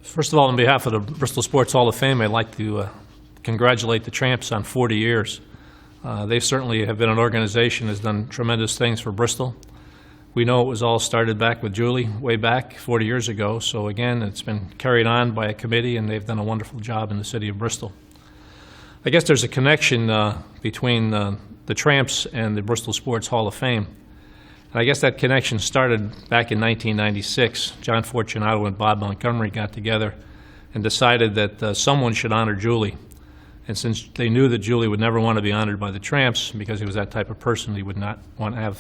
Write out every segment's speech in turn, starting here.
First of all, on behalf of the Bristol Sports Hall of Fame, I'd like to congratulate the Tramps on 40 years. They certainly have been an organization that's done tremendous things for Bristol. We know it was all started back with Julie way back 40 years ago, so again, it's been carried on by a committee, and they've done a wonderful job in the city of Bristol. I guess there's a connection between the Tramps and the Bristol Sports Hall of Fame. And I guess that connection started back in 1996. John Fortunato and Bob Montgomery got together and decided that someone should honor Julie. And since they knew that Julie would never want to be honored by the Tramps, because he was that type of person, he would not want to have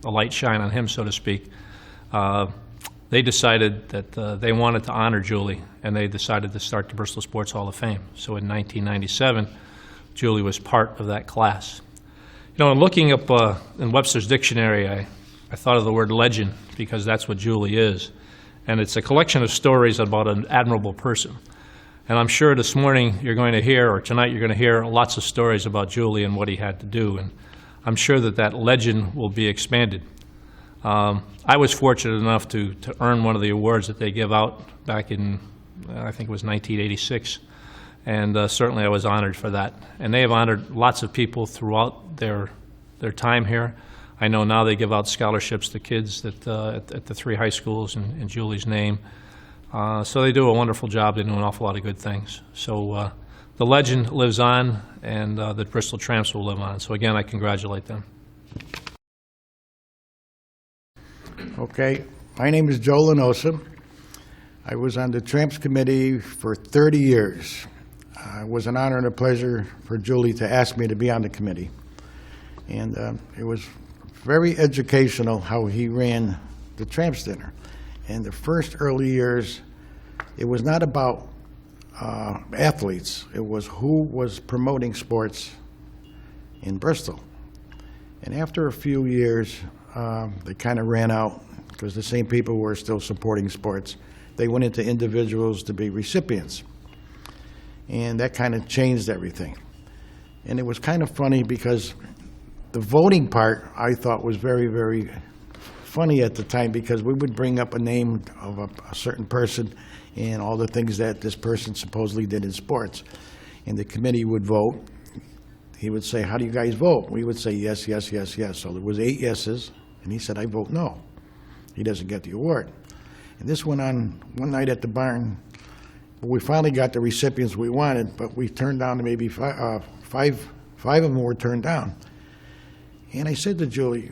a light shine on him, so to speak, they decided that they wanted to honor Julie, and they decided to start the Bristol Sports Hall of Fame. So in 1997, Julie was part of that class. You know, in looking up in Webster's dictionary, I thought of the word legend, because that's what Julie is. And it's a collection of stories about an admirable person. And I'm sure this morning you're going to hear, or tonight you're going to hear, lots of stories about Julie and what he had to do. And I'm sure that that legend will be expanded. I was fortunate enough to earn one of the awards that they give out back in, I think it was 1986. And certainly I was honored for that. And they have honored lots of people throughout their time here. I know now they give out scholarships to kids that, at the 3 high schools in Julie's name. So they do a wonderful job. They do an awful lot of good things. So the legend lives on, and the Bristol Tramps will live on. So again, I congratulate them. Okay, my name is Joe Lanosa. I was on the Tramps Committee for 30 years. It was an honor and a pleasure for Julie to ask me to be on the committee. And it was very educational how he ran the Tramps dinner. In the first early years, it was not about athletes. It was who was promoting sports in Bristol. And after a few years, they kind of ran out, because the same people were still supporting sports. They went into individuals to be recipients. And that kind of changed everything. And it was kind of funny, because the voting part I thought was very, very funny at the time, because we would bring up a name of a certain person and all the things that this person supposedly did in sports. And the committee would vote. He would say, "How do you guys vote?" We would say, "Yes, yes, yes, yes." So there was 8 yeses, and he said, "I vote no. He doesn't get the award." And this went on one night at the barn. We finally got the recipients we wanted, but we turned down maybe five of them were turned down. And I said to Julie,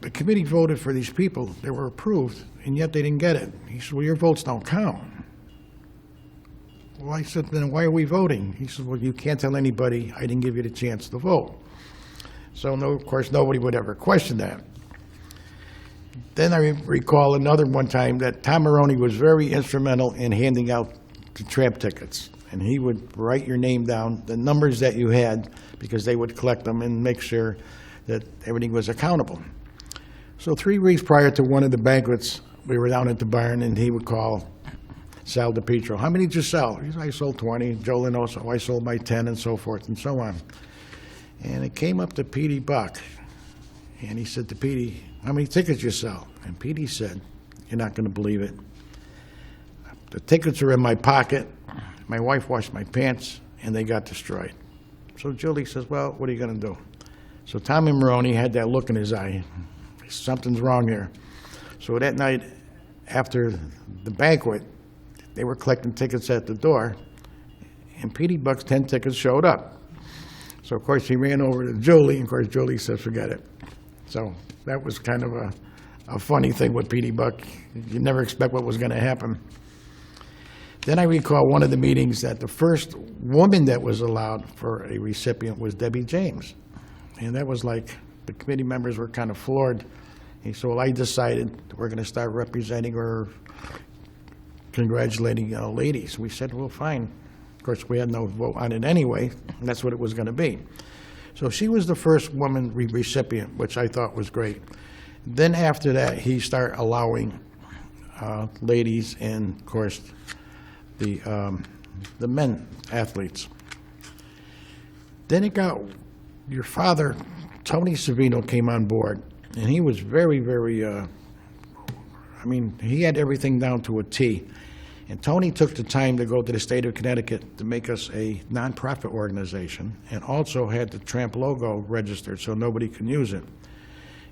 "The committee voted for these people. They were approved, and yet they didn't get it." He said, "Well, your votes don't count." Well, I said, "Then why are we voting?" He said, "Well, you can't tell anybody I didn't give you the chance to vote." So, no, of course, nobody would ever question that. Then I recall another one time that Tom Maroney was very instrumental in handing out the tramp tickets. And he would write your name down, the numbers that you had, because they would collect them and make sure that everything was accountable. So 3 weeks prior to one of the banquets, we were down at the barn, and he would call Sal DiPietro. "How many did you sell?" He said, "I sold 20. Joe Lanosa, I sold my 10, and so forth and so on. And it came up to Petey Buck. And he said to Petey, "How many tickets you sell?" And Petey said, "You're not going to believe it. The tickets are in my pocket. My wife washed my pants, and they got destroyed." So Julie says, "Well, what are you going to do?" So Tommy Maroney had that look in his eye. Something's wrong here. So that night, after the banquet, they were collecting tickets at the door, and Petey Buck's 10 tickets showed up. So, of course, he ran over to Julie, and, of course, Julie said, "Forget it." So that was kind of a funny thing with Petey Buck. You never expect what was going to happen. Then I recall one of the meetings that the first woman that was allowed for a recipient was Debbie James. And that was like, the committee members were kind of floored. And so I decided we're going to start representing or congratulating ladies. We said, well, fine. Of course, we had no vote on it anyway, and that's what it was going to be. So she was the first woman recipient, which I thought was great. Then after that, he started allowing ladies and, of course, the men athletes. Then it got, your father, Tony Savino, came on board, and he was very, very, I mean, he had everything down to a T. And Tony took the time to go to the state of Connecticut to make us a nonprofit organization, and also had the Tramp logo registered so nobody can use it.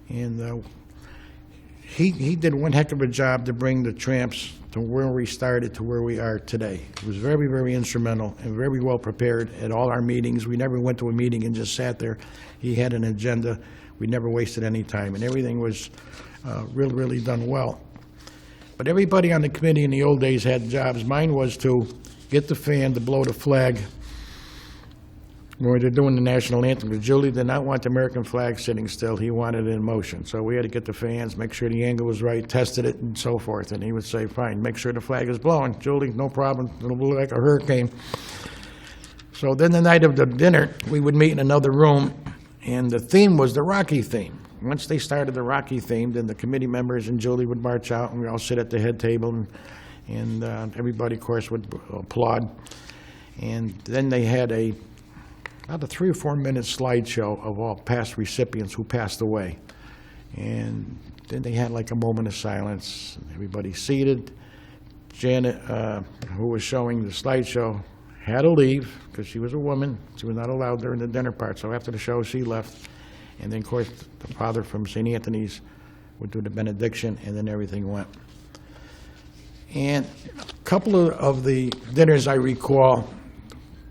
And he did one heck of a job to bring the Tramps to where we started to where we are today. He was very, very instrumental and very well prepared at all our meetings. We never went to a meeting and just sat there. He had an agenda. We never wasted any time, and everything was really, really done well. But everybody on the committee in the old days had jobs. Mine was to get the fan to blow the flag when they're doing the national anthem. Because Julie did not want the American flag sitting still. He wanted it in motion. So we had to get the fans, make sure the angle was right, tested it, and so forth. And he would say, fine, make sure the flag is blowing. Julie, no problem. It'll blow like a hurricane. So then the night of the dinner, we would meet in another room, and the theme was the Rocky theme. Once they started the Rocky theme, then the committee members and Julie would march out, and we all sit at the head table, and everybody, of course, would applaud. And then they had about a 3 or 4 minute slideshow of all past recipients who passed away. And then they had like a moment of silence. Everybody seated. Janet, who was showing the slideshow, had to leave because she was a woman. She was not allowed during the dinner part. So after the show, she left. And then, of course, the father from St. Anthony's would do the benediction, and then everything went. And a couple of the dinners I recall,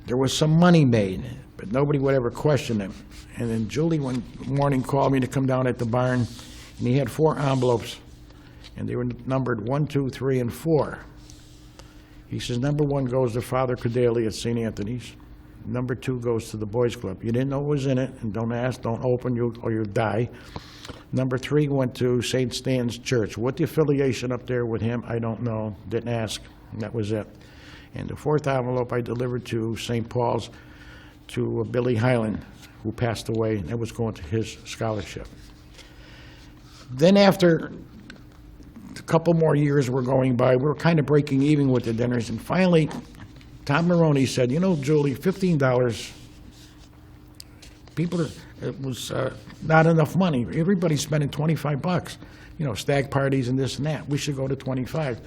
there was some money made, but nobody would ever question it. And then Julie one morning called me to come down at the barn, and he had 4 envelopes, and they were numbered 1, 2, 3, and 4. He says, number 1 goes to Father Cadeli at St. Anthony's. Number 2 goes to the Boys Club. You didn't know what was in it, and don't ask, don't open, or you'll die. Number 3 went to St. Stan's Church. What the affiliation up there with him, I don't know. Didn't ask. That was it. And the 4th envelope I delivered to St. Paul's to Billy Highland, who passed away, and that was going to his scholarship. Then after a couple more years were going by, we were kind of breaking even with the dinners, and finally, Tom Maroney said, you know, Julie, $15, it was not enough money. Everybody's spending $25, you know, stag parties and this and that. We should go to 25.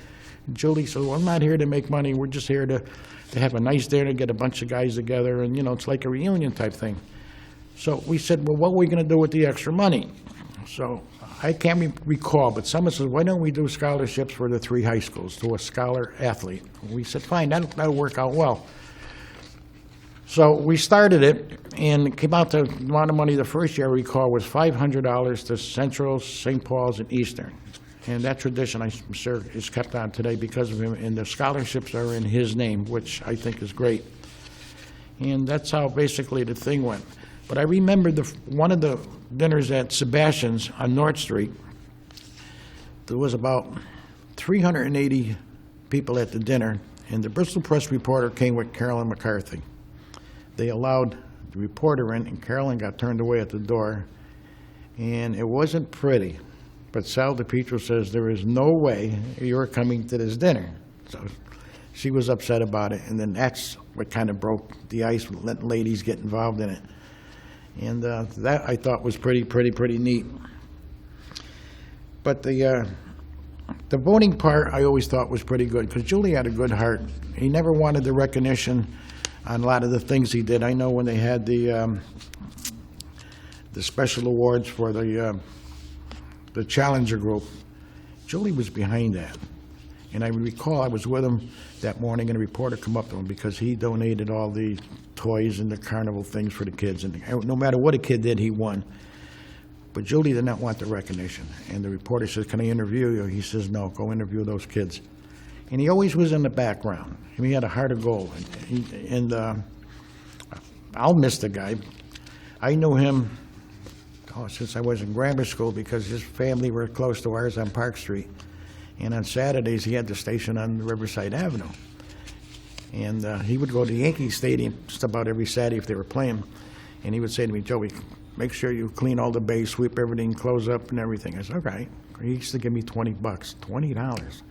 And Julie said, well, I'm not here to make money. We're just here to have a nice dinner, get a bunch of guys together, and, you know, it's like a reunion type thing. So we said, well, what are we going to do with the extra money? So I can't recall, but someone said, why don't we do scholarships for the 3 high schools to a scholar athlete? We said, fine, that'll work out well. So we started it, and it came out to the amount of money the first year I recall was $500 to Central, St. Paul's, and Eastern. And that tradition, I'm sure, is kept on today because of him, and the scholarships are in his name, which I think is great. And that's how basically the thing went. But I remember one of the dinners at Sebastian's on North Street. There was about 380 people at the dinner, and the Bristol Press reporter came with Carolyn McCarthy. They allowed the reporter in, and Carolyn got turned away at the door, and it wasn't pretty. But Sal DiPietro says, there is no way you're coming to this dinner. So she was upset about it, and then that's what kind of broke the ice, letting ladies get involved in it. And that I thought was pretty neat. But the voting part I always thought was pretty good, because Julie had a good heart. He never wanted the recognition on a lot of the things he did. I know when they had the special awards for the Challenger group, Julie was behind that. And I recall I was with him that morning, and a reporter come up to him because he donated all the toys and the carnival things for the kids. And no matter what a kid did, he won. But Julie did not want the recognition. And the reporter says, can I interview you? He says, no, go interview those kids. And he always was in the background. I mean, he had a heart of gold. And I'll miss the guy. I knew him since I was in grammar school because his family were close to ours on Park Street. And on Saturdays, he had the station on Riverside Avenue. And he would go to Yankee Stadium just about every Saturday if they were playing. And he would say to me, Joey, make sure you clean all the bays, sweep everything, close up and everything. I said, okay. He used to give me $20, $20.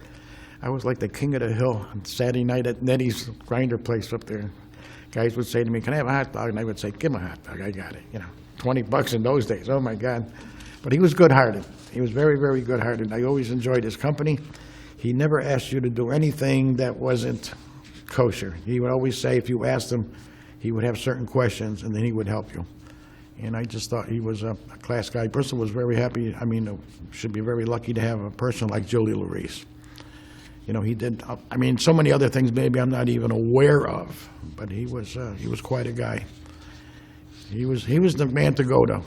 I was like the king of the hill on Saturday night at Nettie's grinder place up there. Guys would say to me, can I have a hot dog? And I would say, give him a hot dog, I got it. You know, $20 in those days, oh my God. But he was good-hearted. He was very, very good-hearted. I always enjoyed his company. he never asked you to do anything that wasn't kosher. He would always say, if you asked him, he would have certain questions, and then he would help you. And I just thought he was a class guy. Bristol was very happy, should be very lucky to have a person like Julie Larice. You know, he did, so many other things maybe I'm not even aware of, but he was quite a guy. He was the man to go to.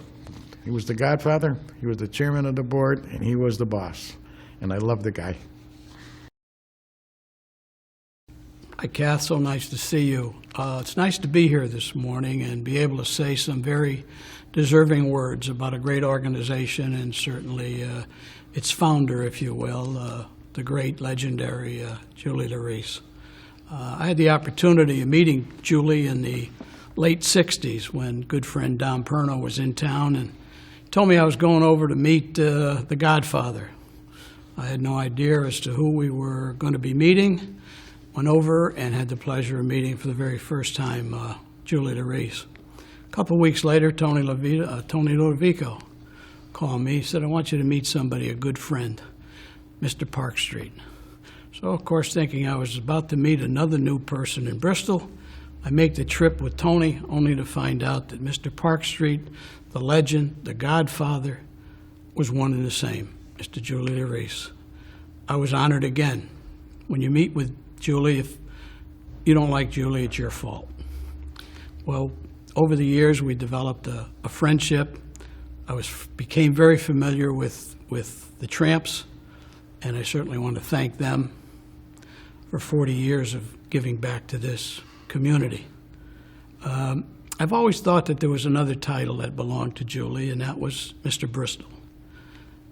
He was the godfather, he was the chairman of the board, and he was the boss. And I love the guy. Hi, Kath. So nice to see you. It's nice to be here this morning and be able to say some very deserving words about a great organization and certainly its founder, if you will, the great, legendary Julie Larice. I had the opportunity of meeting Julie in the late 60s when good friend Don Perno was in town and told me I was going over to meet the Godfather. I had no idea as to who we were going to be meeting. Went over and had the pleasure of meeting for the very first time Julie Larice. A couple of weeks later, Tony Lodovico called me. He said, I want you to meet somebody, a good friend, Mr. Park Street. So, of course, thinking I was about to meet another new person in Bristol, I make the trip with Tony, only to find out that Mr. Park Street, the legend, the godfather, was one and the same, Mr. Julie Larice. I was honored again. When you meet with Julie, if you don't like Julie, it's your fault. Well, over the years, we developed a friendship. I became very familiar with the Tramps, and I certainly want to thank them for 40 years of giving back to this community. I've always thought that there was another title that belonged to Julie, and that was Mr. Bristol.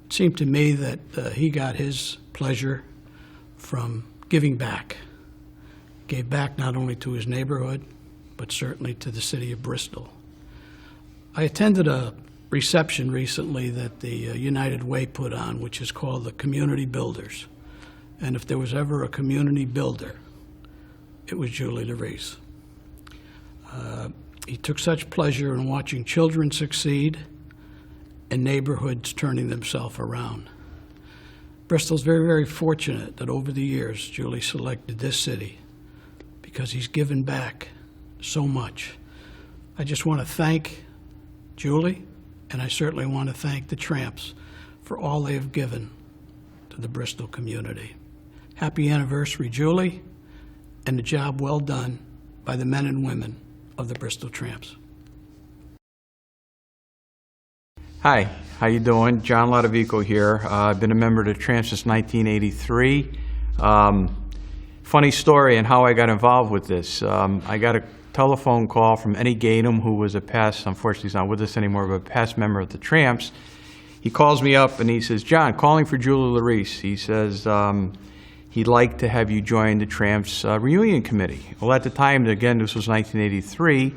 It seemed to me that he got his pleasure from giving back. Gave back not only to his neighborhood, but certainly to the city of Bristol. I attended a reception recently that the United Way put on, which is called the Community Builders. And if there was ever a community builder, it was Julie Larice. He took such pleasure in watching children succeed and neighborhoods turning themselves around. Bristol's very, very fortunate that over the years, Julie selected this city because he's given back so much. I just want to thank Julie, and I certainly want to thank the Tramps for all they have given to the Bristol community. Happy anniversary, Julie, and a job well done by the men and women of the Bristol Tramps. Hi, how you doing? John Lodovico here. I've been a member of the Tramps since 1983. Funny story and how I got involved with this. I got a telephone call from Eddie Gatum, who was a past, unfortunately he's not with us anymore, but a past member of the Tramps. He calls me up and he says, John, calling for Julie Larice. He says he'd like to have you join the Tramps reunion committee. Well, at the time, again, this was 1983,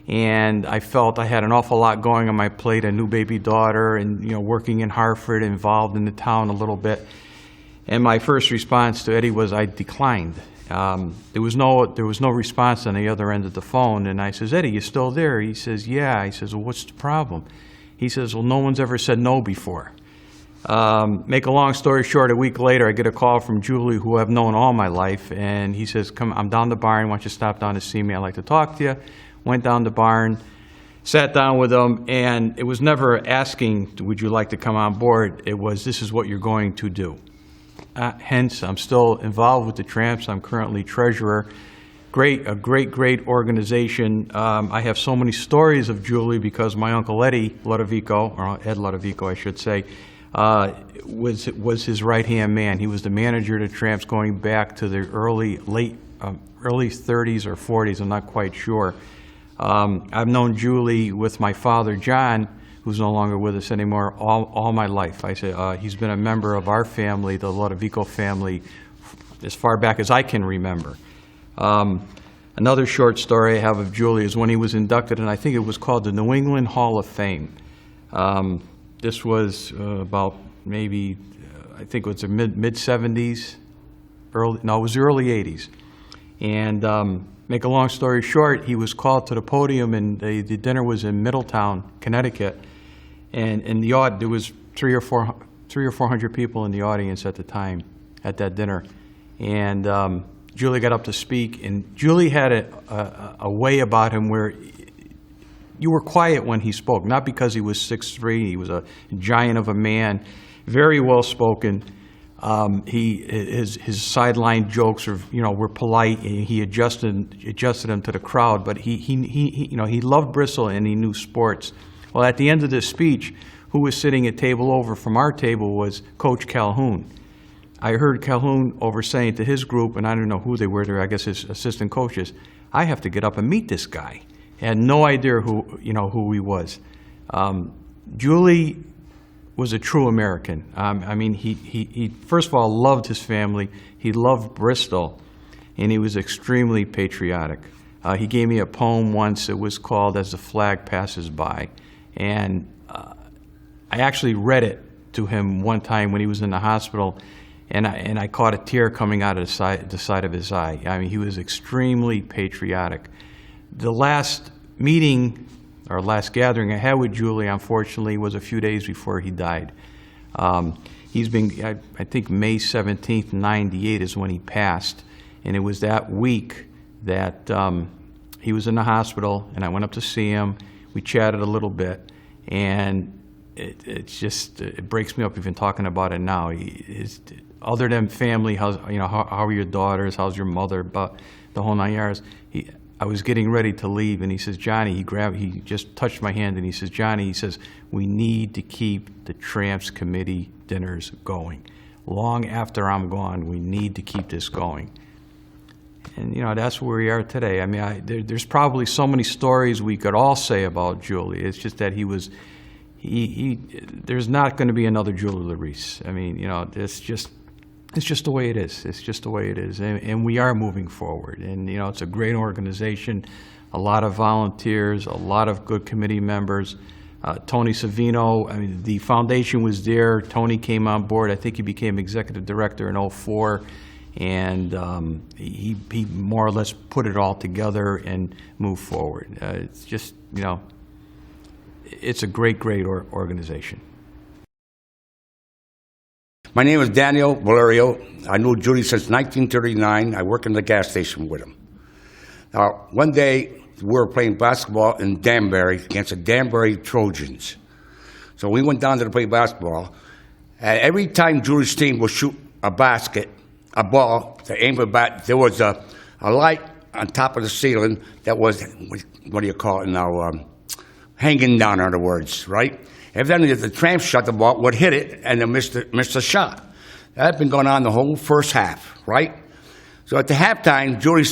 and I felt I had an awful lot going on my plate, a new baby daughter, and working in Hartford, involved in the town a little bit. And my first response to Eddie was I declined. There was no response on the other end of the phone, and I says, Eddie, you still there? He says, yeah. He says, well, what's the problem? He says, well, no one's ever said no before. Make a long story short, a week later, I get a call from Julie, who I've known all my life, and he says, come, I'm down the barn, why don't you stop down to see me? I'd like to talk to you. Went down the barn, sat down with him, and it was never asking, would you like to come on board? It was, this is what you're going to do. Hence, I'm still involved with the Tramps. I'm currently treasurer. A great organization. I have so many stories of Julie because my uncle Eddie Lodovico, or Ed Lodovico, I should say, was his right-hand man. He was the manager of the Tramps going back to the early 30s or 40s. I'm not quite sure. I've known Julie with my father, John, who's no longer with us anymore, all my life. I say he's been a member of our family, the Lodovico family, as far back as I can remember. Another short story I have of Julie is when he was inducted, and I think it was called the New England Hall of Fame. This was about maybe, I think it was the mid-70s, it was the early 80s. And make a long story short, he was called to the podium, and the dinner was in Middletown, Connecticut, and there was 300 or 400 people in the audience at the time. at that dinner. And Julie got up to speak, and Julie had a way about him where you were quiet when he spoke, not because he was 6'3", he was a giant of a man, very well-spoken. His sideline jokes were polite, and he adjusted them to the crowd, but he loved Bristol and he knew sports. Well, at the end of this speech, who was sitting a table over from our table was Coach Calhoun. I heard Calhoun over saying to his group, and I don't know who they were there, I guess his assistant coaches, I have to get up and meet this guy. Had no idea who he was. Julie was a true American. I mean, he first of all loved his family. He loved Bristol, and he was extremely patriotic. He gave me a poem once. It was called "As the Flag Passes By," and I actually read it to him one time when he was in the hospital, and I caught a tear coming out of the side of his eye. I mean, he was extremely patriotic. The last meeting, or last gathering I had with Julie, unfortunately, was a few days before he died. He's been, I think May 17th, 98 is when he passed, and it was that week that he was in the hospital, and I went up to see him. We chatted a little bit, and it breaks me up even talking about it now. Other than family, how are your daughters, how's your mother, about the whole 9 yards. I was getting ready to leave, and he says, Johnny, he just touched my hand, and he says, Johnny, he says, we need to keep the Tramps Committee dinners going. Long after I'm gone, we need to keep this going. And, that's where we are today. I mean, there's probably so many stories we could all say about Julie. It's just that there's not going to be another Julie Larice. I mean, it's just the way it is. It's just the way it is. And we are moving forward. And, it's a great organization, a lot of volunteers, a lot of good committee members. Tony Savino, I mean, the foundation was there. Tony came on board. I think he became executive director in 2004. And he more or less put it all together and moved forward. It's just, it's a great organization. My name is Daniel Valerio. I knew Julie since 1939. I work in the gas station with him. Now, one day, we were playing basketball in Danbury against the Danbury Trojans. So we went down there to play basketball. And every time Julie's team would shoot a ball to aim for the bat, there was a light on top of the ceiling that was, what do you call it now, hanging down, in other words, right? Evidently, if the Tramps shot the ball, would hit it and then miss the shot. That had been going on the whole first half, right? So at the halftime, Julie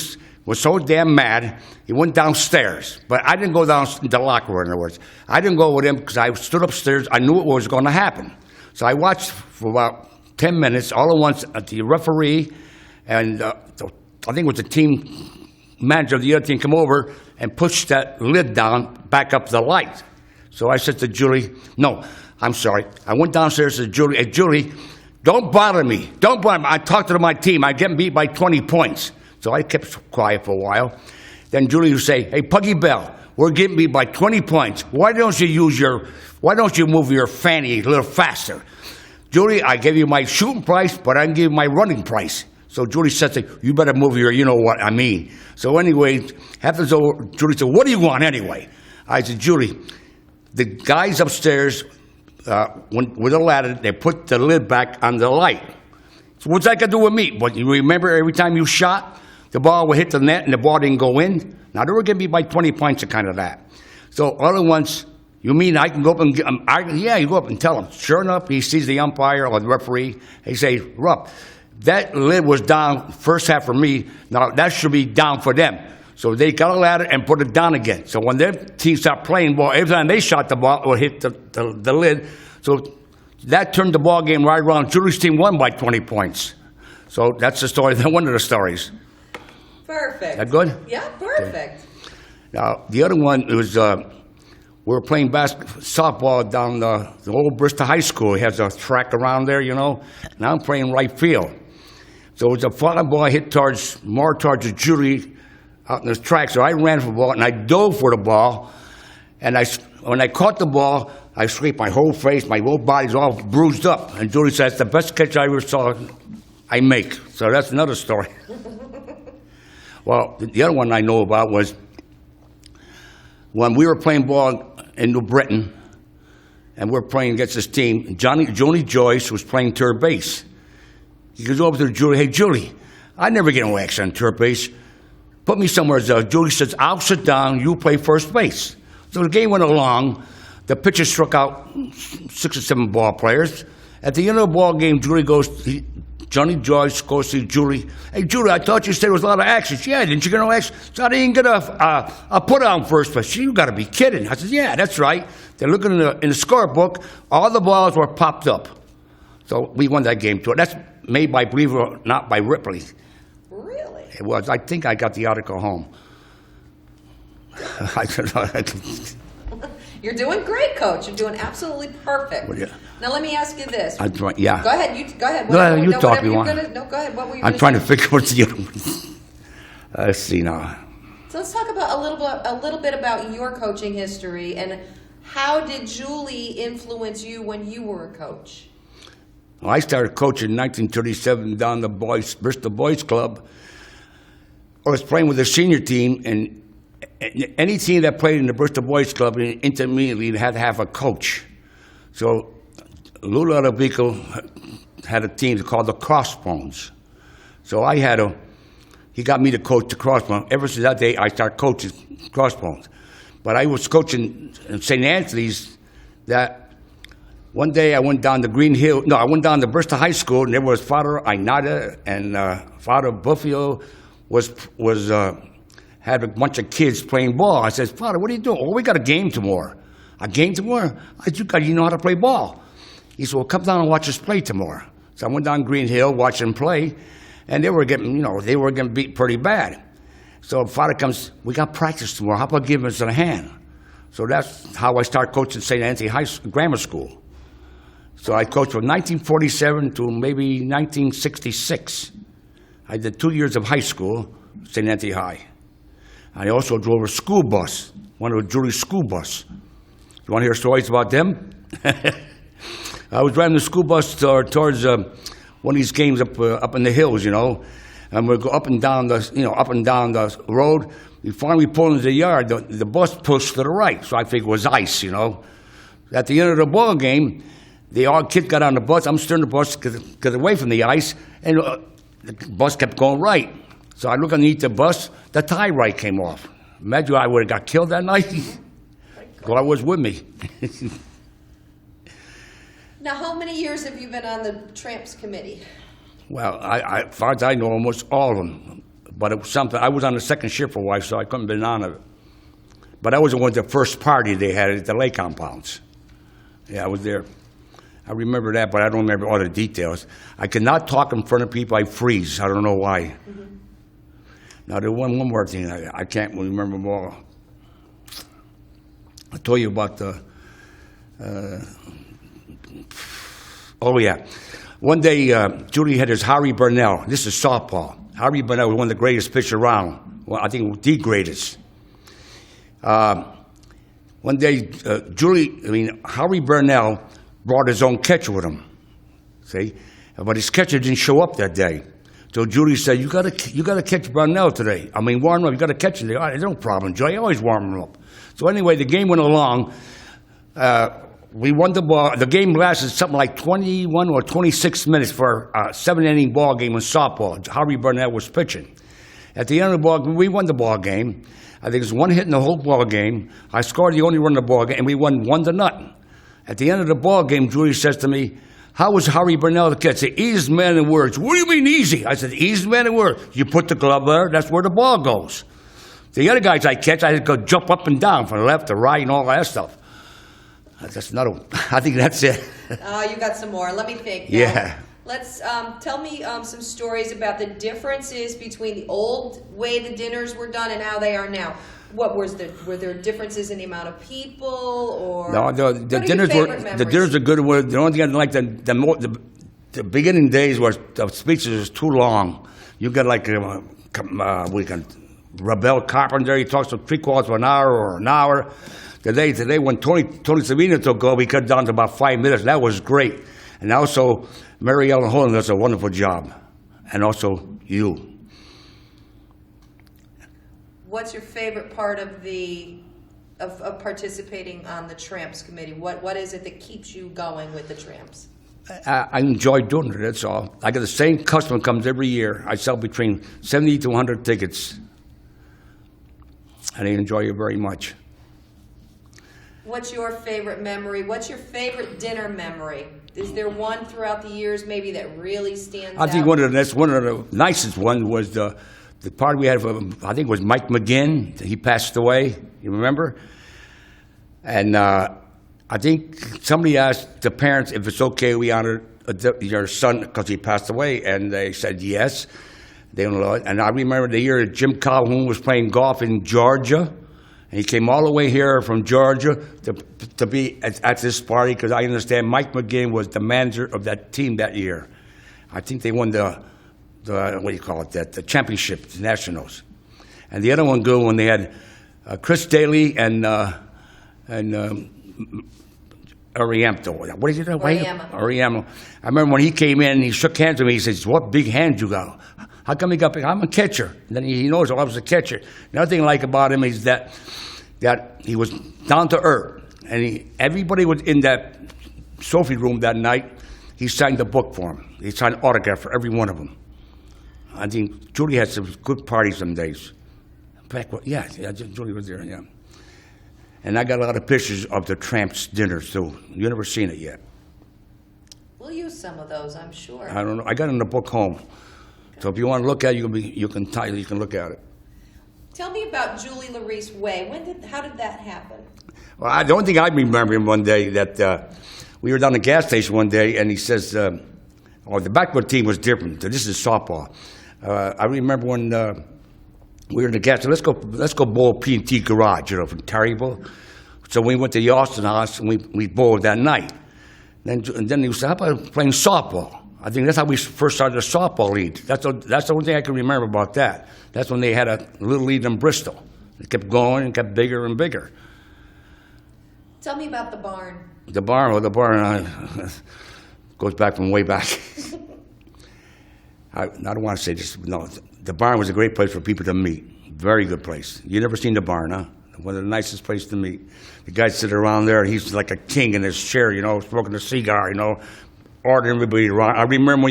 was so damn mad, he went downstairs. But I didn't go down to the locker room, in other words. I didn't go with him because I stood upstairs. I knew what was going to happen. So I watched for about 10 minutes, all at once, at the referee and I think it was the team manager of the other team come over and pushed that lid down back up the light. So I said to Julie, no, I'm sorry. I went downstairs to Julie, hey, Julie, don't bother me. Don't bother me. I talked to my team. I get beat by 20 points. So I kept quiet for a while. Then Julie would say, hey, Puggy Bell, we're getting beat by 20 points. Why don't you move your fanny a little faster? Julie, I gave you my shooting price, but I didn't give you my running price. So Julie said, you better move your, you know what I mean. So anyway, after so Julie said, what do you want anyway? I said, Julie, the guys upstairs, with a ladder, they put the lid back on the light. So what's that got to do with me? But you remember every time you shot, the ball would hit the net and the ball didn't go in? Now, they were going to be by 20 points and kind of that. So all at once, you mean I can go up and yeah, you go up and tell him. Sure enough, he sees the umpire or the referee. He says, Rupp, that lid was down first half for me. Now, that should be down for them. So they got a ladder and put it down again. So when their team stopped playing ball, every time they shot the ball, it would hit the lid. So that turned the ball game right around. Julie's team won by 20 points. So that's the story, one of the stories. Perfect. That good? Yeah, perfect. Okay. Now, the other one was we were playing softball down the old Bristol High School. It has a track around there, and I'm playing right field. So it was a fly ball hit more towards Julie out in the track. So I ran for the ball, and I dove for the ball. And when I caught the ball, I scraped my whole face. My whole body's all bruised up. And Julie said, it's the best catch I ever saw. I make. So that's another story. Well, the other one I know about was when we were playing ball in New Britain, and we're playing against this team, Joni Joyce was playing third base. He goes over to Julie, hey, Julie, I never get no action on third base. Put me somewhere else. Julie says, I'll sit down, you play first base. So the game went along. The pitcher struck out 6 or 7 ball players. At the end of the ball game, Johnny Joyce goes to Julie. Hey, Julie, I thought you said there was a lot of action. She, yeah, didn't you get no action? So I didn't get a put on first base. You got to be kidding. I said, yeah, that's right. They're looking in the scorebook. All the balls were popped up. So we won that game, too. That's made by, believe it or not, by Ripley. Really? It was. I think I got the article home. I don't know. You're doing great, Coach. You're doing absolutely perfect. Well, yeah. Now let me ask you this. Yeah. Go ahead. Go ahead. Go ahead, you talk whatever you you're want. No, go ahead. What were you? I'm trying to figure out what's the other one. Let's see now. So let's talk about a little bit about your coaching history and how did Julie influence you when you were a coach? Well, I started coaching in 1937 down the Bristol Boys Club. I was playing with the senior team, and any team that played in the Bristol Boys Club intermediately had to have a coach. So Lou Ludovico had a team called the Crossbones. So he got me to coach the Crossbones. Ever since that day, I started coaching Crossbones. But I was coaching in St. Anthony's that one day I went down to I went down to Bristol High School, and there was Father Ainada and Father Buffio had a bunch of kids playing ball. I said, Father, what are you doing? Oh, we got a game tomorrow. A game tomorrow? I said, you know how to play ball. He said, well, come down and watch us play tomorrow. So I went down Green Hill, watched them play, and they were getting beat pretty bad. So Father comes, we got practice tomorrow. How about giving us a hand? So that's how I started coaching St. Anthony Grammar School. So I coached from 1947 to maybe 1966. I did 2 years of high school, St. Anthony High. I also drove a school bus, one of Julie's school bus. You want to hear stories about them? I was driving the school bus towards one of these games up in the hills, and we'd go up and down the road. We finally pulled into the yard. The bus pushed to the right, so I figured it was ice, At the end of the ball game, all kids got on the bus. I'm steering the bus get away from the ice, and the bus kept going right. So I look underneath the bus, the tie right came off. Imagine I would have got killed that night. God was with me. Now, how many years have you been on the Tramps committee? Well, as far as I know, almost all of them. But it was something. I was on the second shift for a while, so I couldn't have been on it. But I was the one at the first party they had at the lake compounds. Yeah, I was there. I remember that, but I don't remember all the details. I cannot talk in front of people. I freeze. I don't know why. Mm-hmm. Now, there's one more thing. I can't remember them all. I told you about the... oh, yeah. One day, Julie had this Harry Burnell. This is softball. Harry Burnell was one of the greatest pitchers around. Well, I think the greatest. One day, Harry Burnell brought his own catcher with him. See? But his catcher didn't show up that day. So Julie said, you gotta catch Burnell today. Warm him up. You got to catch him. There's no problem, Joe. I always warm him up. So anyway, the game went along. We won the ball. The game lasted something like 21 or 26 minutes for a 7-inning ball game in softball. Harry Burnell was pitching. At the end of the ball game, we won the ball game. I think it was one hit in the whole ball game. I scored the only run in the ball game, and we won 1-0. At the end of the ball game, Julie says to me, how was Harry Burnell the catch? The easiest man in words. What do you mean easy? I said, the easiest man in words. You put the glove there, that's where the ball goes. The other guys I catch, I had to go jump up and down from left to right and all that stuff. That's another one. I think that's it. Oh, you got some more. Let me think. Now, yeah. Let's tell me some stories about the differences between the old way the dinners were done and how they are now. Were there differences in the amount of people or? No, the dinners are good. The only thing I didn't like the beginning days was the speeches was too long. You got like Rebel Carpenter. He talks for 3/4 of an hour or an hour. Today when Tony Savino took over, we cut down to about 5 minutes. That was great. And also, Mary Ellen Holland does a wonderful job. and also you. What's your favorite part of of participating on the Tramps committee? What is it that keeps you going with the Tramps? I enjoy doing it, that's all. I get the same customer comes every year. I sell between 70 to 100 tickets. And I enjoy it very much. What's your favorite memory? What's your favorite dinner memory? Is there one throughout the years maybe that really stands out? I think one of the nicest ones was the party we had for, I think it was Mike McGinn. He passed away, you remember? And I think somebody asked the parents if it's okay we honor your son because he passed away, and they said yes. They don't know it. And I remember the year that Jim Calhoun was playing golf in Georgia, and he came all the way here from Georgia to be at this party because I understand Mike McGinn was the manager of that team that year. I think they won the what do you call it, the championship, the Nationals. And the other one good when they had Chris Daly and Ariamto. What is it? Ariamo. I remember when he came in, he shook hands with me. He says, "What big hands you got? How come you got big? I'm a catcher." And then he knows I was a catcher. The other thing I like about him is that he was down to earth. And everybody was in that Sophie room that night. He signed the book for him. He signed autograph for every one of them. I think Julie had some good parties some days. In fact, yeah, Julie was there, yeah. And I got a lot of pictures of the Tramps dinners, too. You never seen it yet. We'll use some of those, I'm sure. I don't know. I got it in the book home. So if you want to look at it, you can look at it. Tell me about Julie Larice Way. How did that happen? Well, the only thing I remember him one day that we were down the gas station one day, and he says, the backwood team was different. This is softball. I remember when we were in the gas station, let's go bowl P&T Garage, from Terryville. So we went to the Austin House, and we bowled that night. And then he said, how about playing softball? I think that's how we first started the softball league. That's the only thing I can remember about that. That's when they had a little league in Bristol. It kept going and kept bigger and bigger. Tell me about the barn. The barn goes back from way back. I don't want to say this. No, the barn was a great place for people to meet. Very good place. You never seen the barn, huh? One of the nicest places to meet. The guy sitting around there, he's like a king in his chair, smoking a cigar, ordering everybody around. I remember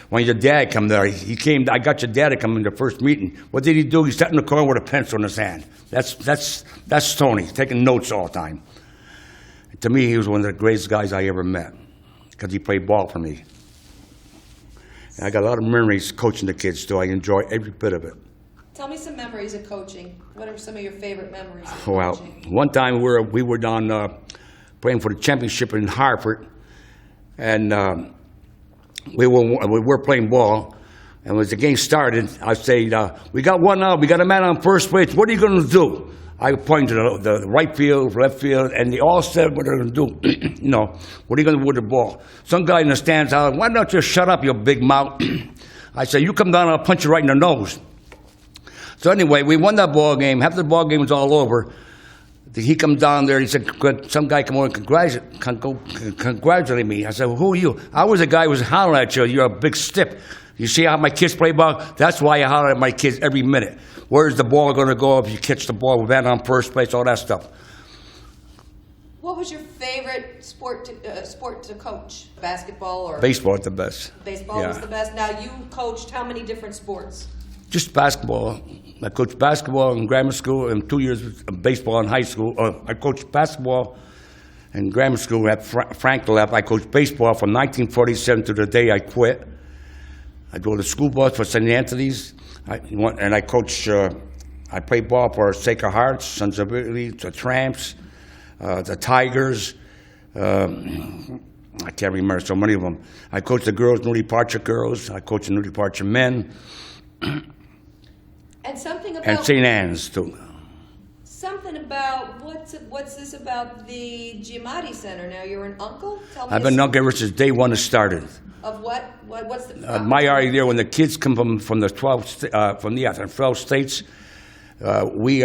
when your dad come there. He came. I got your dad to come in the first meeting. What did he do? He sat in the corner with a pencil in his hand. That's Tony, taking notes all the time. To me, he was one of the greatest guys I ever met because he played ball for me. And I got a lot of memories coaching the kids, too. I enjoy every bit of it. Tell me some memories of coaching. What are some of your favorite memories of Well, coaching? one time we were down playing for the championship in Hartford, and we were playing ball. And as the game started, I said, we got one out. We got a man on first base. What are you going to do? I pointed to the right field, left field, and they all said what they're going to do. What are you going to do with the ball? Some guy in the stands out, why don't you shut up, you big mouth? I said, you come down, I'll punch you right in the nose. So anyway, we won that ball game. After the ball game was all over, he come down there, he said, some guy come over and congratulate me. I said, well, who are you? I was the guy who was hollering at you. You're a big stip. You see how my kids play ball? That's why I holler at my kids every minute. Where's the ball going to go if you catch the ball with that on first place, all that stuff. What was your favorite sport to coach? Basketball or? Baseball is the best. Baseball was the best. Now, you coached how many different sports? Just basketball. I coached basketball in grammar school and 2 years of baseball in high school. I coached basketball in grammar school at Frank left. I coached baseball from 1947 to the day I quit. I drove the school bus for St. Anthony's, and I coached, I played ball for Sacred Hearts, Sons of Italy, the Tramps, the Tigers. I can't remember so many of them. I coached the girls, New Departure girls. I coached the New Departure men. And something about... And St. Anne's, too. Something about, what's this about the Giamatti Center? Now, you're an uncle? Tell me. I've been an uncle ever since day one it started. Of what? What's the... My idea, when the kids come from the 12 states, we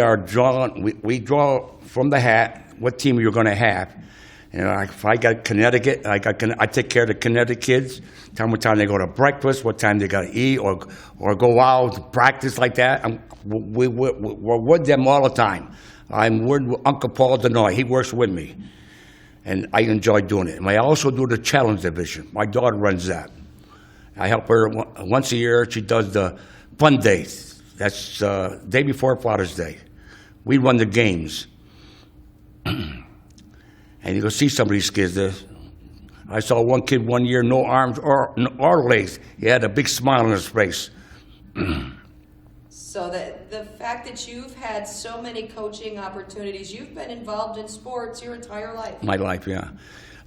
draw from the hat what team you're going to have. You know, if I got Connecticut, I take care of the Connecticut kids. Tell them what time they go to breakfast, what time they got to eat, or go out to practice like that. We're with them all the time. I'm with Uncle Paul Denoy. He works with me, and I enjoy doing it. And I also do the challenge division. My daughter runs that. I help her once a year. She does the fun days. That's day before Father's Day. We run the games. And you go see some of these kids. I saw one kid one year, no arms or legs. He had a big smile on his face. So the fact that you've had so many coaching opportunities, you've been involved in sports your entire life. My life, yeah.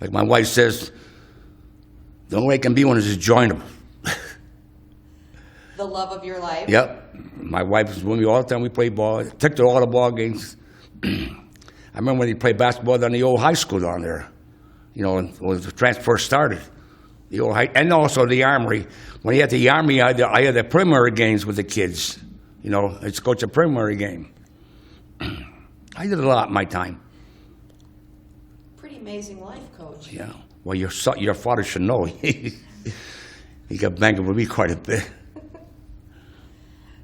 Like my wife says, the only way it can be one is to join them. The love of your life. Yep. My wife was with me all the time. We played ball. Took her to all the ball games. I remember when he played basketball down the old high school down there. You know, when the tramps first started. The old high, and also the Armory. When he had the Army, I had the primary games with the kids. You know, it's coach a primary game. I did a lot in my time. Pretty amazing life, Coach. Yeah. Well, your father should know. He got banging with me quite a bit.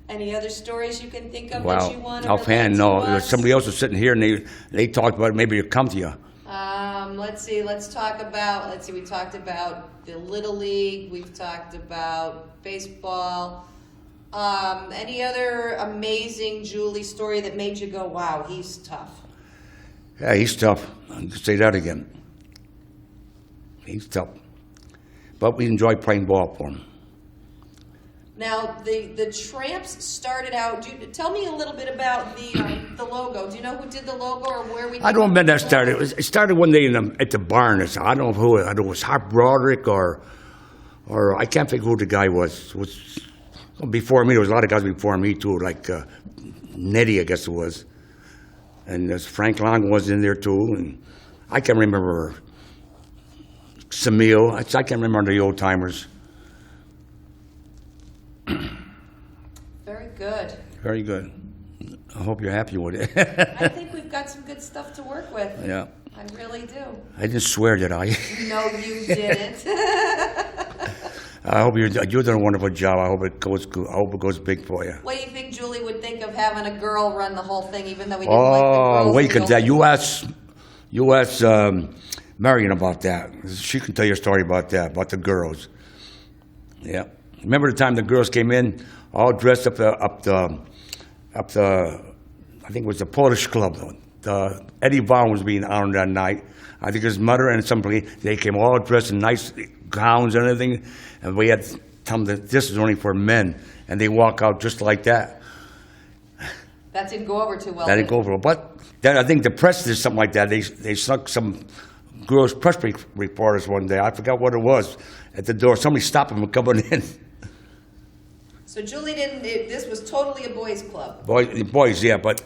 Any other stories you can think of Wow. that you want to Offhand, relate no. to us? Somebody else was sitting here, and they talked about it. Maybe it'll come to you. Let's see. We talked about the Little League. We've talked about baseball. Any other amazing Julie story that made you go, wow, he's tough? Yeah, he's tough. I'll say that again. He's tough. But we enjoy playing ball for him. Now, the Tramps started out. Tell me a little bit about the logo. Do you know who did the logo or where we? I don't remember that started. It started one day at the barn. I don't know who. I don't know it was Hart Broderick or I can't think who the guy was. Before me. There was a lot of guys before me too, like Nettie, I guess it was, and Frank Long was in there too, and I can't remember Samil. I can't remember the old timers. Very good. Very good. I hope you're happy with it. I think we've got some good stuff to work with. Yeah. I really do. I didn't swear, did I? No, you didn't. I hope you're doing a wonderful job. I hope it goes good. I hope it goes big for you. What do you think Julie would think of having a girl run the whole thing, even though we didn't like the girls? Oh, wait, and can you ask Marion about that. She can tell you a story about that, about the girls. Yeah. Remember the time the girls came in, all dressed up the I think it was the Polish club. Eddie Vaughn was being honored that night. I think his mother and somebody, they came all dressed in nice gowns and everything, and we had to tell them that this is only for men, and they walk out just like that. That didn't go over too well. That didn't go over. But then I think the press did something like that. They snuck some girls' press reporters one day. I forgot what it was. At the door, somebody stopped them from coming in. So Julie didn't. This was totally a boys' club. Boys, yeah, but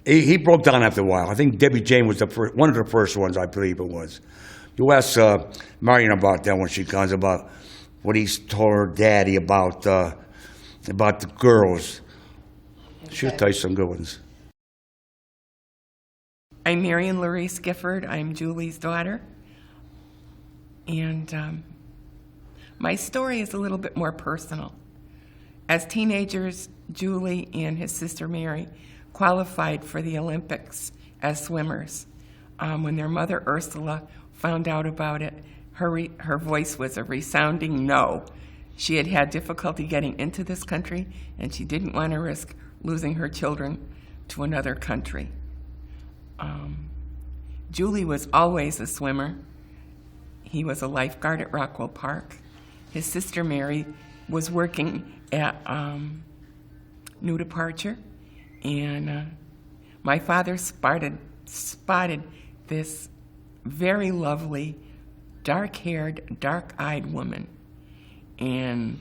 he broke down after a while. I think Debbie Jane was one of the first ones, I believe it was. You ask Marion about that when she comes, about what he told her daddy about the girls. She'll tell you some good ones. I'm Marion Larice Gifford. I'm Julie's daughter. And my story is a little bit more personal. As teenagers, Julie and his sister Mary qualified for the Olympics as swimmers. When their mother Ursula found out about it, her voice was a resounding no. She had had difficulty getting into this country, and she didn't want to risk losing her children to another country. Julie was always a swimmer. He was a lifeguard at Rockwell Park. His sister Mary was working at New Departure, and my father spotted this very lovely, dark-haired, dark-eyed woman and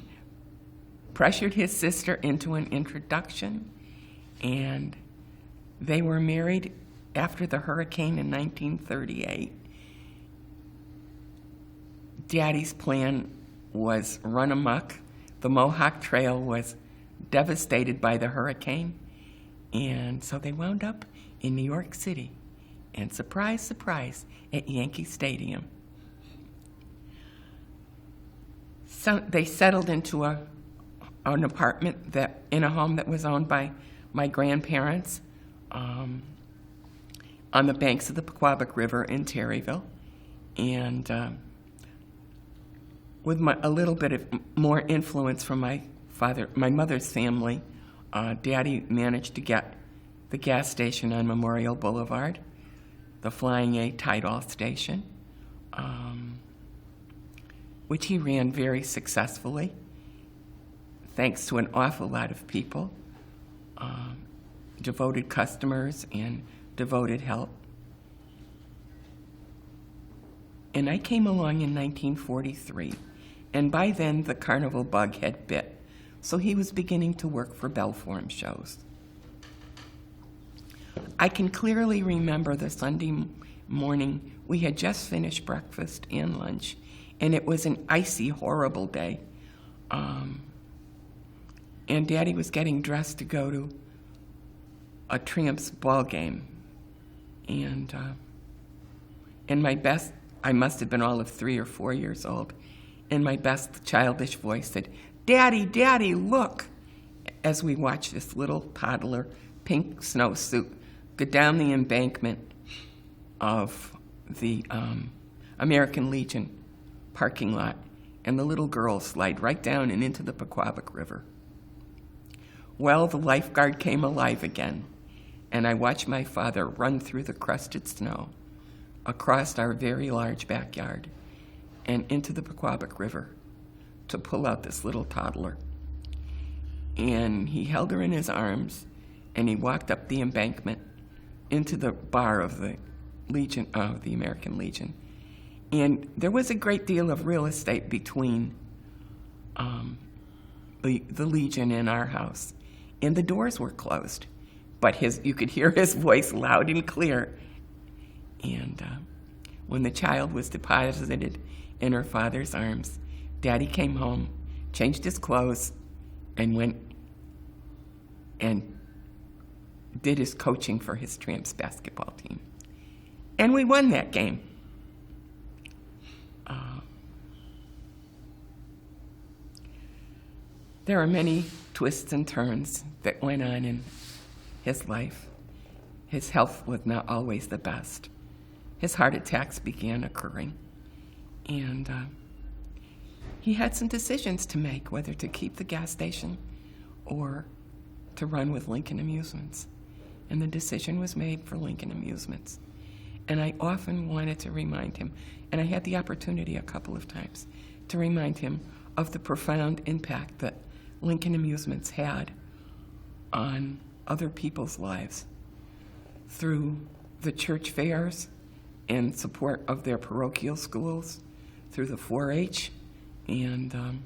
pressured his sister into an introduction, and they were married after the hurricane in 1938. Daddy's plan was run amok. The Mohawk Trail was devastated by the hurricane, and so they wound up in New York City And surprise, surprise, at Yankee Stadium. So they settled into an apartment in a home that was owned by my grandparents on the banks of the Pequabic River in Terryville. And with a little bit of more influence from my mother's family, Daddy managed to get the gas station on Memorial Boulevard, the Flying A Tidal station, which he ran very successfully, thanks to an awful lot of people, devoted customers and devoted help. And I came along in 1943, and by then the carnival bug had bit, so he was beginning to work for Belform shows. I can clearly remember the Sunday morning. We had just finished breakfast and lunch, and it was an icy, horrible day. And Daddy was getting dressed to go to a Tramps ball game. And my best, I must have been all of 3 or 4 years old, and my best childish voice said, "Daddy, Daddy, look," as we watched this little toddler, pink snowsuit, go down the embankment of the American Legion parking lot, and the little girl slide right down and into the Pequabic River. Well, the lifeguard came alive again, and I watched my father run through the crusted snow, across our very large backyard, and into the Pequabic River to pull out this little toddler. And he held her in his arms, and he walked up the embankment into the bar of the Legion, the American Legion. And there was a great deal of real estate between the Legion and our house. And the doors were closed, but you could hear his voice loud and clear. And when the child was deposited in her father's arms, Daddy came home, changed his clothes, and went and did his coaching for his Tramps basketball team. And we won that game. There are many twists and turns that went on in his life. His health was not always the best. His heart attacks began occurring. And he had some decisions to make, whether to keep the gas station or to run with Lincoln Amusements. And the decision was made for Lincoln Amusements. And I often wanted to remind him, and I had the opportunity a couple of times, to remind him of the profound impact that Lincoln Amusements had on other people's lives through the church fairs and support of their parochial schools, through the 4-H, and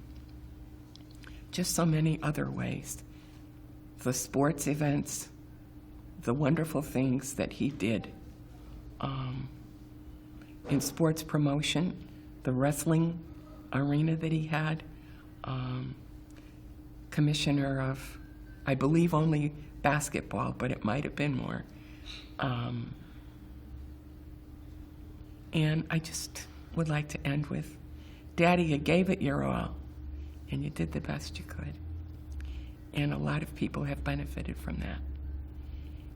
just so many other ways. The sports events, the wonderful things that he did in sports promotion, the wrestling arena that he had, commissioner of, I believe, only basketball, but it might have been more. And I just would like to end with, Daddy, you gave it your all, and you did the best you could. And a lot of people have benefited from that.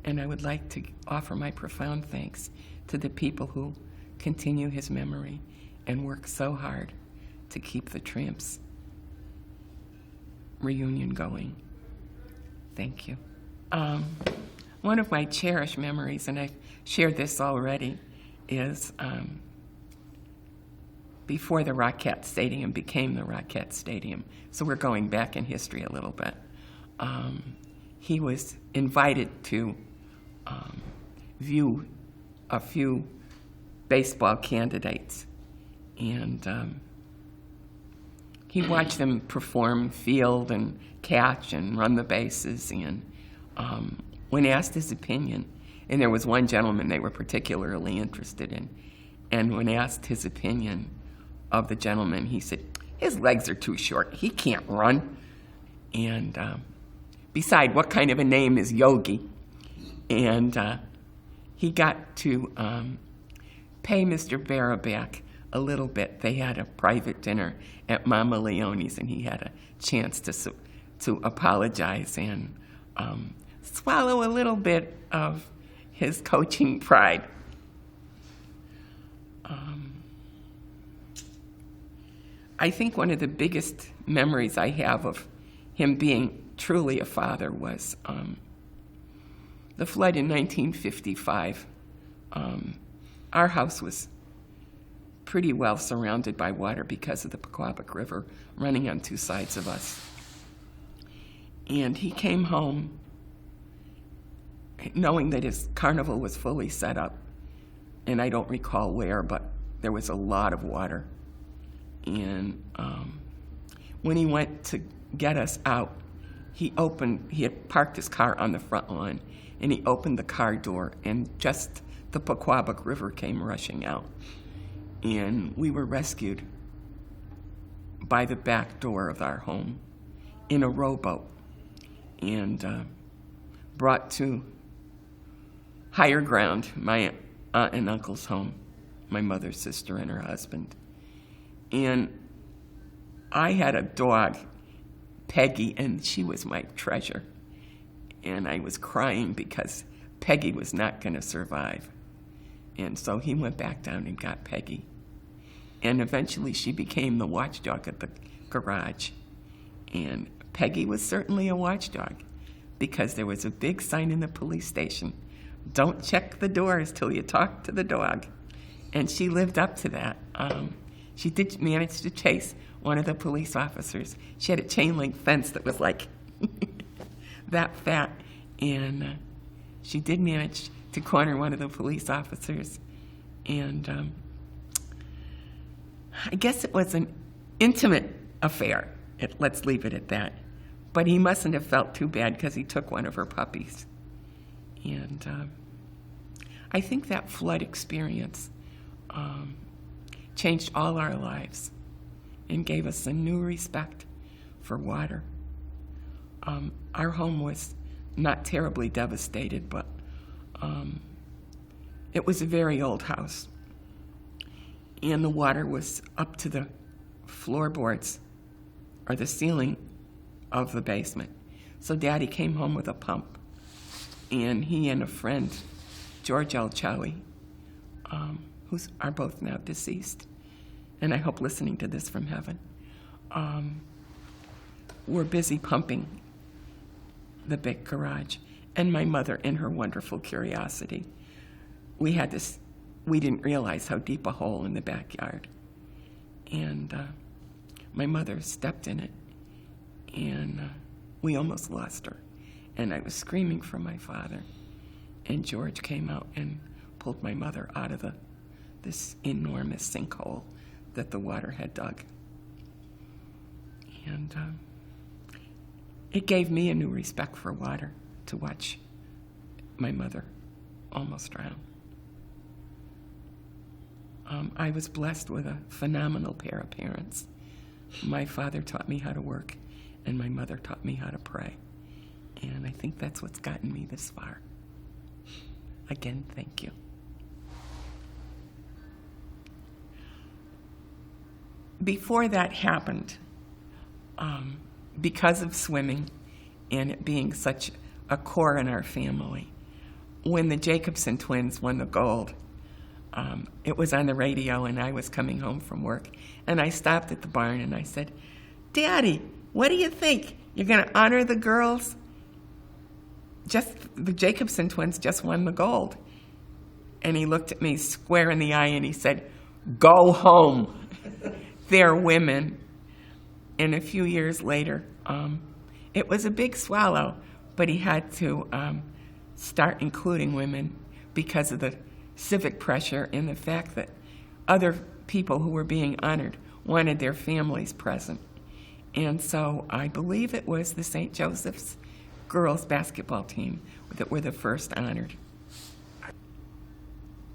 And I would like to offer my profound thanks to the people who continue his memory and work so hard to keep the Tramps reunion going. Thank you. One of my cherished memories, and I've shared this already, is before the Rockette Stadium became the Rockette Stadium. So we're going back in history a little bit. He was invited to view a few baseball candidates, and he watched them perform field and catch and run the bases, and when asked his opinion, and there was one gentleman they were particularly interested in, and when asked his opinion of the gentleman, he said, his legs are too short, he can't run. And beside, what kind of a name is Yogi? And he got to pay Mr. Barra back a little bit. They had a private dinner at Mama Leone's, and he had a chance to apologize and swallow a little bit of his coaching pride. I think one of the biggest memories I have of him being truly a father was the flood in 1955. Our house was pretty well surrounded by water because of the Pequabic River running on two sides of us. And he came home knowing that his carnival was fully set up, and I don't recall where, but there was a lot of water. And when he went to get us out, he had parked his car on the front lawn, and he opened the car door, and just the Pequabic River came rushing out. And we were rescued by the back door of our home in a rowboat and brought to higher ground, my aunt and uncle's home, my mother's sister and her husband. And I had a dog, Peggy, and she was my treasure. And I was crying because Peggy was not going to survive. And so he went back down and got Peggy. And eventually she became the watchdog at the garage. And Peggy was certainly a watchdog because there was a big sign in the police station, "Don't check the doors till you talk to the dog." And she lived up to that. She did manage to chase one of the police officers. She had a chain link fence that was like that fat. And she did manage to corner one of the police officers. And I guess it was an intimate affair. Let's leave it at that. But he mustn't have felt too bad because he took one of her puppies. And I think that flood experience changed all our lives and gave us a new respect for water. Our home was not terribly devastated, but it was a very old house. And the water was up to the floorboards or the ceiling of the basement. So Daddy came home with a pump, and he and a friend, George Alchawi, who are both now deceased, and I hope listening to this from heaven, were busy pumping the big garage. And my mother, in her wonderful curiosity, we didn't realize how deep a hole in the backyard. And my mother stepped in it, and we almost lost her. And I was screaming for my father. And George came out and pulled my mother out of this enormous sinkhole that the water had dug. And it gave me a new respect for water to watch my mother almost drown. I was blessed with a phenomenal pair of parents. My father taught me how to work, and my mother taught me how to pray. And I think that's what's gotten me this far. Again, thank you. Before that happened, because of swimming and it being such a core in our family, when the Jacobson twins won the gold, it was on the radio, and I was coming home from work, and I stopped at the barn and I said, "Daddy, what do you think? You're going to honor the girls? The Jacobson twins just won the gold." And he looked at me square in the eye and he said, "Go home. They're women." And a few years later, it was a big swallow, but he had to start including women because of the civic pressure and the fact that other people who were being honored wanted their families present. And so I believe it was the St. Joseph's girls basketball team that were the first honored.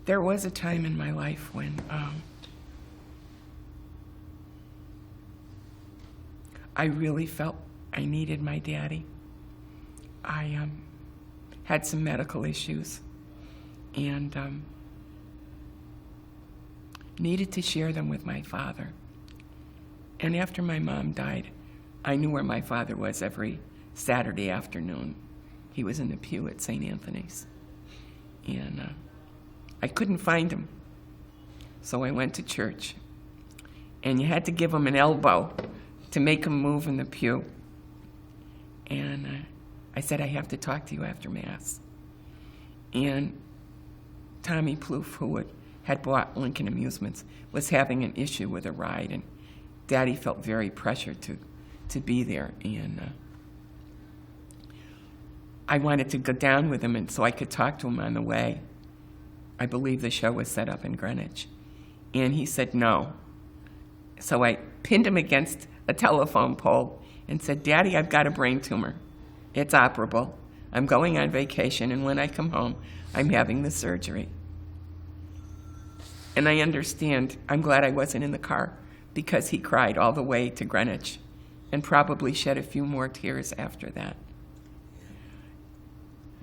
There was a time in my life when I really felt I needed my daddy. I had some medical issues, and needed to share them with my father. And after my mom died, I knew where my father was every Saturday afternoon. He was in the pew at St. Anthony's. And I couldn't find him. So I went to church. And you had to give him an elbow to make him move in the pew. And I said, I have to talk to you after Mass. And Tommy Plouffe, who had bought Lincoln Amusements, was having an issue with a ride. And Daddy felt very pressured to be there. And I wanted to go down with him and so I could talk to him on the way. I believe the show was set up in Greenwich. And he said no. So I pinned him against a telephone pole and said, Daddy, I've got a brain tumor. It's operable. I'm going on vacation, and when I come home, I'm having the surgery. And I understand, I'm glad I wasn't in the car, because he cried all the way to Greenwich and probably shed a few more tears after that.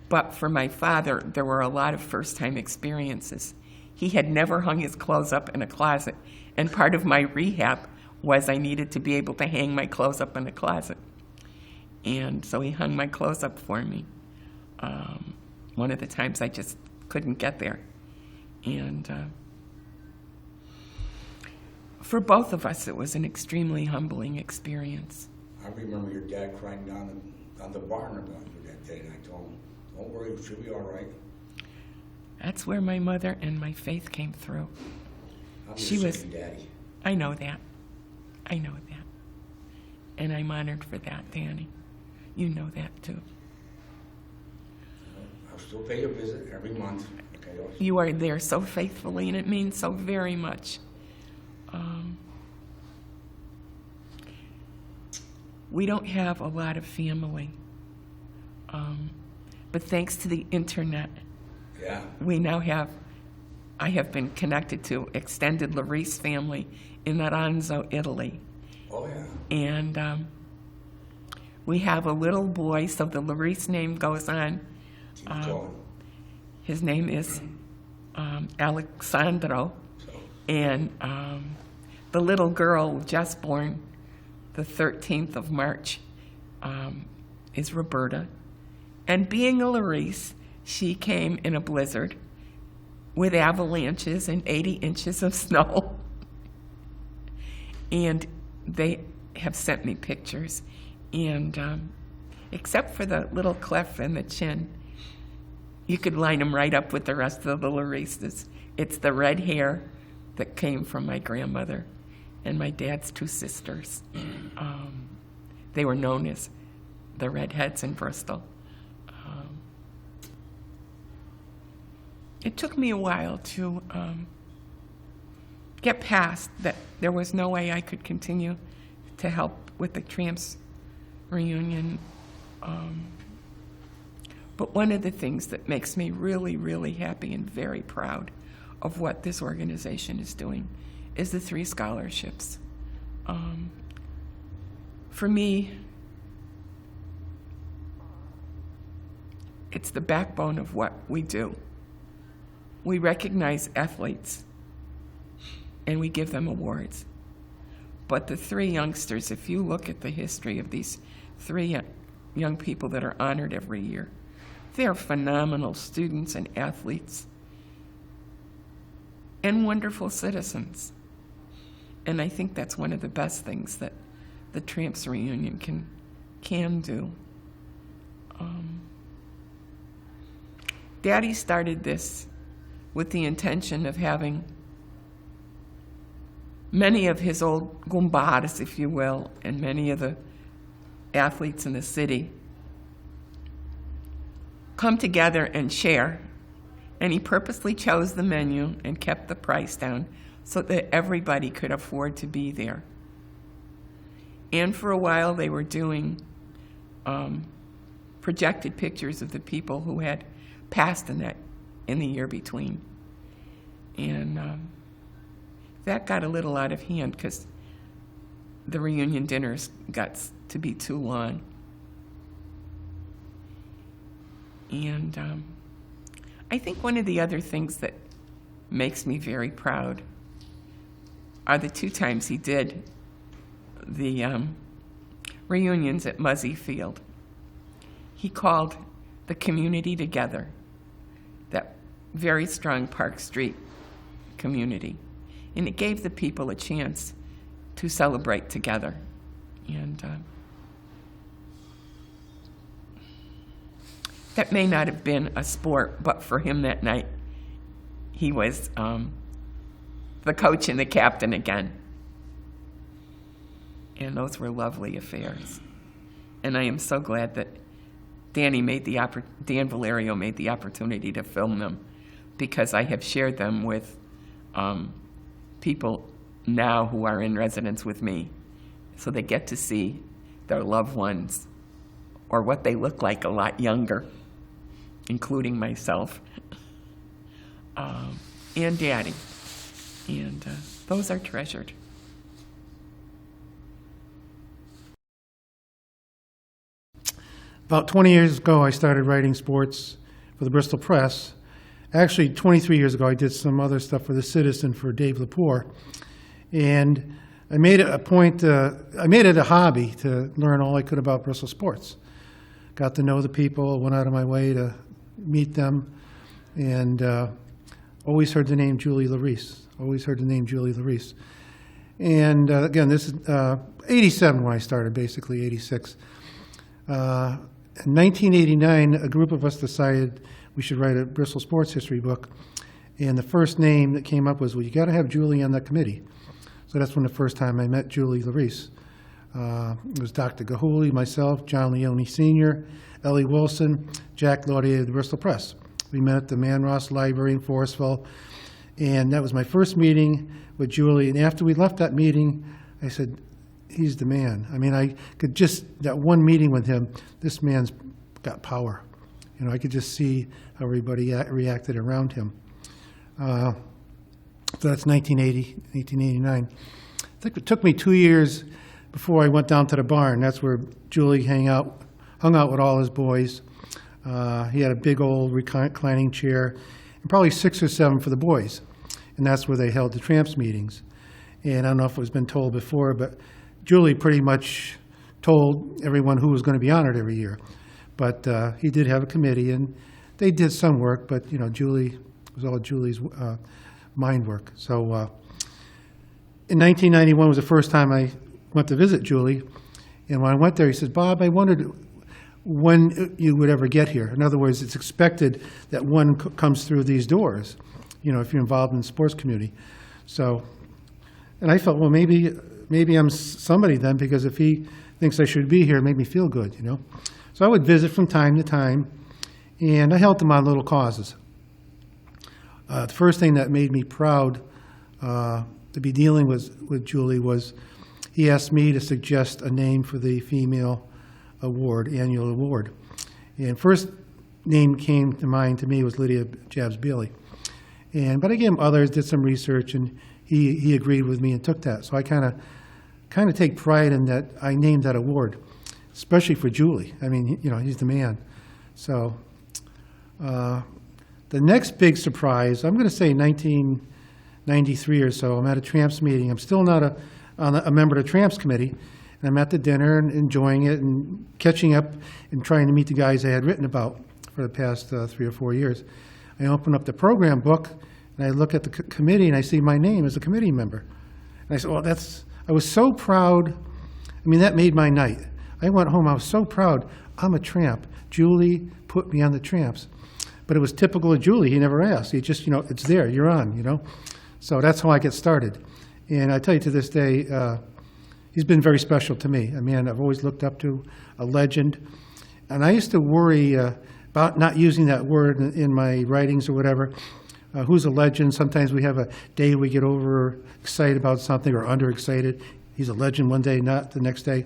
But for my father, there were a lot of first-time experiences. He had never hung his clothes up in a closet, and part of my rehab was I needed to be able to hang my clothes up in a closet. And so he hung my clothes up for me. One of the times I just couldn't get there. And for both of us, it was an extremely humbling experience. I remember your dad crying down on the barn about you that day, and I told him, don't worry, she'll be all right. That's where my mother and my faith came through. I'm She your was- second daddy. I know that. I know that. And I'm honored for that, Danny. You know that, too. I'll still pay your visit every month. Okay, You are there so faithfully, and it means so very much. We don't have a lot of family. But thanks to the internet, Yeah. we now have, I have been connected to extended Larice family in Aranzo, Italy. Oh, yeah. And we have a little boy, so the Larice name goes on. Keep going. His name is Alexandro. So, And the little girl just born the 13th of March is Roberta. And being a Larice, she came in a blizzard with avalanches and 80 inches of snow. And they have sent me pictures. And except for the little cleft in the chin, you could line them right up with the rest of the Larices. It's the red hair that came from my grandmother and my dad's two sisters. They were known as the Redheads in Bristol. It took me a while to get past that there was no way I could continue to help with the Tramps reunion. But one of the things that makes me really, really happy and very proud of what this organization is doing is the 3 scholarships. For me, it's the backbone of what we do. We recognize athletes and we give them awards. But the 3 youngsters, if you look at the history of these 3 young people that are honored every year, they're phenomenal students and athletes and wonderful citizens. And I think that's one of the best things that the Tramps reunion can do. Daddy started this with the intention of having many of his old gumbars, if you will, and many of the athletes in the city come together and share. And he purposely chose the menu and kept the price down so that everybody could afford to be there. And for a while they were doing projected pictures of the people who had passed in the year between. And that got a little out of hand because the reunion dinners got to be too long. And I think one of the other things that makes me very proud are the 2 times he did the reunions at Muzzy Field. He called the community together, that very strong Park Street community, and it gave the people a chance to celebrate together. And that may not have been a sport, but for him that night, he was the coach and the captain again. And those were lovely affairs. And I am so glad that Dan Valerio made the opportunity to film them, because I have shared them with people now who are in residence with me, so they get to see their loved ones, or what they look like a lot younger, including myself, and Daddy. And those are treasured. About 20 years ago, I started writing sports for the Bristol Press. Actually, 23 years ago, I did some other stuff for The Citizen for Dave Lepore. And I made it a point, I made it a hobby to learn all I could about Bristol sports. Got to know the people, went out of my way to meet them, and always heard the name Julie Larice. Always heard the name Julie Larice. And again, this is 87 when I started, basically 86. In 1989, a group of us decided we should write a Bristol sports history book. And the first name that came up was, well, you got to have Julie on that committee. So that's when the first time I met Julie Larice. It was Dr. Gahuli, myself, John Leone Sr., Ellie Wilson, Jack Laudier of the Bristol Press. We met at the Man Ross Library in Forestville. And that was my first meeting with Julie. And after we left that meeting, I said, he's the man. I mean, I could just, that one meeting with him, this man's got power. You know, I could just see how everybody reacted around him. So that's 1989. I think it took me 2 years before I went down to the barn. That's where Julie hung out with all his boys. He had a big old reclining chair, and probably 6 or 7 for the boys. And that's where they held the Tramps meetings. And I don't know if it was been told before, but Julie pretty much told everyone who was going to be honored every year. But he did have a committee, and they did some work, but, you know, Julie, it was all Julie's mind work. So in 1991 was the first time I went to visit Julie. And when I went there, he said, Bob, I wondered when you would ever get here. In other words, it's expected that one comes through these doors, you know, if you're involved in the sports community. So, and I felt, well, maybe I'm somebody then, because if he thinks I should be here, it made me feel good, you know. So I would visit from time to time, and I helped him on little causes. The first thing that made me proud to be dealing with Julie was he asked me to suggest a name for the female award, annual award. And first name came to mind to me was Lydia Jabs Bailey. But I gave him others, did some research, and he agreed with me and took that. So I kind of take pride in that I named that award, especially for Julie. I mean, you know, he's the man. So the next big surprise, I'm going to say 1993 or so, I'm at a Tramps meeting. I'm still not a member of the Tramps committee, and I'm at the dinner and enjoying it and catching up and trying to meet the guys I had written about for the past 3 or 4 years. I open up the program book, and I look at the committee, and I see my name as a committee member. And I said, well, I was so proud. I mean, that made my night. I went home, I was so proud. I'm a tramp. Julie put me on the Tramps. But it was typical of Julie. He never asked. He just, you know, it's there, you're on, you know. So that's how I get started. And I tell you, to this day, he's been very special to me. I mean, I've always looked up to a legend. And I used to worry about not using that word in my writings or whatever. Who's a legend? Sometimes we have a day we get overexcited about something or underexcited. He's a legend one day, not the next day.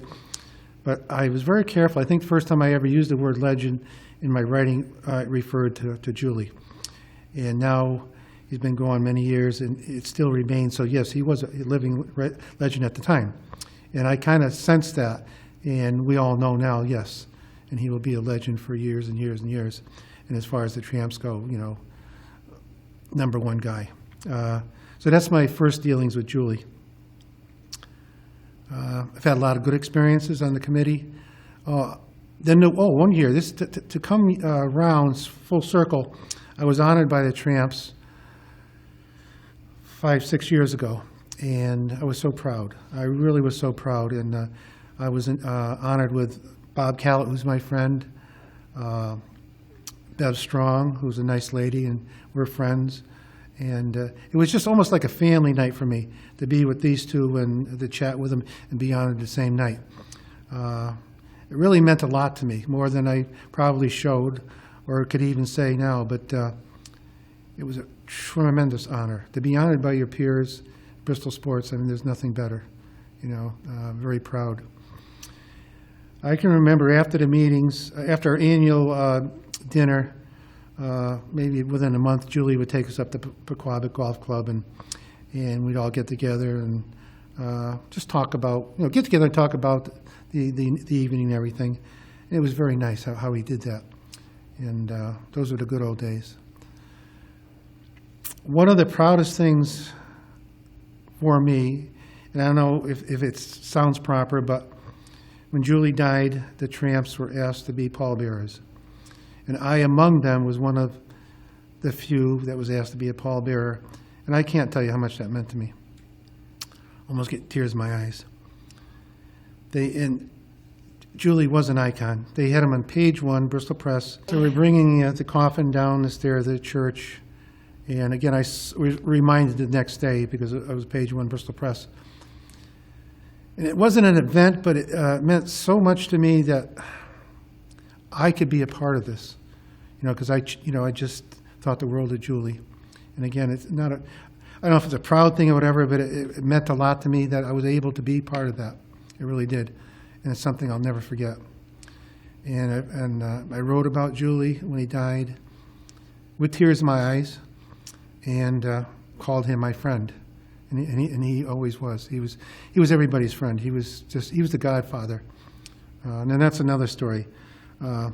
But I was very careful. I think the first time I ever used the word legend in my writing, I referred to Julie. And now he's been gone many years, and it still remains. So yes, he was a living legend at the time. And I kind of sensed that, and we all know now, yes. And he will be a legend for years and years and years. And as far as the Tramps go, you know, #1 guy. So that's my first dealings with Julie. I've had a lot of good experiences on the committee. One year, to come around full circle, I was honored by the Tramps 5-6 years ago, and I was so proud. I really was so proud, and I was honored with Bob Callett, who's my friend, Bev Strong, who's a nice lady, and we're friends. And it was just almost like a family night for me to be with these two and to chat with them and be honored the same night. It really meant a lot to me, more than I probably showed or could even say now, but it was a tremendous honor. To be honored by your peers, Bristol Sports, I mean, there's nothing better, very proud. I can remember after the meetings, after our annual dinner, maybe within a month, Julie would take us up to Pequabic Golf Club, and we'd all get together and just talk about, get together and talk about the evening and everything. And it was very nice how we did that. And those were the good old days. One of the proudest things for me, and I don't know if it sounds proper, but when Julie died, the Tramps were asked to be pallbearers. And I, among them, was one of the few that was asked to be a pallbearer. And I can't tell you how much that meant to me. Almost get tears in my eyes. And Julie was an icon. They had him on page 1, Bristol Press. So we're bringing the coffin down the stairs of the church. And again, I was reminded the next day because it was page 1, Bristol Press. And it wasn't an event, but it meant so much to me that I could be a part of this, because I just thought the world of Julie. And again, it's not I don't know if it's a proud thing or whatever, but it meant a lot to me that I was able to be part of that. It really did. And it's something I'll never forget. And I wrote about Julie when he died with tears in my eyes and called him my friend. And he always was. He was everybody's friend. He was the godfather. And then that's another story. There'll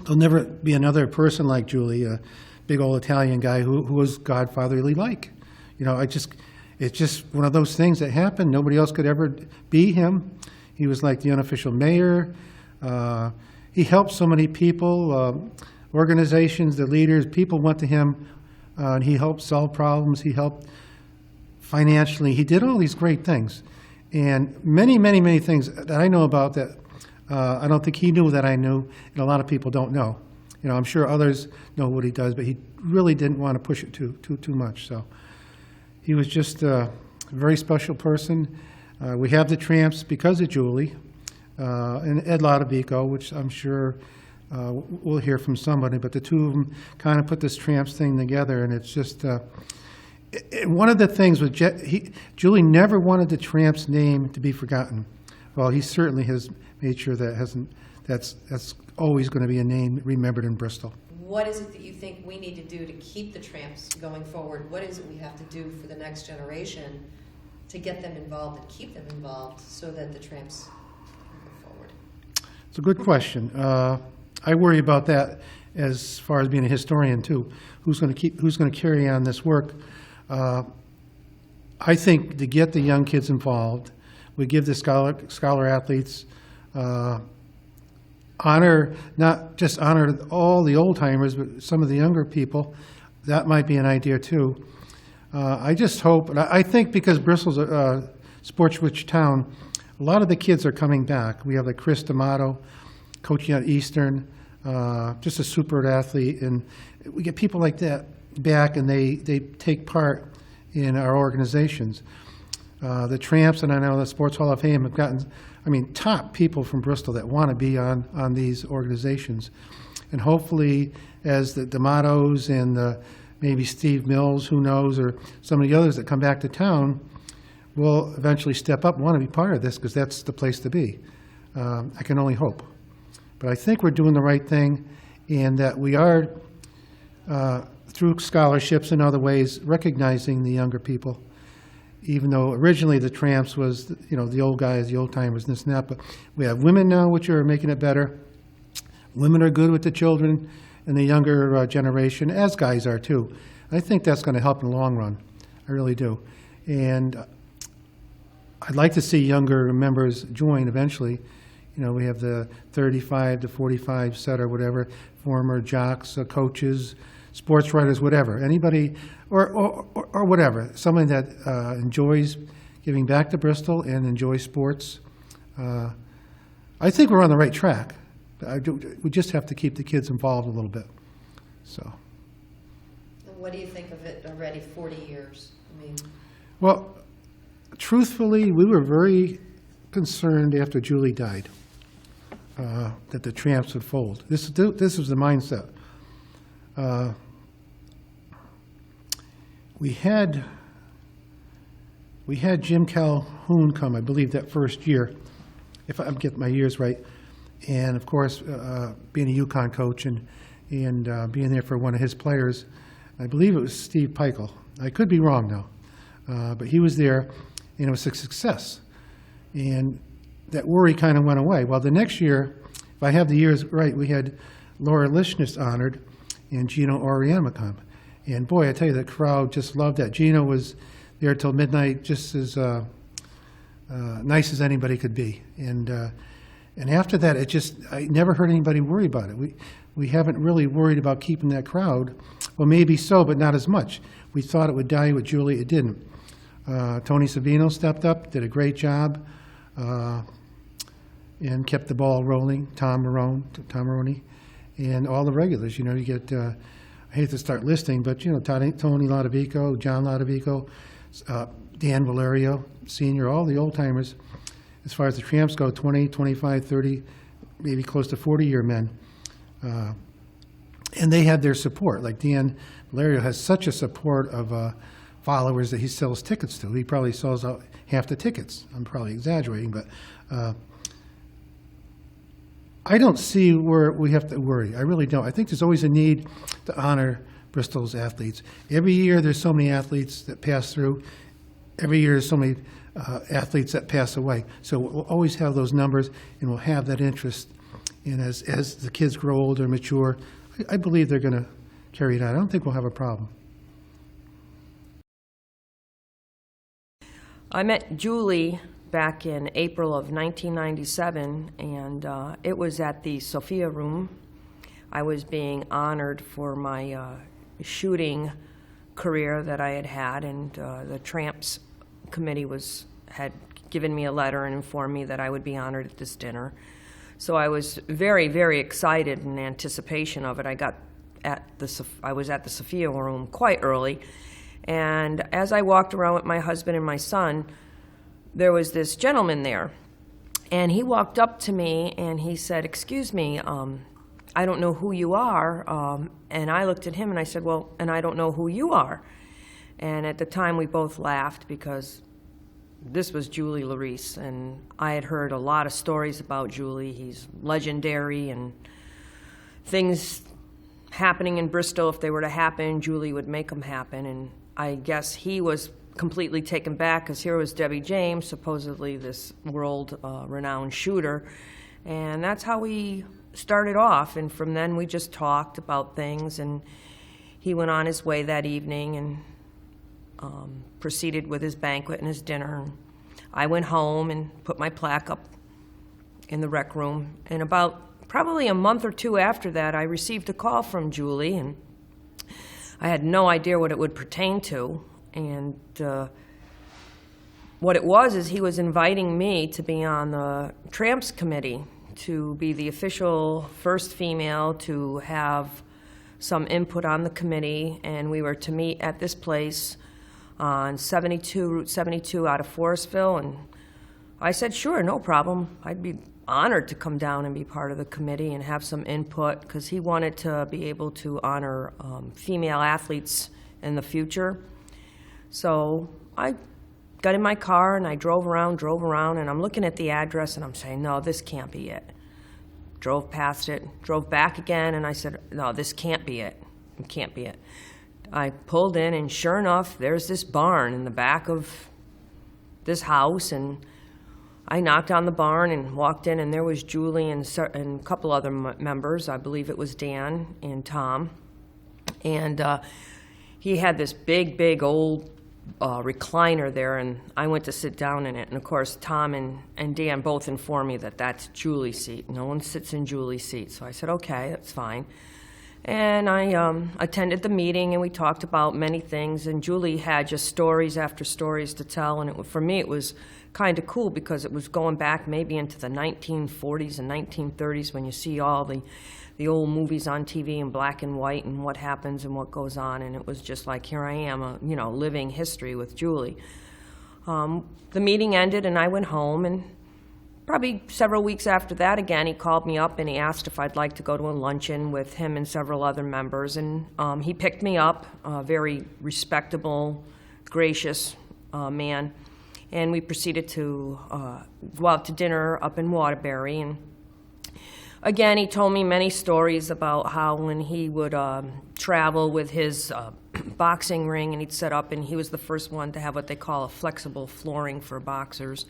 never be another person like Julie, a big old Italian guy who was godfatherly like. It's just one of those things that happened. Nobody else could ever be him. He was like the unofficial mayor. He helped so many people, organizations, the leaders. People went to him, and he helped solve problems. He helped financially. He did all these great things. And many, many, many things that I know about that I don't think he knew that I knew, and a lot of people don't know. I'm sure others know what he does, but he really didn't want to push it too much. So he was just a very special person. We have the Tramps because of Julie and Ed Lodovico, which I'm sure we'll hear from somebody, but the two of them kind of put this Tramps thing together, and it's just one of the things with Julie never wanted the Tramps name to be forgotten. Well, he certainly has made sure that's always going to be a name remembered in Bristol. What is it that you think we need to do to keep the Tramps going forward? What is it we have to do for the next generation to get them involved and keep them involved so that the Tramps can go forward? It's a good question. I worry about that as far as being a historian too. Who's going to carry on this work? I think to get the young kids involved, we give the scholar athletes honor, not just honor all the old timers, but some of the younger people. That might be an idea too. I just hope, and I think because Bristol's a sports-rich town, a lot of the kids are coming back. We have like Chris D'Amato coaching at Eastern, just a super athlete, and we get people like that back, and they take part in our organizations. The Tramps, and I know the Sports Hall of Fame have gotten, top people from Bristol that want to be on these organizations. And hopefully, as the D'Amatos and maybe Steve Mills, who knows, or some of the others that come back to town, will eventually step up and want to be part of this because that's the place to be. I can only hope. But I think we're doing the right thing, and that we are, through scholarships and other ways, recognizing the younger people. Even though originally the Tramps was, the old guys, the old timers, and this and that, but we have women now, which are making it better. Women are good with the children and the younger generation, as guys are too. I think that's going to help in the long run. I really do. And I'd like to see younger members join eventually. You know, we have the 35 to 45 set or whatever, former jocks, coaches, sports writers, whatever. Anybody, or whatever, somebody that enjoys giving back to Bristol and enjoys sports. I think we're on the right track. We just have to keep the kids involved a little bit. So. And what do you think of it already, 40 years? I mean, Well, truthfully, we were very concerned after Julie died that the Tramps would fold. This was the mindset. We had Jim Calhoun come, I believe, that first year, if I'm getting my years right, and of course, being a UConn coach and being there for one of his players, I believe it was Steve Peichel. I could be wrong now, but he was there, and it was a success. And that worry kind of went away. Well, the next year, if I have the years right, we had Laura Lishnis honored and Gino Auriemma come. And boy, I tell you, the crowd just loved that. Gino was there till midnight, just as nice as anybody could be. And after that, I never heard anybody worry about it. We haven't really worried about keeping that crowd. Well, maybe so, but not as much. We thought it would die with Julie. It didn't. Tony Savino stepped up, did a great job, and kept the ball rolling. Tom Maroney, and all the regulars. You know, you get, I hate to start listing, but, you know, Tony Lodovico, John Lodovico, Dan Valerio, Senior, all the old-timers. As far as the Tramps go, 20, 25, 30, maybe close to 40-year men. And they had their support. Like Dan Valerio has such a support of followers that he sells tickets to. He probably sells out half the tickets. I'm probably exaggerating, but I don't see where we have to worry. I really don't. I think there's always a need to honor Bristol's athletes. Every year there's so many athletes that pass through. Every year there's so many athletes that pass away. So we'll always have those numbers, and we'll have that interest. And as the kids grow older and mature, I believe they're going to carry it out. I don't think we'll have a problem. I met Julie back in April of 1997, and it was at the Sophia Room. I was being honored for my shooting career that I had had, and the Tramps committee had given me a letter and informed me that I would be honored at this dinner. So I was very, very excited in anticipation of it. I was at the Sophia Room quite early, and as I walked around with my husband and my son, there was this gentleman there, and he walked up to me and he said, "Excuse me, I don't know who you are." And I looked at him and I said, "Well, and I don't know who you are." And at the time we both laughed because this was Julie Larice, and I had heard a lot of stories about Julie. He's legendary, and things happening in Bristol, if they were to happen, Julie would make them happen. And I guess he was completely taken back because here was Debbie James, supposedly this world-renowned shooter, and that's how we started off. And from then we just talked about things, and he went on his way that evening and proceeded with his banquet and his dinner. I went home and put my plaque up in the rec room, and about probably a month or two after that, I received a call from Julie, and I had no idea what it would pertain to. And what it was is he was inviting me to be on the Tramps committee, to be the official first female to have some input on the committee, and we were to meet at this place on Route 72 out of Forestville. And I said, sure, no problem. I'd be honored to come down and be part of the committee and have some input, because he wanted to be able to honor female athletes in the future. So I got in my car and I drove around, and I'm looking at the address and I'm saying, no, this can't be it. Drove past it, drove back again, and I said, no, this can't be it. It can't be it. I pulled in, and sure enough, there's this barn in the back of this house, and I knocked on the barn and walked in, and there was Julie and a couple other members. I believe it was Dan and Tom. And he had this big old recliner there, and I went to sit down in it. And of course, Tom and Dan both informed me that that's Julie's seat. No one sits in Julie's seat. So I said, okay, that's fine. And I attended the meeting, and we talked about many things. And Julie had just stories after stories to tell. And for me, it was kind of cool because it was going back maybe into the 1940s and 1930s when you see all the old movies on TV in black and white and what happens and what goes on, and it was just like, here I am, living history with Julie. The meeting ended, and I went home, and probably several weeks after that, again, he called me up and he asked if I'd like to go to a luncheon with him and several other members, and he picked me up, a very respectable, gracious man, and we proceeded to go out to dinner up in Waterbury. And again, he told me many stories about how when he would travel with his boxing ring, and he'd set up, and he was the first one to have what they call a flexible flooring for boxers.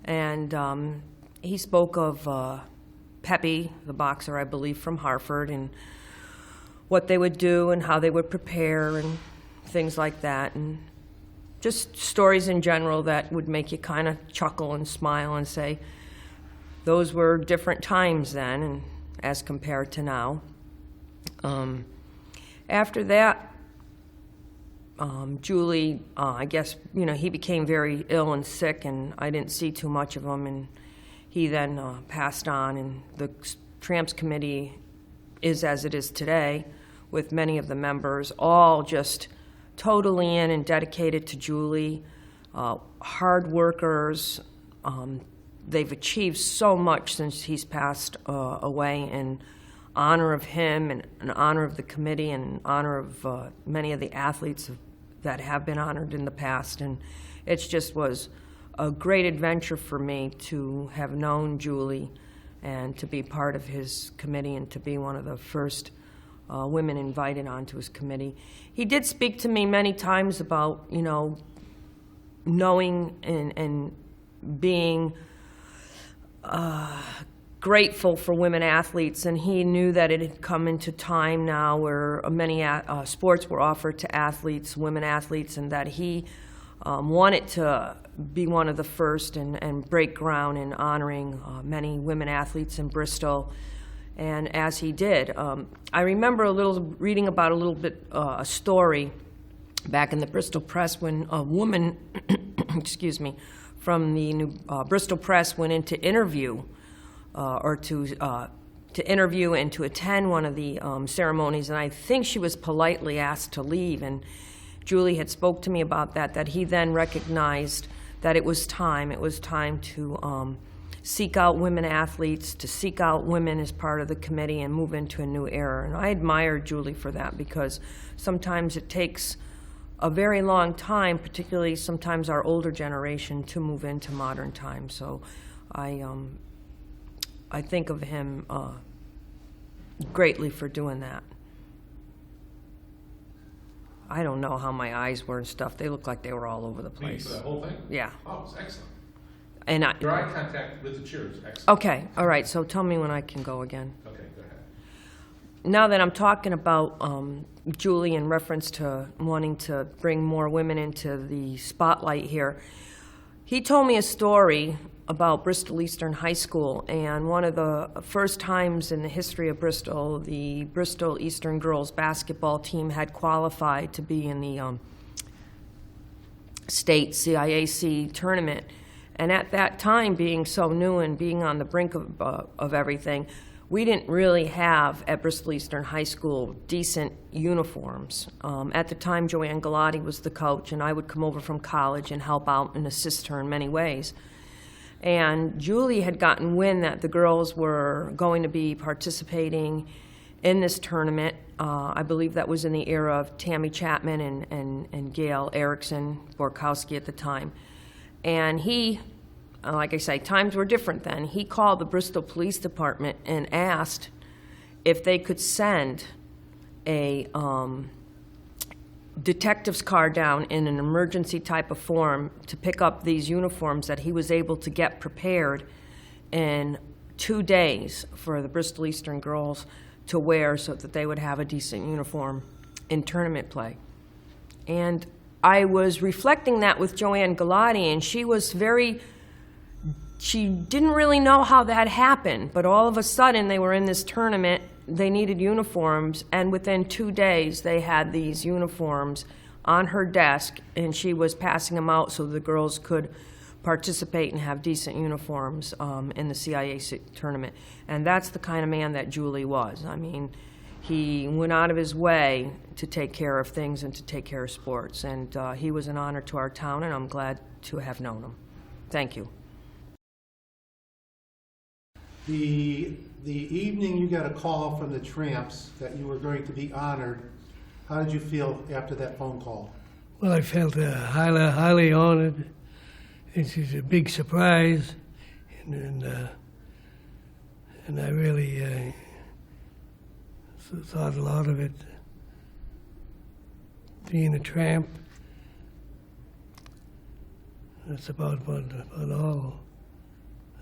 And he spoke of Pepe, the boxer, I believe, from Hartford, and what they would do and how they would prepare and things like that. And just stories in general that would make you kind of chuckle and smile and say, those were different times then, and as compared to now. After that, Julie, I guess, he became very ill and sick, and I didn't see too much of him, and he then passed on, and the Tramps Committee is as it is today, with many of the members all just totally in and dedicated to Julie, hard workers. They've achieved so much since he's passed away in honor of him and in honor of the committee and in honor of many of the athletes that have been honored in the past. And it just was a great adventure for me to have known Julie and to be part of his committee and to be one of the first women invited onto his committee. He did speak to me many times about, knowing and being grateful for women athletes, and he knew that it had come into time now where many sports were offered to athletes, women athletes, and that he wanted to be one of the first and break ground in honoring many women athletes in Bristol. And as he did, I remember reading about a story back in the Bristol Press when a woman, excuse me, from the new Bristol Press went in to interview, to interview and to attend one of the ceremonies, and I think she was politely asked to leave. And Julie had spoke to me about that he then recognized that it was time to seek out women athletes, to seek out women as part of the committee and move into a new era. And I admired Julie for that, because sometimes it takes a very long time, particularly sometimes our older generation, to move into modern times. So I think of him greatly for doing that. I don't know how my eyes were and stuff. They looked like they were all over the place. For the whole thing? Yeah. Oh, it's excellent. And Your eye contact with the cheers, excellent. okay, all right, so tell me when I can go again. Okay, go ahead. Now that I'm talking about Julie in reference to wanting to bring more women into the spotlight here, he told me a story about Bristol Eastern High School, and one of the first times in the history of Bristol, the Bristol Eastern girls basketball team had qualified to be in the state CIAC tournament. And at that time, being so new and being on the brink of everything, we didn't really have, at Bristol Eastern High School, decent uniforms. At the time, Joanne Galati was the coach, and I would come over from college and help out and assist her in many ways. And Julie had gotten wind that the girls were going to be participating in this tournament. I believe that was in the era of Tammy Chapman and Gail Erickson Borkowski at the time. And he, like I say, times were different then. He called the Bristol Police Department and asked if they could send a detective's car down in an emergency type of form to pick up these uniforms that he was able to get prepared in 2 days for the Bristol Eastern girls to wear so that they would have a decent uniform in tournament play. And I was reflecting that with Joanne Galati, and she didn't really know how that happened, but all of a sudden they were in this tournament, they needed uniforms, and within 2 days they had these uniforms on her desk, and she was passing them out so the girls could participate and have decent uniforms in the CIAC tournament. And that's the kind of man that Julie was. I mean, he went out of his way to take care of things and to take care of sports. And he was an honor to our town, and I'm glad to have known him. Thank you. The evening you got a call from the Tramps that you were going to be honored, how did you feel after that phone call? Well, I felt highly honored. It was a big surprise, and I really thought a lot of it. Being a tramp, that's about all.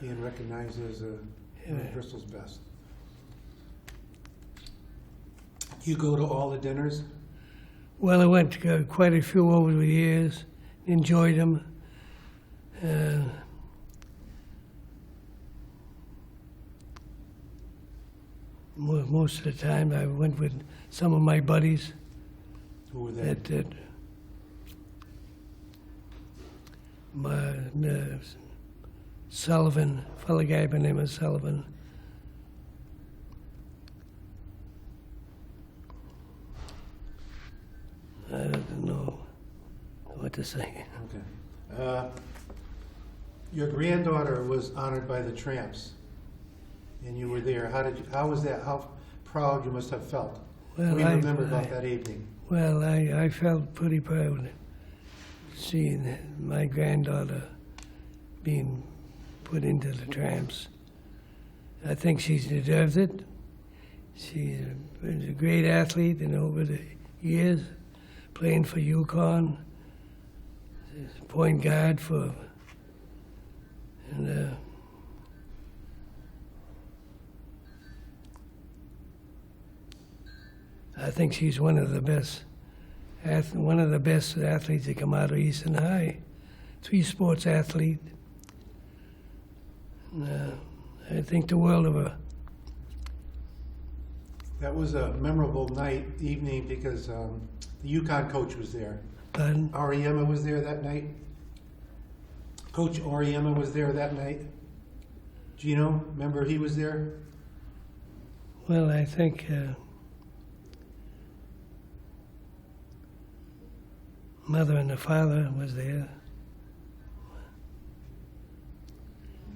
Being recognized as one of Bristol's best. You go to all the dinners? Well, I went to quite a few over the years, enjoyed them. Most of the time I went with some of my buddies. Who were they? Sullivan, a fellow guy by the name of Sullivan. I don't know what to say. Okay. Your granddaughter was honored by the Tramps, and you were there. How was that? How proud you must have felt. Well, What do you remember about that evening? Well, I felt pretty proud seeing my granddaughter being put into the Tramps. I think she's deserved it. She's a great athlete, and over the years, playing for UConn, point guard for, and I think she's one of the best athletes that come out of Eastern High. 3-sports athlete. And, I think the world of her. That was a memorable evening, because the UConn coach was there. Pardon? Ariema was there that night. Coach Ariema was there that night. Gino, remember he was there? Well, I think mother and the father was there.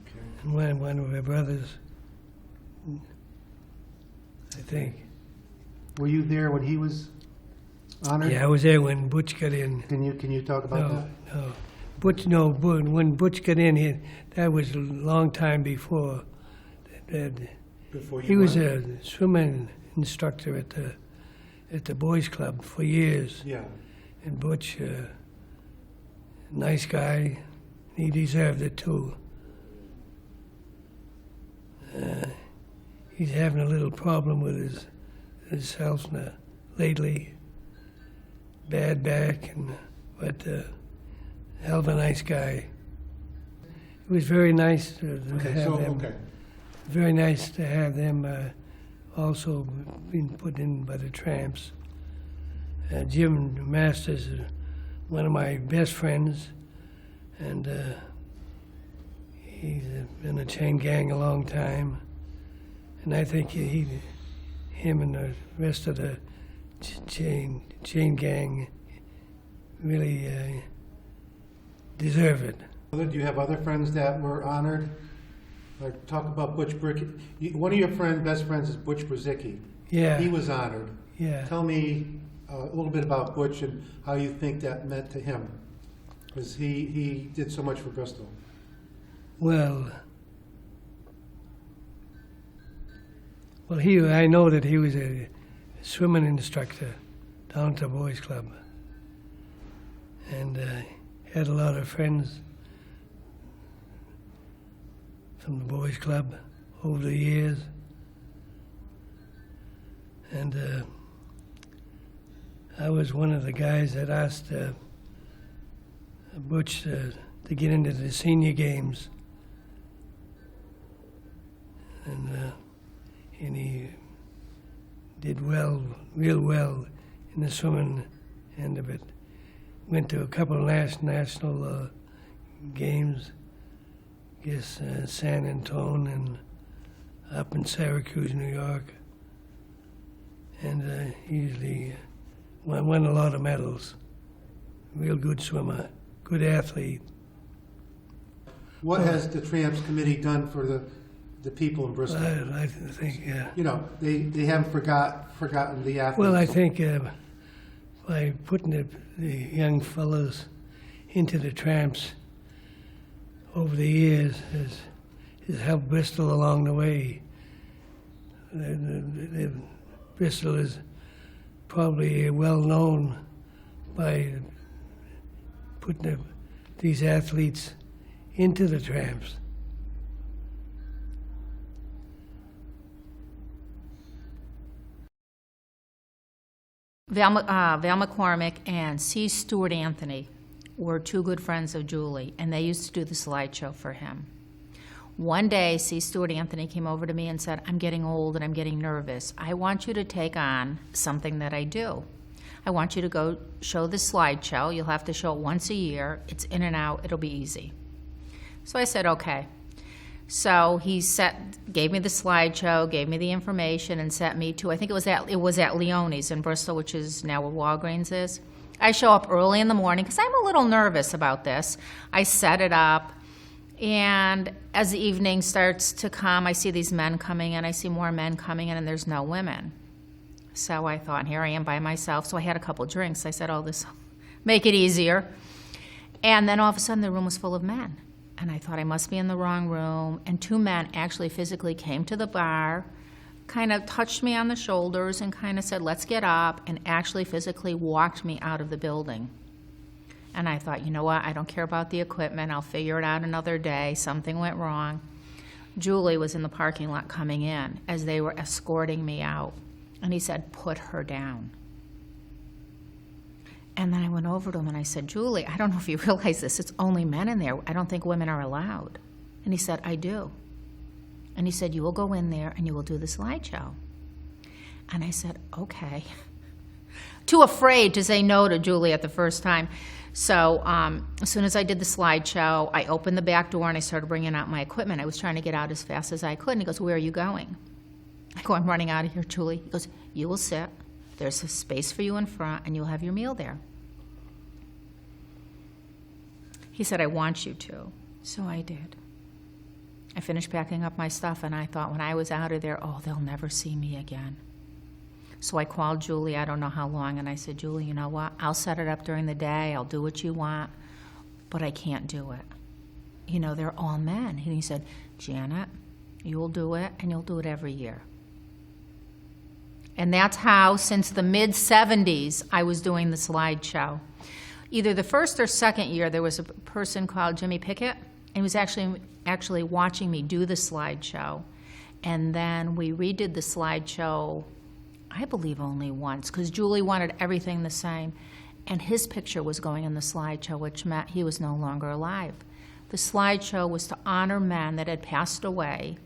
Okay. And one of her brothers, I think. Were you there when he was honored? Yeah, I was there when Butch got in. Can you talk about that? When Butch got in, that was a long time before. Before He you was went? a swimming instructor at the boys' club for years. Yeah. And Butch, nice guy, he deserved it too. He's having a little problem with his health now, lately. Bad back, but hell of a nice guy. It was very nice to have them. Okay. Very nice to have them also being put in by the Tramps. Jim Masters is one of my best friends, and he's been a chain gang a long time. And I think him and the rest of the chain gang really deserve it. Do you have other friends that were honored? Like, talk about Butch Brick. One of your best friends is Butch Brzezicki. Yeah. He was honored. Yeah. Tell me a little bit about Butch and how you think that meant to him, because he did so much for Bristol. Well, I know that he was a swimming instructor down at the boys' club, and had a lot of friends from the boys' club over the years, and I was one of the guys that asked Butch to get into the senior games, and he did well, real well in the swimming end of it. Went to a couple of national games, I guess San Antonio and up in Syracuse, New York, and usually won a lot of medals. Real good swimmer, good athlete. What has the Tramps Committee done for the people in Bristol? I think, You know, they haven't forgotten the athletes. well, I think by putting the young fellows into the Tramps over the years has helped Bristol along the way. Bristol is probably well known by putting these athletes into the Tramps. Val McCormick and C. Stewart Anthony were two good friends of Julie, and they used to do the slideshow for him. One day, C. Stewart Anthony came over to me and said, I'm getting old and I'm getting nervous. I want you to take on something that I do. I want you to go show the slideshow. You'll have to show it once a year. It's in and out. It'll be easy. So I said, okay. So he gave me the slideshow, gave me the information, and sent me to, I think it was at Leone's in Bristol, which is now where Walgreens is. I show up early in the morning because I'm a little nervous about this. I set it up, and as the evening starts to come, I see these men coming in. I see more men coming in, and there's no women. So I thought, here I am by myself. So I had a couple drinks. I said, oh, this will make it easier. And then all of a sudden, the room was full of men. And I thought I must be in the wrong room. And two men actually physically came to the bar, kind of touched me on the shoulders and kind of said, let's get up, and actually physically walked me out of the building. And I thought, you know what, I don't care about the equipment. I'll figure it out another day. Something went wrong. Julie was in the parking lot coming in as they were escorting me out. And he said, put her down. And then I went over to him and I said, Julie, I don't know if you realize this. It's only men in there. I don't think women are allowed. And he said, I do. And he said, you will go in there and you will do the slideshow. And I said, okay. Too afraid to say no to Julie at the first time. So as soon as I did the slideshow, I opened the back door and I started bringing out my equipment. I was trying to get out as fast as I could. And he goes, where are you going? I go, I'm running out of here, Julie. He goes, you will sit. There's a space for you in front, and you'll have your meal there. He said, I want you to. So I did. I finished packing up my stuff, and I thought when I was out of there, oh, they'll never see me again. So I called Julie, I don't know how long, and I said, Julie, you know what? I'll set it up during the day. I'll do what you want, but I can't do it. You know, they're all men. And he said, Janet, you'll do it, and you'll do it every year. And that's how, since the mid-'70s, I was doing the slideshow. Either the first or second year, there was a person called Jimmy Pickett, and he was actually watching me do the slideshow. And then we redid the slideshow, I believe only once, because Julie wanted everything the same. And his picture was going in the slideshow, which meant he was no longer alive. The slideshow was to honor men that had passed away.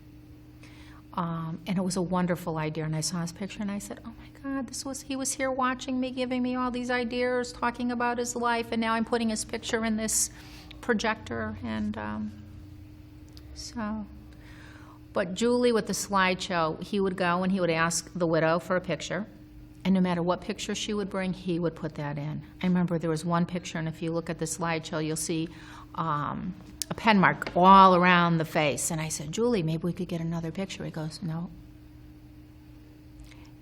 And it was a wonderful idea. And I saw his picture and I said, oh my God, he was here watching me, giving me all these ideas, talking about his life, and now I'm putting his picture in this projector. And but Julie with the slideshow, he would go and he would ask the widow for a picture. And no matter what picture she would bring, he would put that in. I remember there was one picture, and if you look at the slideshow, you'll see a pen mark all around the face. And I said, Julie, maybe we could get another picture. He goes, no.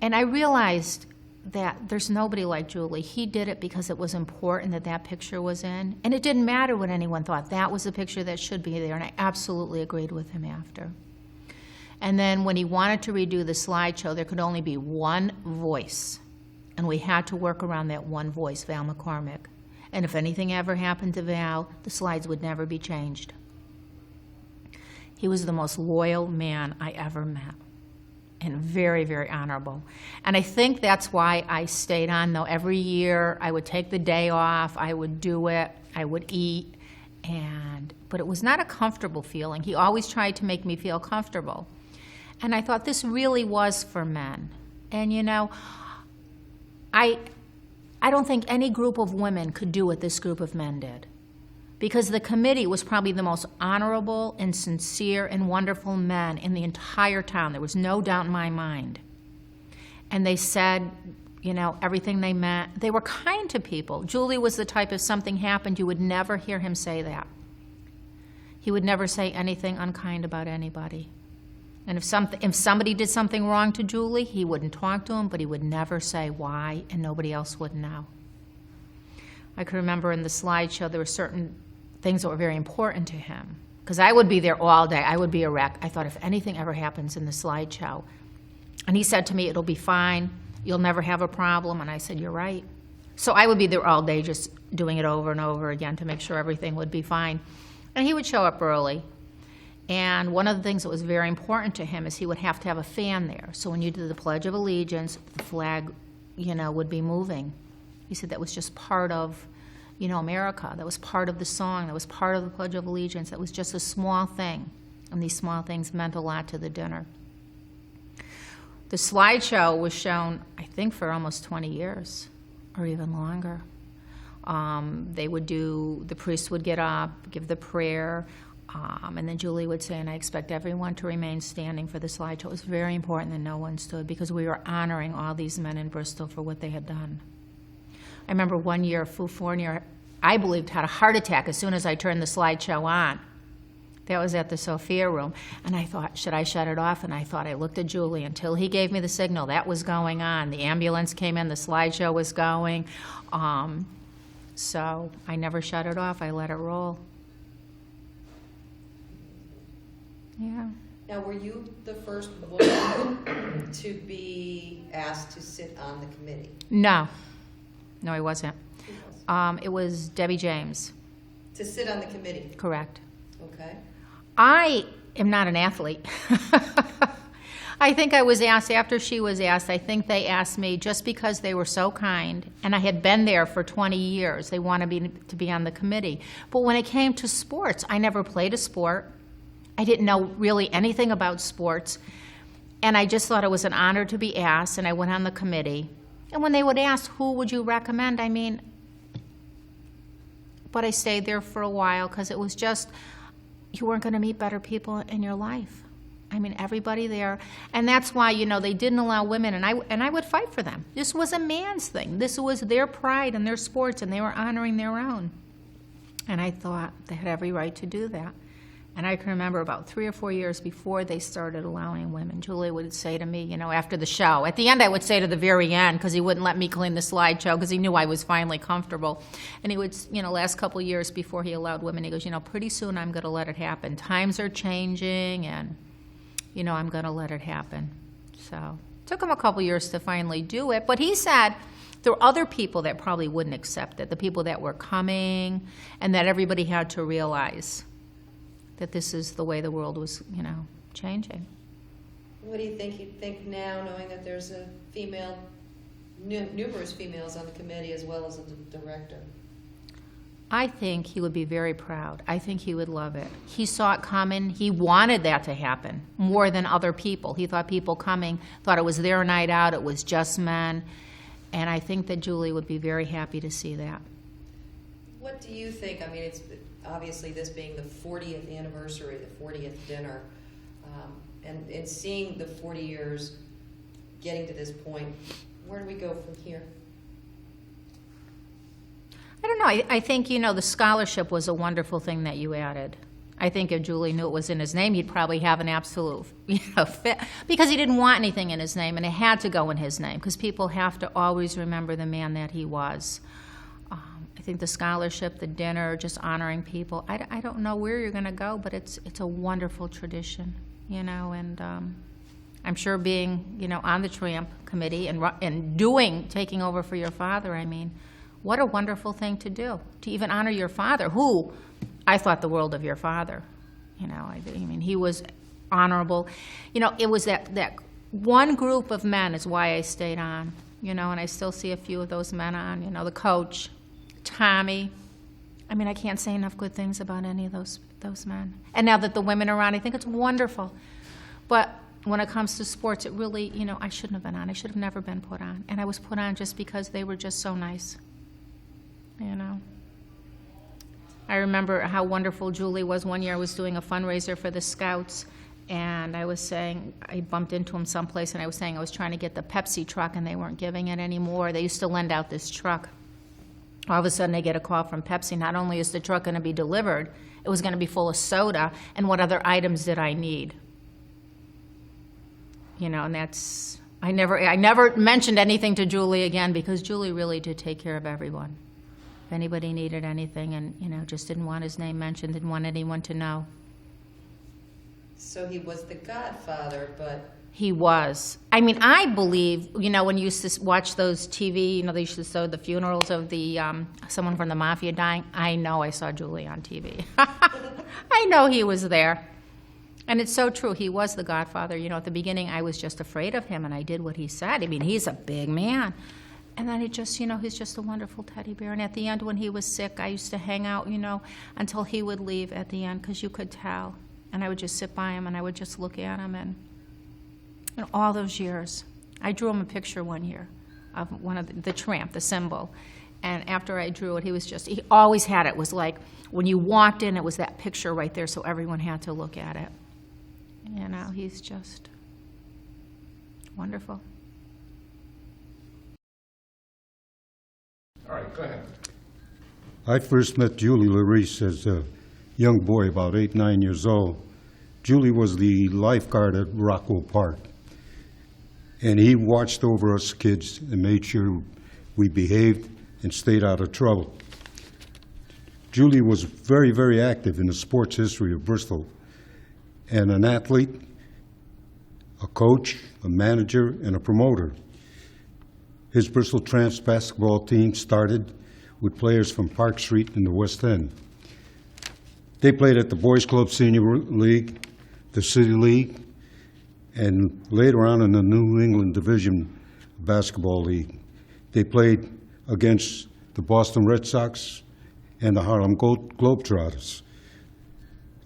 And I realized that there's nobody like Julie. He did it because it was important that that picture was in. And it didn't matter what anyone thought. That was the picture that should be there. And I absolutely agreed with him after. And then when he wanted to redo the slideshow, there could only be one voice. And we had to work around that one voice, Val McCormick. And if anything ever happened to Val, the slides would never be changed. He was the most loyal man I ever met. and very, very honorable. And I think that's why I stayed on, though. Every year, I would take the day off, I would do it, I would eat, but it was not a comfortable feeling. He always tried to make me feel comfortable. And I thought this really was for men. And, you know, I don't think any group of women could do what this group of men did, because the committee was probably the most honorable and sincere and wonderful men in the entire town. There was no doubt in my mind. And they said, you know, everything they meant. They were kind to people. Julie was the type, if something happened, you would never hear him say that. He would never say anything unkind about anybody. And if somebody did something wrong to Julie, he wouldn't talk to him, but he would never say why, and nobody else would know. I can remember in the slideshow there were certain things that were very important to him, because I would be there all day. I would be a wreck. I thought, if anything ever happens in the slideshow, and he said to me, it'll be fine, you'll never have a problem, and I said, you're right. So I would be there all day just doing it over and over again to make sure everything would be fine. And he would show up early. And one of the things that was very important to him is he would have to have a fan there. So when you did the Pledge of Allegiance, the flag, you know, would be moving. He said that was just part of, you know, America. That was part of the song. That was part of the Pledge of Allegiance. That was just a small thing. And these small things meant a lot to the dinner. The slideshow was shown, I think, for almost 20 years or even longer. They would do, the priest would get up, give the prayer, and then Julie would say, and I expect everyone to remain standing for the slideshow. It was very important that no one stood, because we were honoring all these men in Bristol for what they had done. I remember one year, Fu Fournier, I believed, had a heart attack as soon as I turned the slideshow on. That was at the Sophia room. And I thought, should I shut it off? And I thought, I looked at Julie until he gave me the signal. That was going on. The ambulance came in, the slideshow was going. So I never shut it off. I let it roll. Yeah. Now, were you the first woman to be asked to sit on the committee? No. No, he wasn't. Who was? It was Debbie James. To sit on the committee? Correct. Okay. I am not an athlete. I think I was asked after she was asked. I think they asked me just because they were so kind, and I had been there for 20 years. They wanted me to be on the committee. But when it came to sports, I never played a sport. I didn't know really anything about sports, and I just thought it was an honor to be asked, and I went on the committee. And when they would ask, who would you recommend, but I stayed there for a while because it was just, you weren't going to meet better people in your life. Everybody there. And that's why, they didn't allow women, and I would fight for them. This was a man's thing. This was their pride and their sports, and they were honoring their own. And I thought they had every right to do that. And I can remember about 3 or 4 years before they started allowing women, Julie would say to me, after the show, at the end I would say to the very end, because he wouldn't let me clean the slideshow because he knew I was finally comfortable. And he would, last couple of years before he allowed women, he goes, pretty soon I'm going to let it happen. Times are changing, and, I'm going to let it happen. So it took him a couple years to finally do it. But he said there were other people that probably wouldn't accept it, the people that were coming, and that everybody had to realize that this is the way the world was, changing. What do you think he'd think now, knowing that there's a female, numerous females on the committee as well as a director? I think he would be very proud. I think he would love it. He saw it coming. He wanted that to happen more than other people. He thought people coming thought it was their night out, it was just men. And I think that Julie would be very happy to see that. What do you think? It's obviously this being the 40th anniversary, the 40th dinner, and seeing the 40 years getting to this point, where do we go from here? I don't know. I think, the scholarship was a wonderful thing that you added. I think if Julie knew it was in his name, he'd probably have an absolute fit, because he didn't want anything in his name, and it had to go in his name, because people have to always remember the man that he was. I think the scholarship, the dinner, just honoring people, I don't know where you're going to go, but it's a wonderful tradition, and I'm sure being, on the Tramp committee and taking over for your father, what a wonderful thing to do, to even honor your father, who I thought the world of your father. He was honorable. It was that one group of men is why I stayed on, and I still see a few of those men on, the coach, Tommy. I mean, I can't say enough good things about any of those men. And now that the women are on, I think it's wonderful. But when it comes to sports, it really, I shouldn't have been on. I should have never been put on. And I was put on just because they were just so nice, I remember how wonderful Julie was. One year I was doing a fundraiser for the Scouts, and I was saying, I bumped into him someplace, and I was saying I was trying to get the Pepsi truck, and they weren't giving it anymore. They used to lend out this truck. All of a sudden, I get a call from Pepsi. Not only is the truck going to be delivered, it was going to be full of soda, and what other items did I need? And that's, I never mentioned anything to Julie again, because Julie really did take care of everyone. If anybody needed anything and, just didn't want his name mentioned, didn't want anyone to know. So he was the godfather, but... He was. I mean, I believe, when you used to watch those TV, they used to show the funerals of the someone from the mafia dying. I know I saw Julie on TV. I know he was there. And it's so true. He was the godfather. At the beginning, I was just afraid of him, and I did what he said. I mean, he's a big man. And then it just, he's just a wonderful teddy bear. And at the end, when he was sick, I used to hang out, until he would leave at the end, because you could tell. And I would just sit by him, and I would just look at him. And all those years, I drew him a picture one year of one of the tramp, the symbol. And after I drew it, he always had it. It was like when you walked in, it was that picture right there, so everyone had to look at it. He's just wonderful. All right, go ahead. I first met Julie Larice as a young boy, about 8, 9 years old. Julie was the lifeguard at Rockwell Park. And he watched over us kids and made sure we behaved and stayed out of trouble. Julie was very, very active in the sports history of Bristol, and an athlete, a coach, a manager, and a promoter. His Bristol Tramps basketball team started with players from Park Street in the West End. They played at the Boys Club Senior League, the City League, and later on in the New England Division Basketball League. They played against the Boston Red Sox and the Harlem Globetrotters.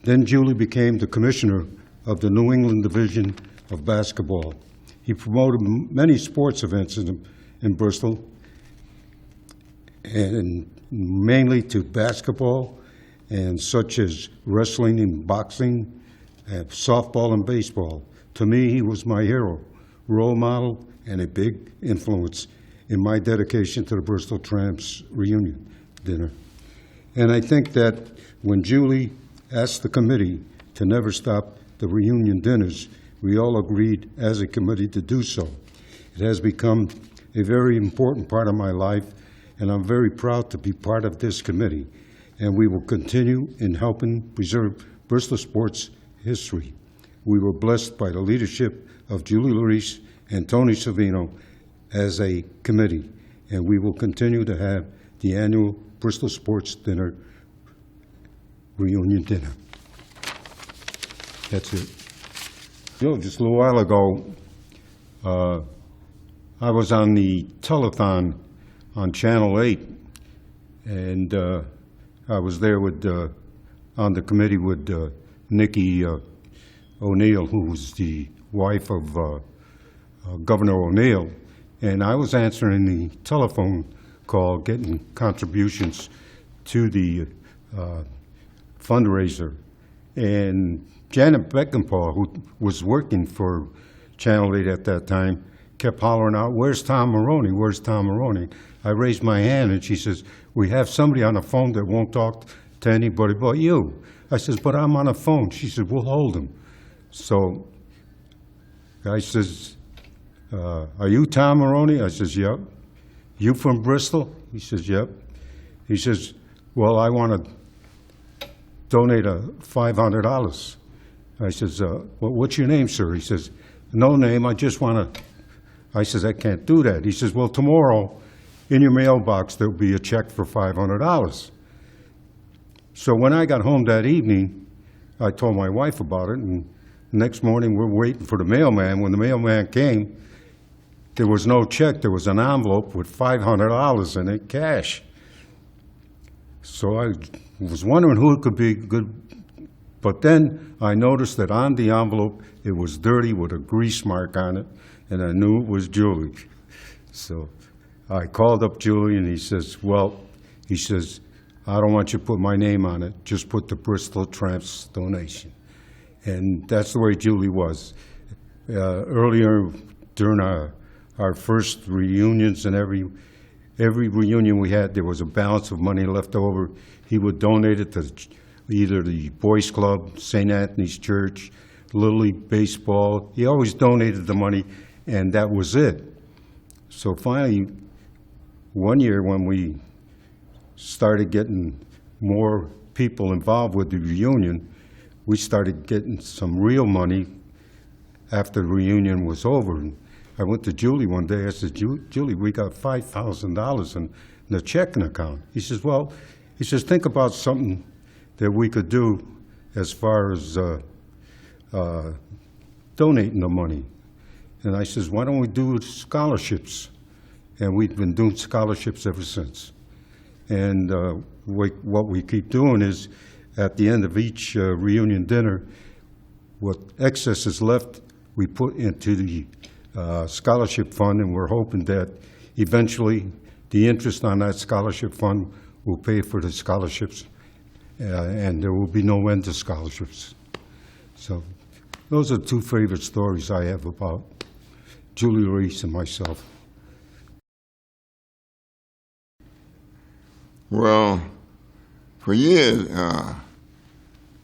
Then Julie became the commissioner of the New England Division of Basketball. He promoted many sports events in Bristol, and mainly to basketball, and such as wrestling and boxing, softball and baseball. To me, he was my hero, role model, and a big influence in my dedication to the Bristol Tramps reunion dinner. And I think that when Julie asked the committee to never stop the reunion dinners, we all agreed as a committee to do so. It has become a very important part of my life, and I'm very proud to be part of this committee. And we will continue in helping preserve Bristol sports history. We were blessed by the leadership of Julie Larice and Tony Savino as a committee, and we will continue to have the annual Bristol Sports Dinner reunion dinner. That's it. Just a little while ago, I was on the telethon on Channel 8, and I was there with, on the committee with Nikki O'Neill, who was the wife of Governor O'Neill, and I was answering the telephone call, getting contributions to the fundraiser. And Janet Beckenpaugh, who was working for Channel 8 at that time, kept hollering out, "Where's Tom Maroney? Where's Tom Maroney?" I raised my hand, and she says, "We have somebody on the phone that won't talk to anybody but you." I says, "But I'm on the phone." She said, "We'll hold him." So I says, "Are you Tom Maroney?" I says, "Yep." "You from Bristol?" He says, "Yep." He says, "Well, I want to donate $500. I says, "Well, what's your name, sir?" He says, "No name, I just want to." I says, "I can't do that." He says, "Well, tomorrow in your mailbox there'll be a check for $500. So when I got home that evening, I told my wife about it, and Next morning, we're waiting for the mailman. When the mailman came, there was no check. There was an envelope with $500 in it, cash. So I was wondering who it could be good. But then I noticed that on the envelope, it was dirty with a grease mark on it, and I knew it was Julie. So I called up Julie, and he says, I don't want you to put my name on it. Just put the Bristol Tramps donation. And that's the way Julie was. Earlier, during our first reunions, and every reunion we had, there was a balance of money left over. He would donate it to either the Boys Club, St. Anthony's Church, Little League Baseball. He always donated the money, and that was it. So finally, one year when we started getting more people involved with the reunion, we started getting some real money after the reunion was over. And I went to Julie one day. I said, Julie, we got $5,000 in the checking account. He says, think about something that we could do as far as donating the money. And I says, why don't we do scholarships? And we've been doing scholarships ever since. And what we keep doing is, at the end of each reunion dinner, what excess is left, we put into the scholarship fund, and we're hoping that eventually the interest on that scholarship fund will pay for the scholarships, and there will be no end to scholarships. So those are two favorite stories I have about Julie Reese and myself. Well, for years,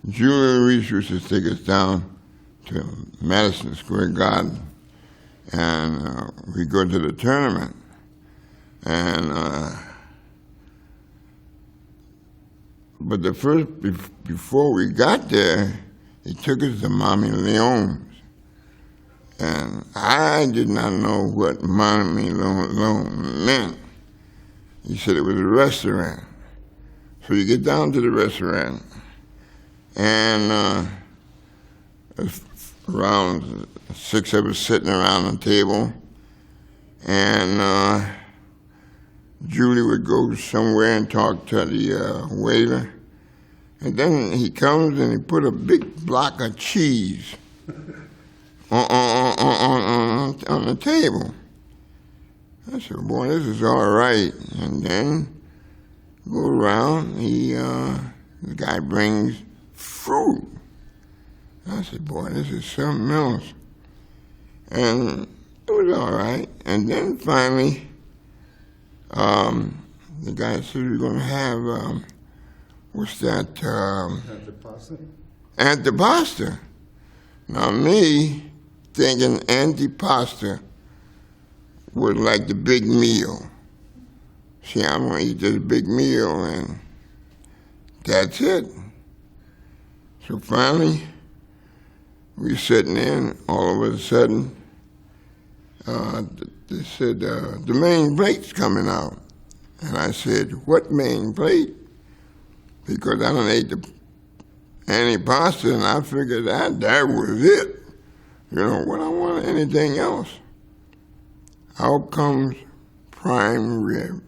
Julie Reese used to take us down to Madison Square Garden, and we go to the tournament. And but the first before we got there, he took us to Mommy Leone's, and I did not know what Mommy Leone meant. He said it was a restaurant. So you get down to the restaurant, and around 6 of us sitting around the table, and Julie would go somewhere and talk to the waiter, and then he comes and he put a big block of cheese on the table. I said, boy, this is all right. And then go around, the guy brings fruit. I said, boy, this is something else. And it was all right. And then finally, the guy said, we're going to have, what's that? Antipasta? Antipasta. Now me thinking antipasta was like the big meal. See, I'm going to eat this big meal, and that's it. So finally, we sitting in, all of a sudden, they said, the main plate's coming out. And I said, what main plate? Because I done ate the antipasta, and I figured that was it. You know, what I want anything else. Out comes prime rib.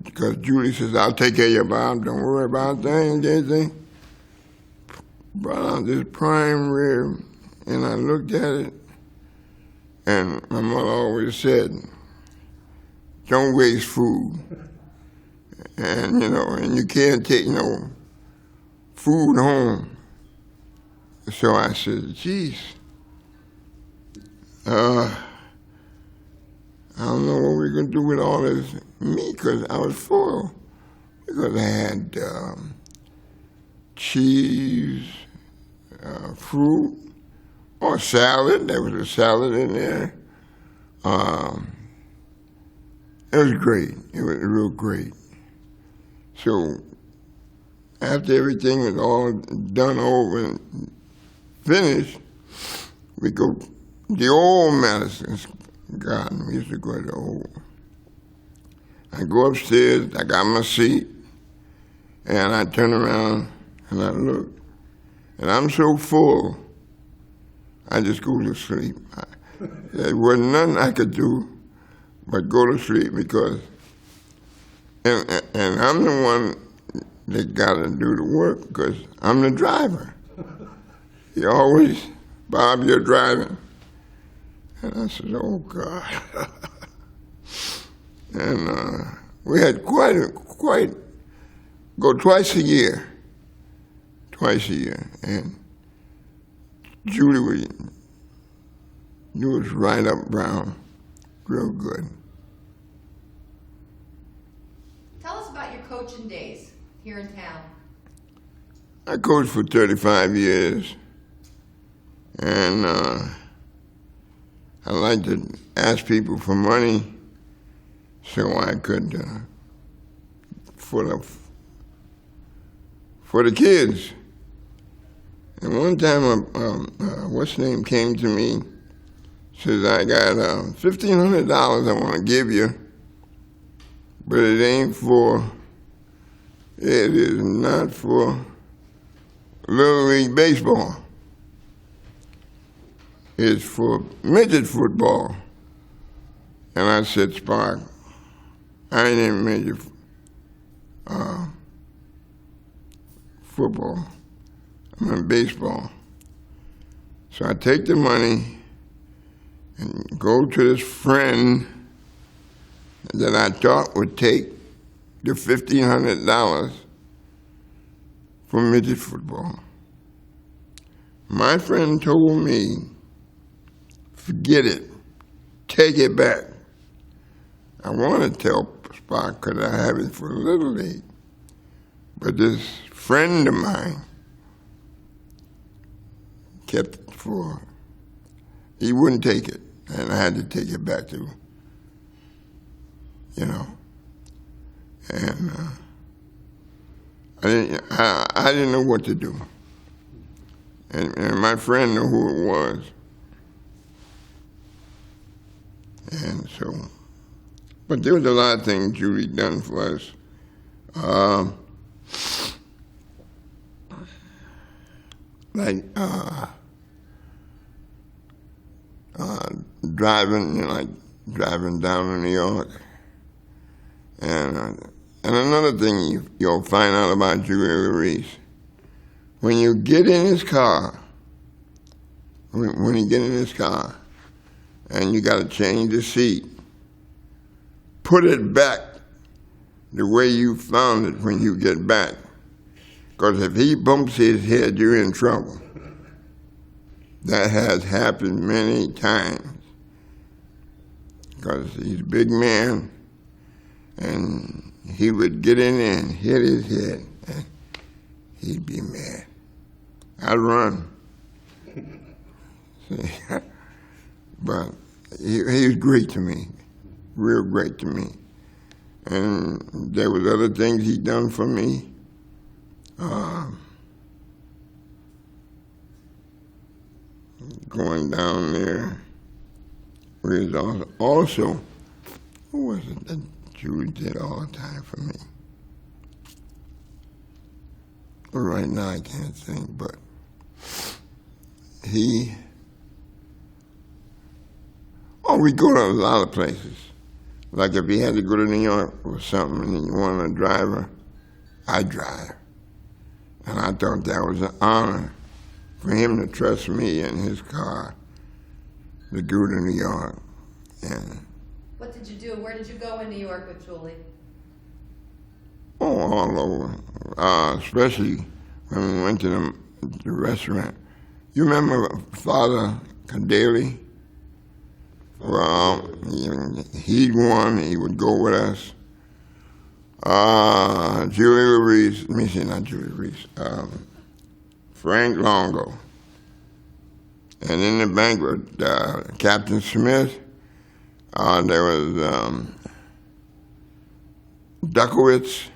Because Julie says, I'll take care of your Bob, don't worry about anything. Brought out this prime rib, and I looked at it, and my mother always said, don't waste food. And, you know, and you can't take no food home. So I said, geez, I don't know what we're going to do with all this meat, because I was full. Because I had cheese, fruit, or salad. There was a salad in there. It was great. It was real great. So after everything was all done over and finished, we go to the old Madison Garden. We used to go to the old. I go upstairs, I got my seat, and I turn around and I look, And I'm so full, I just go to sleep. There wasn't nothing I could do but go to sleep because, and I'm the one that got to do the work because I'm the driver. He always, Bob, you're driving. And I said, oh, God. And we had quite, go twice a year. And Julie was right up brown, real good. Tell us about your coaching days here in town. I coached for 35 years, and I like to ask people for money so I could, for the kids. And one time, what's his name came to me, says, I got $1,500 I want to give you, but it is not for Little League Baseball. It's for midget football. And I said, Spark, I ain't in midget football. I'm in baseball. So I take the money and go to this friend that I thought would take the $1,500 for midget football. My friend told me, forget it, take it back. I want to tell Spock could I have it for Little League, but this friend of mine kept it for, he wouldn't take it, and I had to take it back to, and I didn't know what to do. And my friend knew who it was. And so, but there was a lot of things Julie done for us. Driving down to New York. And another thing you'll find out about Julie Louise, when you get in his car, when you get in his car, and you got to change the seat, put it back the way you found it when you get back. Because if he bumps his head, you're in trouble. That has happened many times. Because he's a big man, and he would get in there and hit his head, and he'd be mad. I'd run. But he was great to me, real great to me. And there was other things he done for me. Going down there, where he's also, who was it that Julie did all the time for me? Well, right now I can't think, but we go to a lot of places. Like if he had to go to New York or something and he wanted a driver, I'd drive. And I thought that was an honor for him to trust me in his car to go to New York. And What did you do? Where did you go in New York with Julie? all over, especially when we went to the restaurant. You remember Father Cadeli? Well, he'd won, he would go with us. Julie Louise, let me see, not Julie Louise, Frank Longo. And in the banquet, Captain Smith, there was Duckowitz,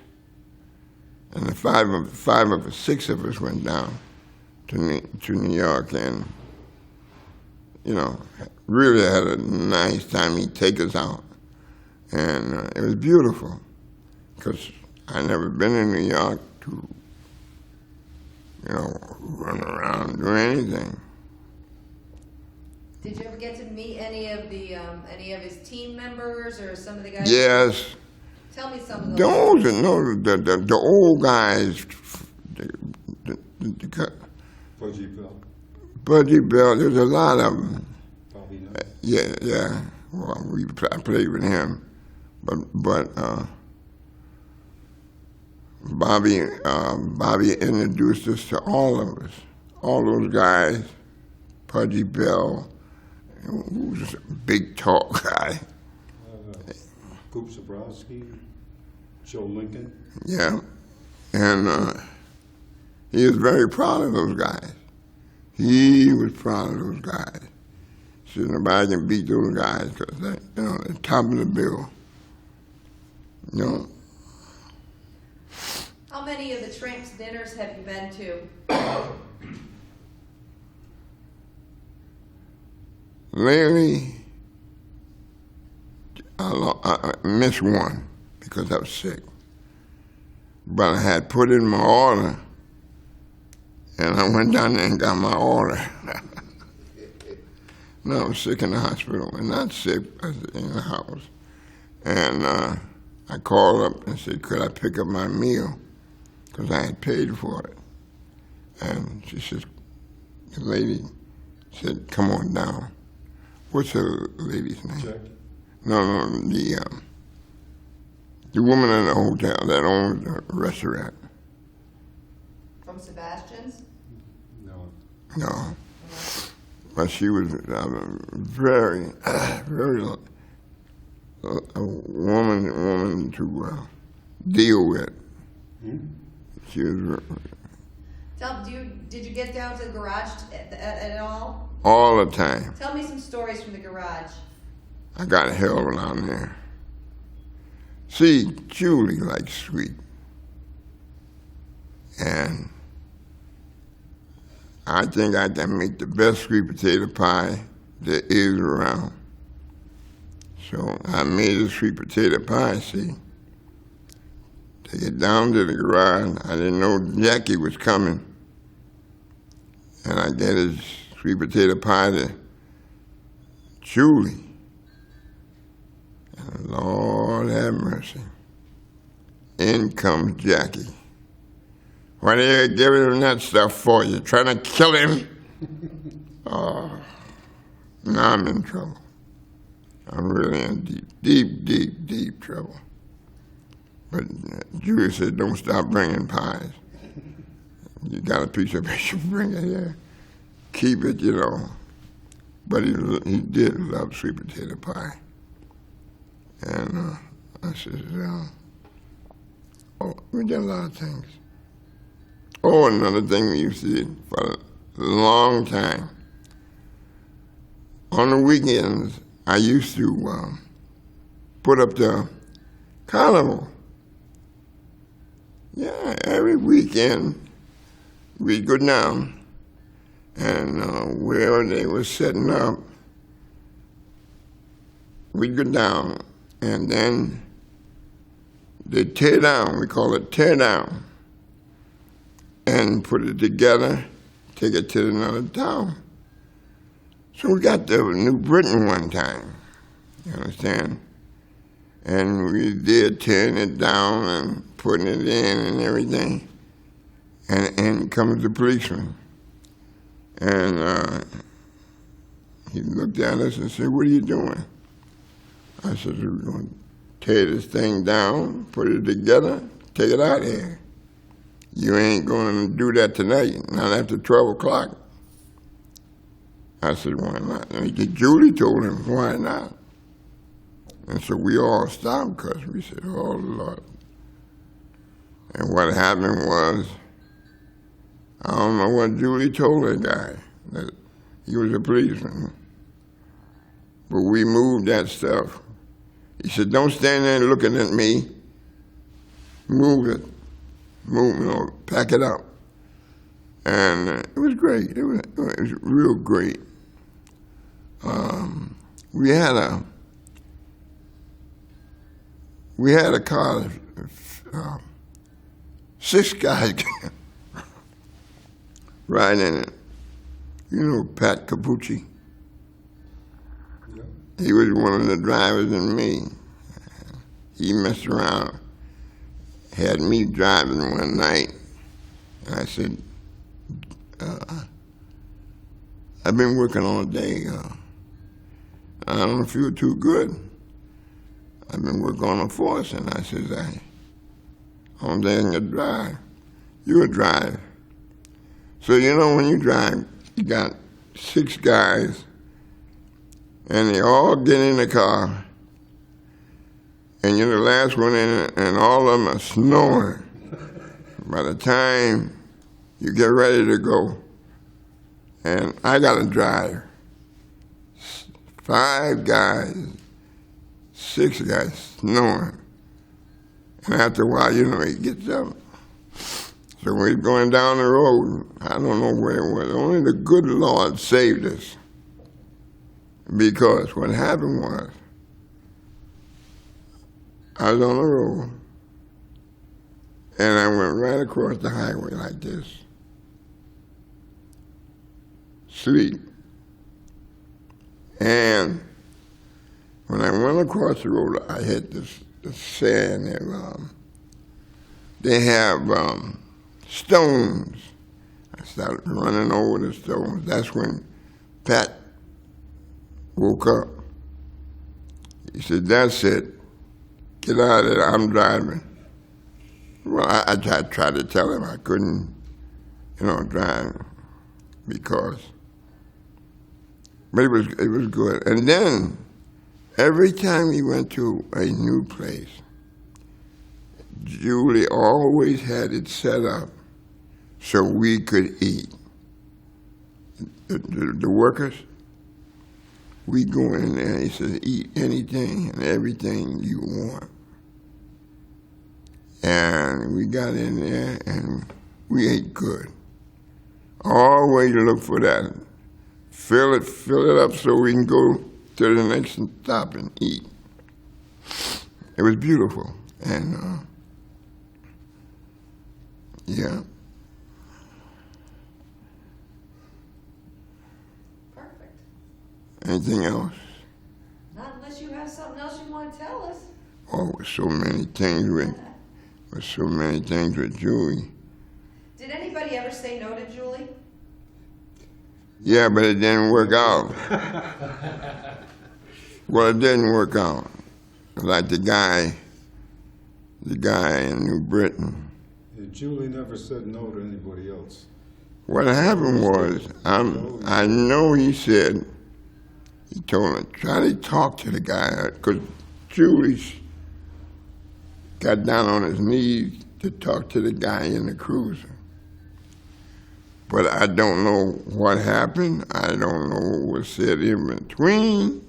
and the six of us went down to New York, and really had a nice time. He'd take us out, and it was beautiful because I'd never been in New York to run around and do anything. Did you ever get to meet any of his team members or some of the guys? Yes. Tell me some of Those are the old guys. Fudgy Bill. Budgie Bell, there's a lot of them. Probably not. Yeah. Well, I played with him, but Bobby introduced us to all of us, all those guys. Pudgy Bell, who was a big tall guy. Coop Zabrowski, Joe Lincoln. Yeah, and he was very proud of those guys. He was proud of those guys. Said nobody can beat those guys because they're top of the bill. How many of the Tramps dinners have you been to? Lately, I missed one because I was sick. But I had put in my order, and I went down there and got my order. No, I was sick in the hospital, and not sick, I was in the house. And I called up and said, could I pick up my meal? Because I had paid for it. And she said, the lady said, come on down. What's the lady's name? Jackie. No, the woman in the hotel that owns the restaurant. From Sebastian's? No. But she was very, very a woman to deal with. She was Did you get down to the garage at all? all the time. Tell me some stories from the garage. I got hell down there. See, Julie likes sweet. And I think I can make the best sweet potato pie there is around. So I made a sweet potato pie, see. Take it down to the garage. I didn't know Jackie was coming. And I get his sweet potato pie to Julie. And Lord have mercy. In comes Jackie. What are you giving him that stuff for? You trying to kill him? Oh, now I'm in trouble. I'm really in deep trouble. But Julie said, don't stop bringing pies. You got a piece of it, you bring it here. Keep it, But he did love sweet potato pie. And I said, we did a lot of things. Oh, another thing we used to do for a long time. On the weekends, I used to put up the carnival. Yeah, every weekend we'd go down, and wherever they were setting up, we'd go down, and then they'd tear down. We call it tear down, and put it together, take it to another town. So we got to New Britain one time, you understand? And we did tearing it down and putting it in and everything. And comes the policeman. And he looked at us and said, what are you doing? I said, we're going to tear this thing down, put it together, take it out of here. You ain't going to do that tonight, not after 12 o'clock. I said, why not? And Julie told him, why not? And so we all stopped because we said, oh, Lord. And what happened was, I don't know what Julie told that guy, that he was a policeman. But we moved that stuff. He said, don't stand there looking at me. Move it. Pack it up. And it was great. It was real great. We had a car, 6 guys. riding it. You know Pat Capucci? He was one of the drivers in me. He messed around, had me driving one night. And I said, I've been working all day. I don't feel too good. I've been working on a force. And I said, I'm letting you drive. You drive. So, you know, when you drive, you got 6 guys, and they all get in the car, and you're the last one in it, and all of them are snoring. By the time you get ready to go, and I got to drive. 5 guys, 6 guys snoring. And after a while, you know, he gets up. So we're going down the road. I don't know where it was. Only the good Lord saved us. Because what happened was, I was on the road, and I went right across the highway like this. Sleep. And when I went across the road, I hit this sand there. They have stones. I started running over the stones. That's when Pat woke up. He said, "That's it. Get out of there. I'm driving." Well, I tried to tell him I couldn't, drive because. But it was good. And then every time we went to a new place, Julie always had it set up so we could eat. The workers, we go in there and he says, eat anything and everything you want. And we got in there and we ate good. Always look for that. Fill it up so we can go to the next stop and eat. It was beautiful. And yeah. Perfect. Anything else? Not unless you have something else you want to tell us. Oh, with so many things with Julie. Did anybody ever say no to Julie? Yeah, but it didn't work out. Well, it didn't work out. Like the guy in New Britain. Julie never said no to anybody else. What happened was, I know he told him, try to talk to the guy, because Julie got down on his knees to talk to the guy in the cruiser. But I don't know what happened. I don't know what was said in between,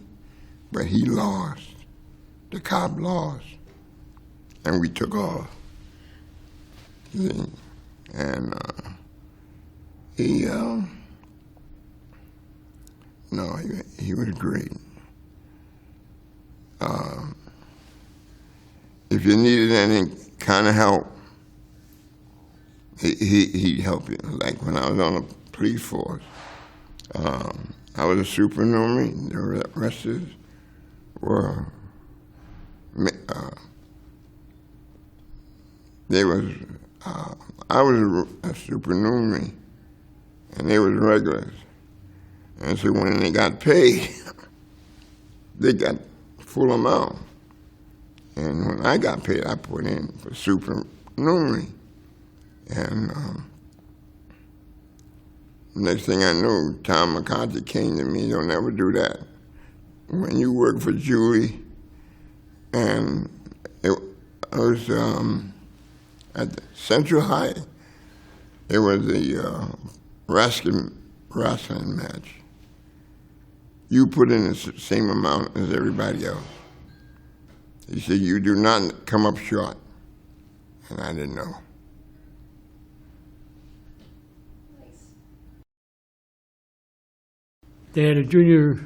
but he lost. The cop lost. And we took off. And he was great. If you needed any kind of help, he'd help you. Like when I was on the police force, I was a supernumerary. The rest were I was a supernumerary, and they was regulars. And so when they got paid, they got full amount. And when I got paid, I put in for supernumerary. And next thing I knew, Tom McCarthy came to me, "Don't ever do that. When you work for Julie," and it was at Central High, it was the wrestling match. You put in the same amount as everybody else. He said, "You do not come up short." And I didn't know. They had a junior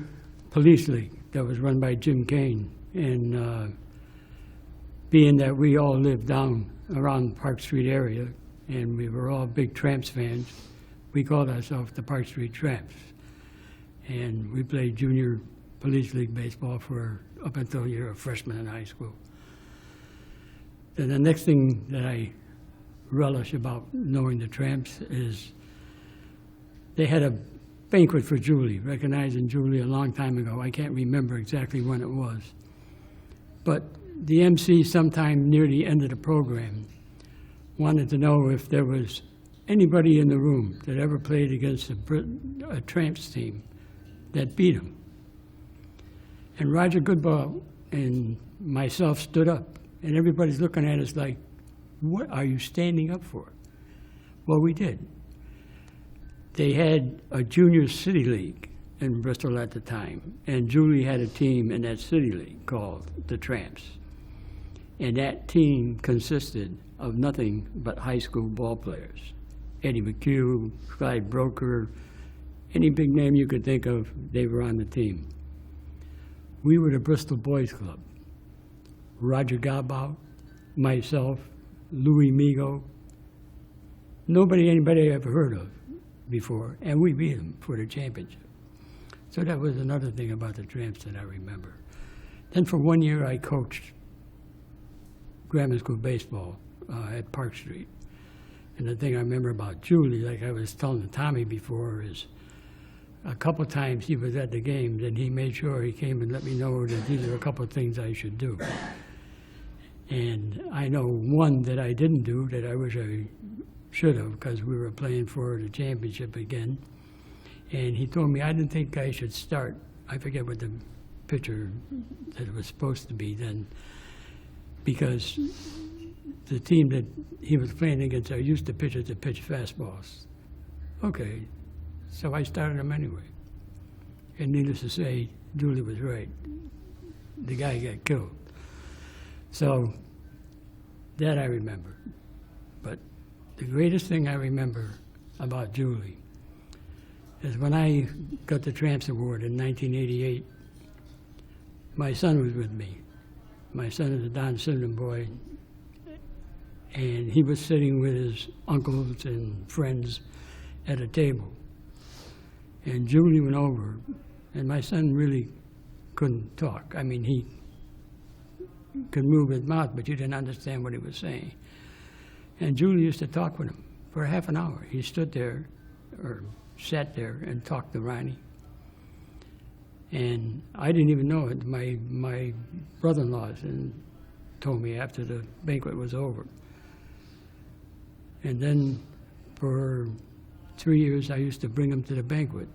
police league that was run by Jim Kane, and being that we all lived down around the Park Street area, and we were all big Tramps fans, we called ourselves the Park Street Tramps. And we played junior police league baseball for up until you're a freshman in high school. Then the next thing that I relish about knowing the Tramps is they had a banquet for Julie, recognizing Julie a long time ago. I can't remember exactly when it was. But the MC, sometime near the end of the program, wanted to know if there was anybody in the room that ever played against a Tramps team that beat him. And Roger Goodball and myself stood up, and everybody's looking at us like, what are you standing up for? Well, we did. They had a junior city league in Bristol at the time, and Julie had a team in that city league called the Tramps. And that team consisted of nothing but high school ball players. Eddie McHugh, Clyde Broker, any big name you could think of, they were on the team. We were the Bristol Boys Club. Roger Goodball, myself, Louis Migo, anybody ever heard of before, and we beat them for the championship. So that was another thing about the Tramps that I remember. Then for 1 year, I coached grammar school baseball at Park Street. And the thing I remember about Julie, like I was telling Tommy before, is a couple times he was at the games and he made sure he came and let me know that these are a couple of things I should do. And I know one that I didn't do that I wish I should have, because we were playing for the championship again. And he told me I didn't think I should start. I forget what the pitcher that it was supposed to be then, because the team that he was playing against are used to pitchers that pitch fastballs. Okay, so I started him anyway. And needless to say, Julie was right. The guy got killed. So that I remember. But the greatest thing I remember about Julie is when I got the Tramps Award in 1988, my son was with me. My son is a Down syndrome boy, and he was sitting with his uncles and friends at a table. And Julie went over, and my son really couldn't talk. I mean, he could move his mouth, but you didn't understand what he was saying. And Julie used to talk with him for half an hour. He stood there, or sat there, and talked to Ronnie. And I didn't even know it. My brother-in-law told me after the banquet was over. And then for 3 years, I used to bring him to the banquet.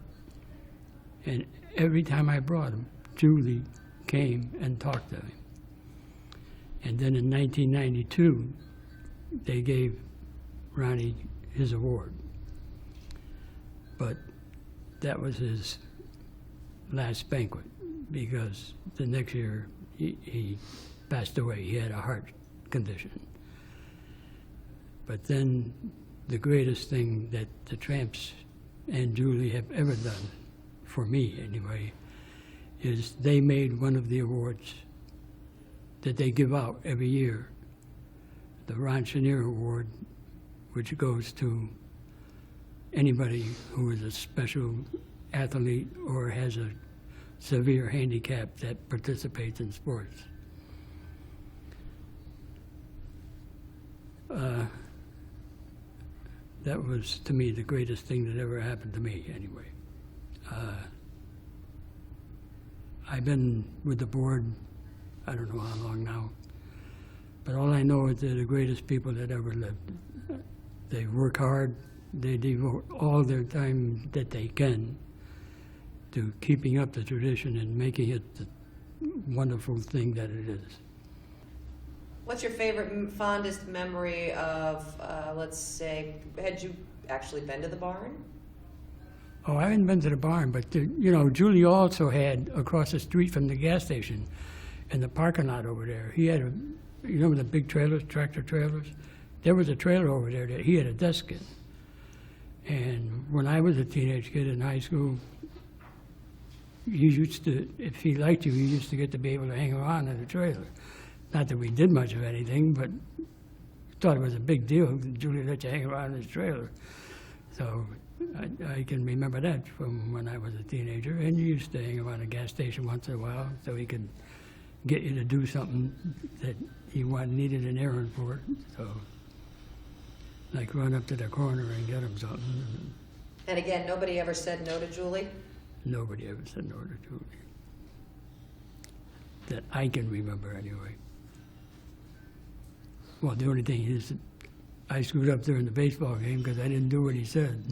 And every time I brought him, Julie came and talked to him. And then in 1992, they gave Ronnie his award. But that was his last banquet, because the next year he passed away. He had a heart condition. But then the greatest thing that the Tramps and Julie have ever done, for me anyway, is they made one of the awards that they give out every year, the Ron Chenier Award, which goes to anybody who is a special athlete or has a severe handicap that participates in sports. That was, to me, the greatest thing that ever happened to me, anyway. I've been with the board, I don't know how long now, but all I know is they're the greatest people that ever lived. They work hard, they devote all their time that they can to keeping up the tradition and making it the wonderful thing that it is. What's your favorite, fondest memory of, let's say, had you actually been to the barn? Oh, I haven't been to the barn, but, Julie also had, across the street from the gas station, in the parking lot over there, he had you remember the big trailers, tractor trailers? There was a trailer over there that he had a desk in. And when I was a teenage kid in high school, he used to, if he liked you, he used to get to be able to hang around in the trailer. Not that we did much of anything, but thought it was a big deal that Julie let you hang around in his trailer. So I can remember that from when I was a teenager, and you used to hang around a gas station once in a while so he could get you to do something that he needed an errand for. So, like run up to the corner and get him something. And again, nobody ever said no to Julie? Nobody ever said no to Julie. That I can remember anyway. Well, the only thing is that I screwed up during the baseball game because I didn't do what he said.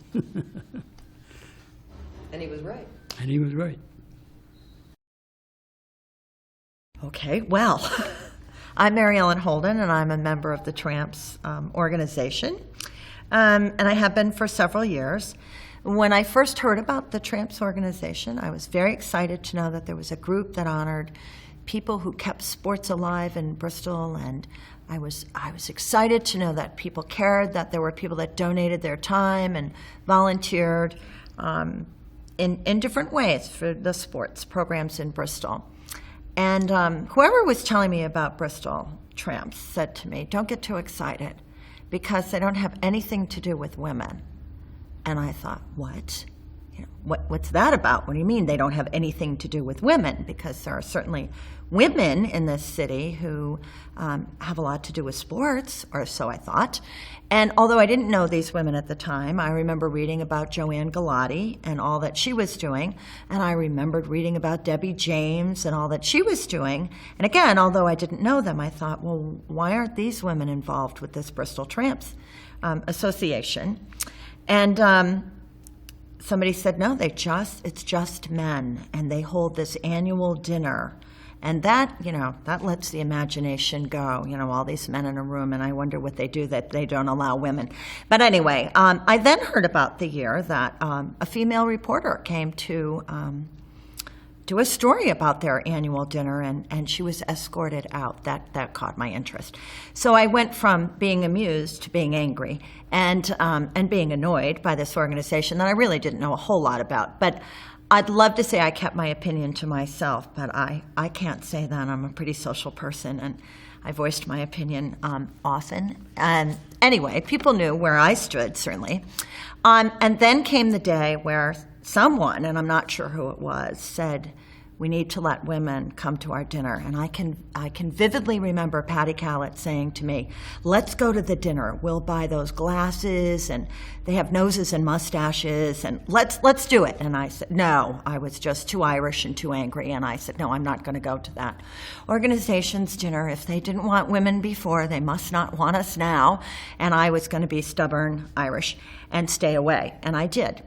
And he was right. And he was right. Okay, well, I'm Mary Ellen Holden, and I'm a member of the Tramps organization, and I have been for several years. When I first heard about the Tramps organization, I was very excited to know that there was a group that honored people who kept sports alive in Bristol, and I was excited to know that people cared, that there were people that donated their time and volunteered in different ways for the sports programs in Bristol. And whoever was telling me about Bristol Tramps said to me, don't get too excited because they don't have anything to do with women. And I thought, what? You know, what's that about? What do you mean they don't have anything to do with women? Because there are certainly women in this city who have a lot to do with sports, or so I thought. And although I didn't know these women at the time, I remember reading about Joanne Galati and all that she was doing, and I remembered reading about Debbie James and all that she was doing. And again, although I didn't know them, I thought, well, why aren't these women involved with this Bristol Tramps Association? And somebody said, no, it's just men, and they hold this annual dinner. And that, that lets the imagination go, all these men in a room, and I wonder what they do that they don't allow women. But anyway, I then heard about the year that a female reporter came to do a story about their annual dinner, and she was escorted out. That caught my interest. So I went from being amused to being angry and being annoyed by this organization that I really didn't know a whole lot about. But I'd love to say I kept my opinion to myself, but I can't say that. I'm a pretty social person, and I voiced my opinion often. And anyway, people knew where I stood, certainly. And then came the day where someone, and I'm not sure who it was, said, we need to let women come to our dinner. And I can vividly remember Patty Callett saying to me, let's go to the dinner. We'll buy those glasses, and they have noses and mustaches, and let's do it. And I said, no, I was just too Irish and too angry. And I said, no, I'm not going to go to that organization's dinner. If they didn't want women before, they must not want us now. And I was going to be stubborn Irish and stay away. And I did.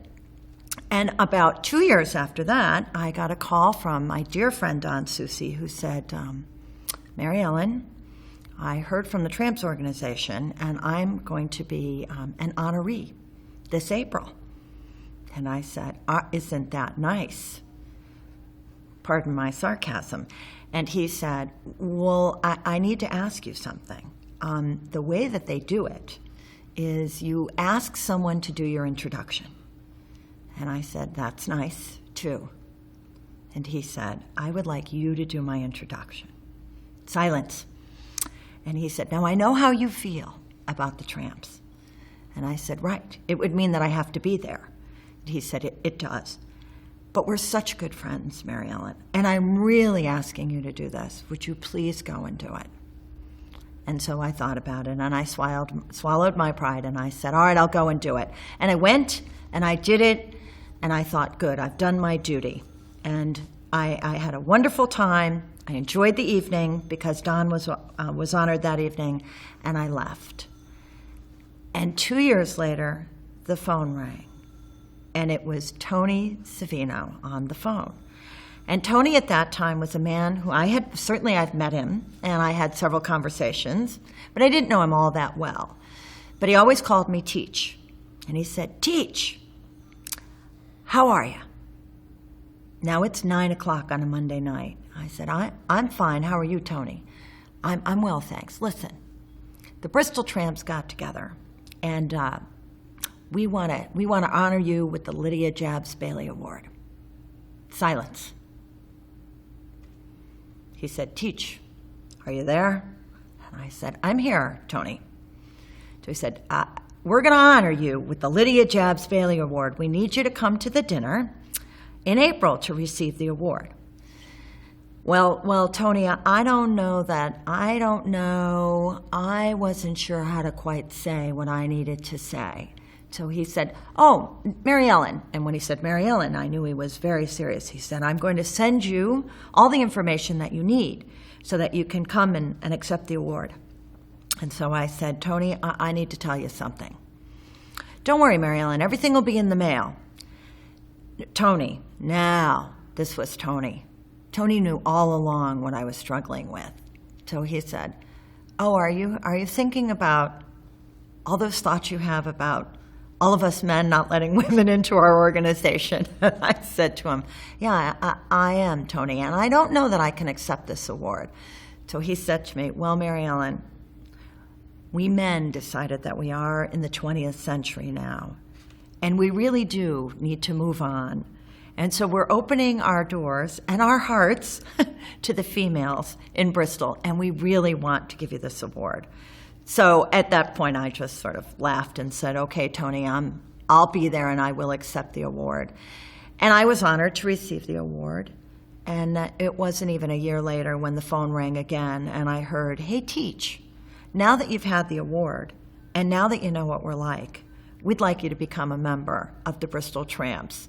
And about 2 years after that, I got a call from my dear friend Don Soucy, who said, Mary Ellen, I heard from the Tramps organization, and I'm going to be an honoree this April. And I said, isn't that nice? Pardon my sarcasm. And he said, well, I need to ask you something. The way that they do it is you ask someone to do your introduction. And I said, that's nice, too. And he said, I would like you to do my introduction. Silence. And he said, now I know how you feel about the Tramps. And I said, right, it would mean that I have to be there. And he said, it does. But we're such good friends, Mary Ellen, and I'm really asking you to do this. Would you please go and do it? And so I thought about it, and I swallowed my pride, and I said, all right, I'll go and do it. And I went, and I did it, and I thought, good, I've done my duty. And I had a wonderful time. I enjoyed the evening because Don was honored that evening, and I left. And 2 years later, the phone rang, and it was Tony Savino on the phone. And Tony at that time was a man who I've met him, and I had several conversations, but I didn't know him all that well. But he always called me Teach. And he said, Teach, how are you? Now it's 9 o'clock on a Monday night. I said, I'm fine. How are you, Tony? I'm well, thanks. Listen, the Bristol Tramps got together, and we want to honor you with the Lydia Jabs Bailey Award. Silence. He said, Teach, are you there? And I said, I'm here, Tony. So he said, we're going to honor you with the Lydia Jabs Bailey Award. We need you to come to the dinner in April to receive the award. Well, Tony, I don't know. I wasn't sure how to quite say what I needed to say. So he said, oh, Mary Ellen. And when he said Mary Ellen, I knew he was very serious. He said, I'm going to send you all the information that you need so that you can come and accept the award. And so I said, Tony, I need to tell you something. Don't worry, Mary Ellen, everything will be in the mail. Tony, now, this was Tony. Tony knew all along what I was struggling with. So he said, oh, are you thinking about all those thoughts you have about all of us men not letting women into our organization? I said to him, yeah, I am, Tony, and I don't know that I can accept this award. So he said to me, well, Mary Ellen, we men decided that we are in the 20th century now, and we really do need to move on. And so we're opening our doors and our hearts to the females in Bristol, and we really want to give you this award. So at that point, I just sort of laughed and said, okay, Tony, I'll be there and I will accept the award. And I was honored to receive the award. And it wasn't even a year later when the phone rang again and I heard, hey, Teach, now that you've had the award and now that you know what we're like, we'd like you to become a member of the Bristol Tramps.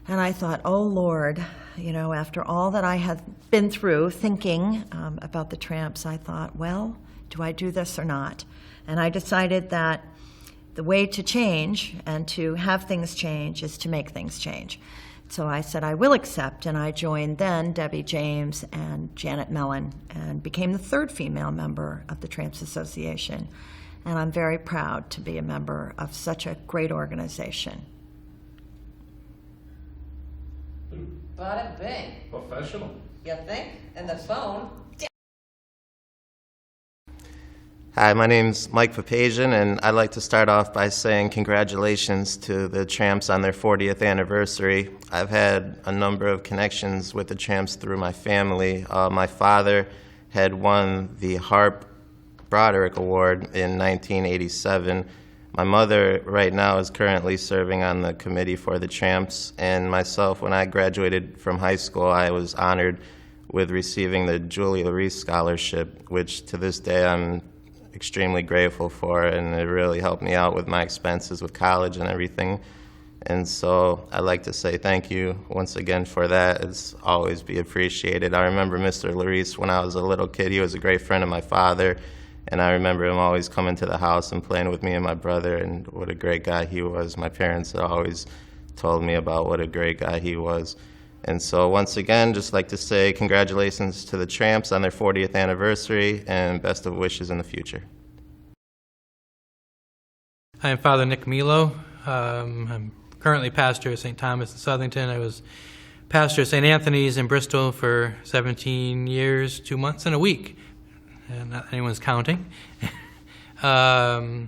And I thought, oh, Lord, after all that I had been through thinking about the Tramps, I thought, well, do I do this or not? And I decided that the way to change and to have things change is to make things change. So I said, I will accept, and I joined then Debbie James and Janet Mellon and became the third female member of the Tramps Association. And I'm very proud to be a member of such a great organization. Bada bing. Professional. You think? And the phone. Hi, my name's Mike Papazian, and I'd like to start off by saying congratulations to the Tramps on their 40th anniversary. I've had a number of connections with the Tramps through my family. My father had won the Harp Broderick Award in 1987. My mother right now is currently serving on the committee for the Tramps, and myself, when I graduated from high school, I was honored with receiving the Julie Larice Scholarship, which to this day I'm extremely grateful for, and it really helped me out with my expenses with college and everything. And so I'd like to say thank you once again for that. It's always be appreciated. I remember Mr. Larice when I was a little kid. He was a great friend of my father, and I remember him always coming to the house and playing with me and my brother, and what a great guy he was. My parents always told me about what a great guy he was. And so once again, just like to say congratulations to the Tramps on their 40th anniversary, and best of wishes in the future. I am Father Nick Milo. I'm currently pastor at St. Thomas in Southington. I was pastor at St. Anthony's in Bristol for 17 years, 2 months, and a week. And not anyone's counting. I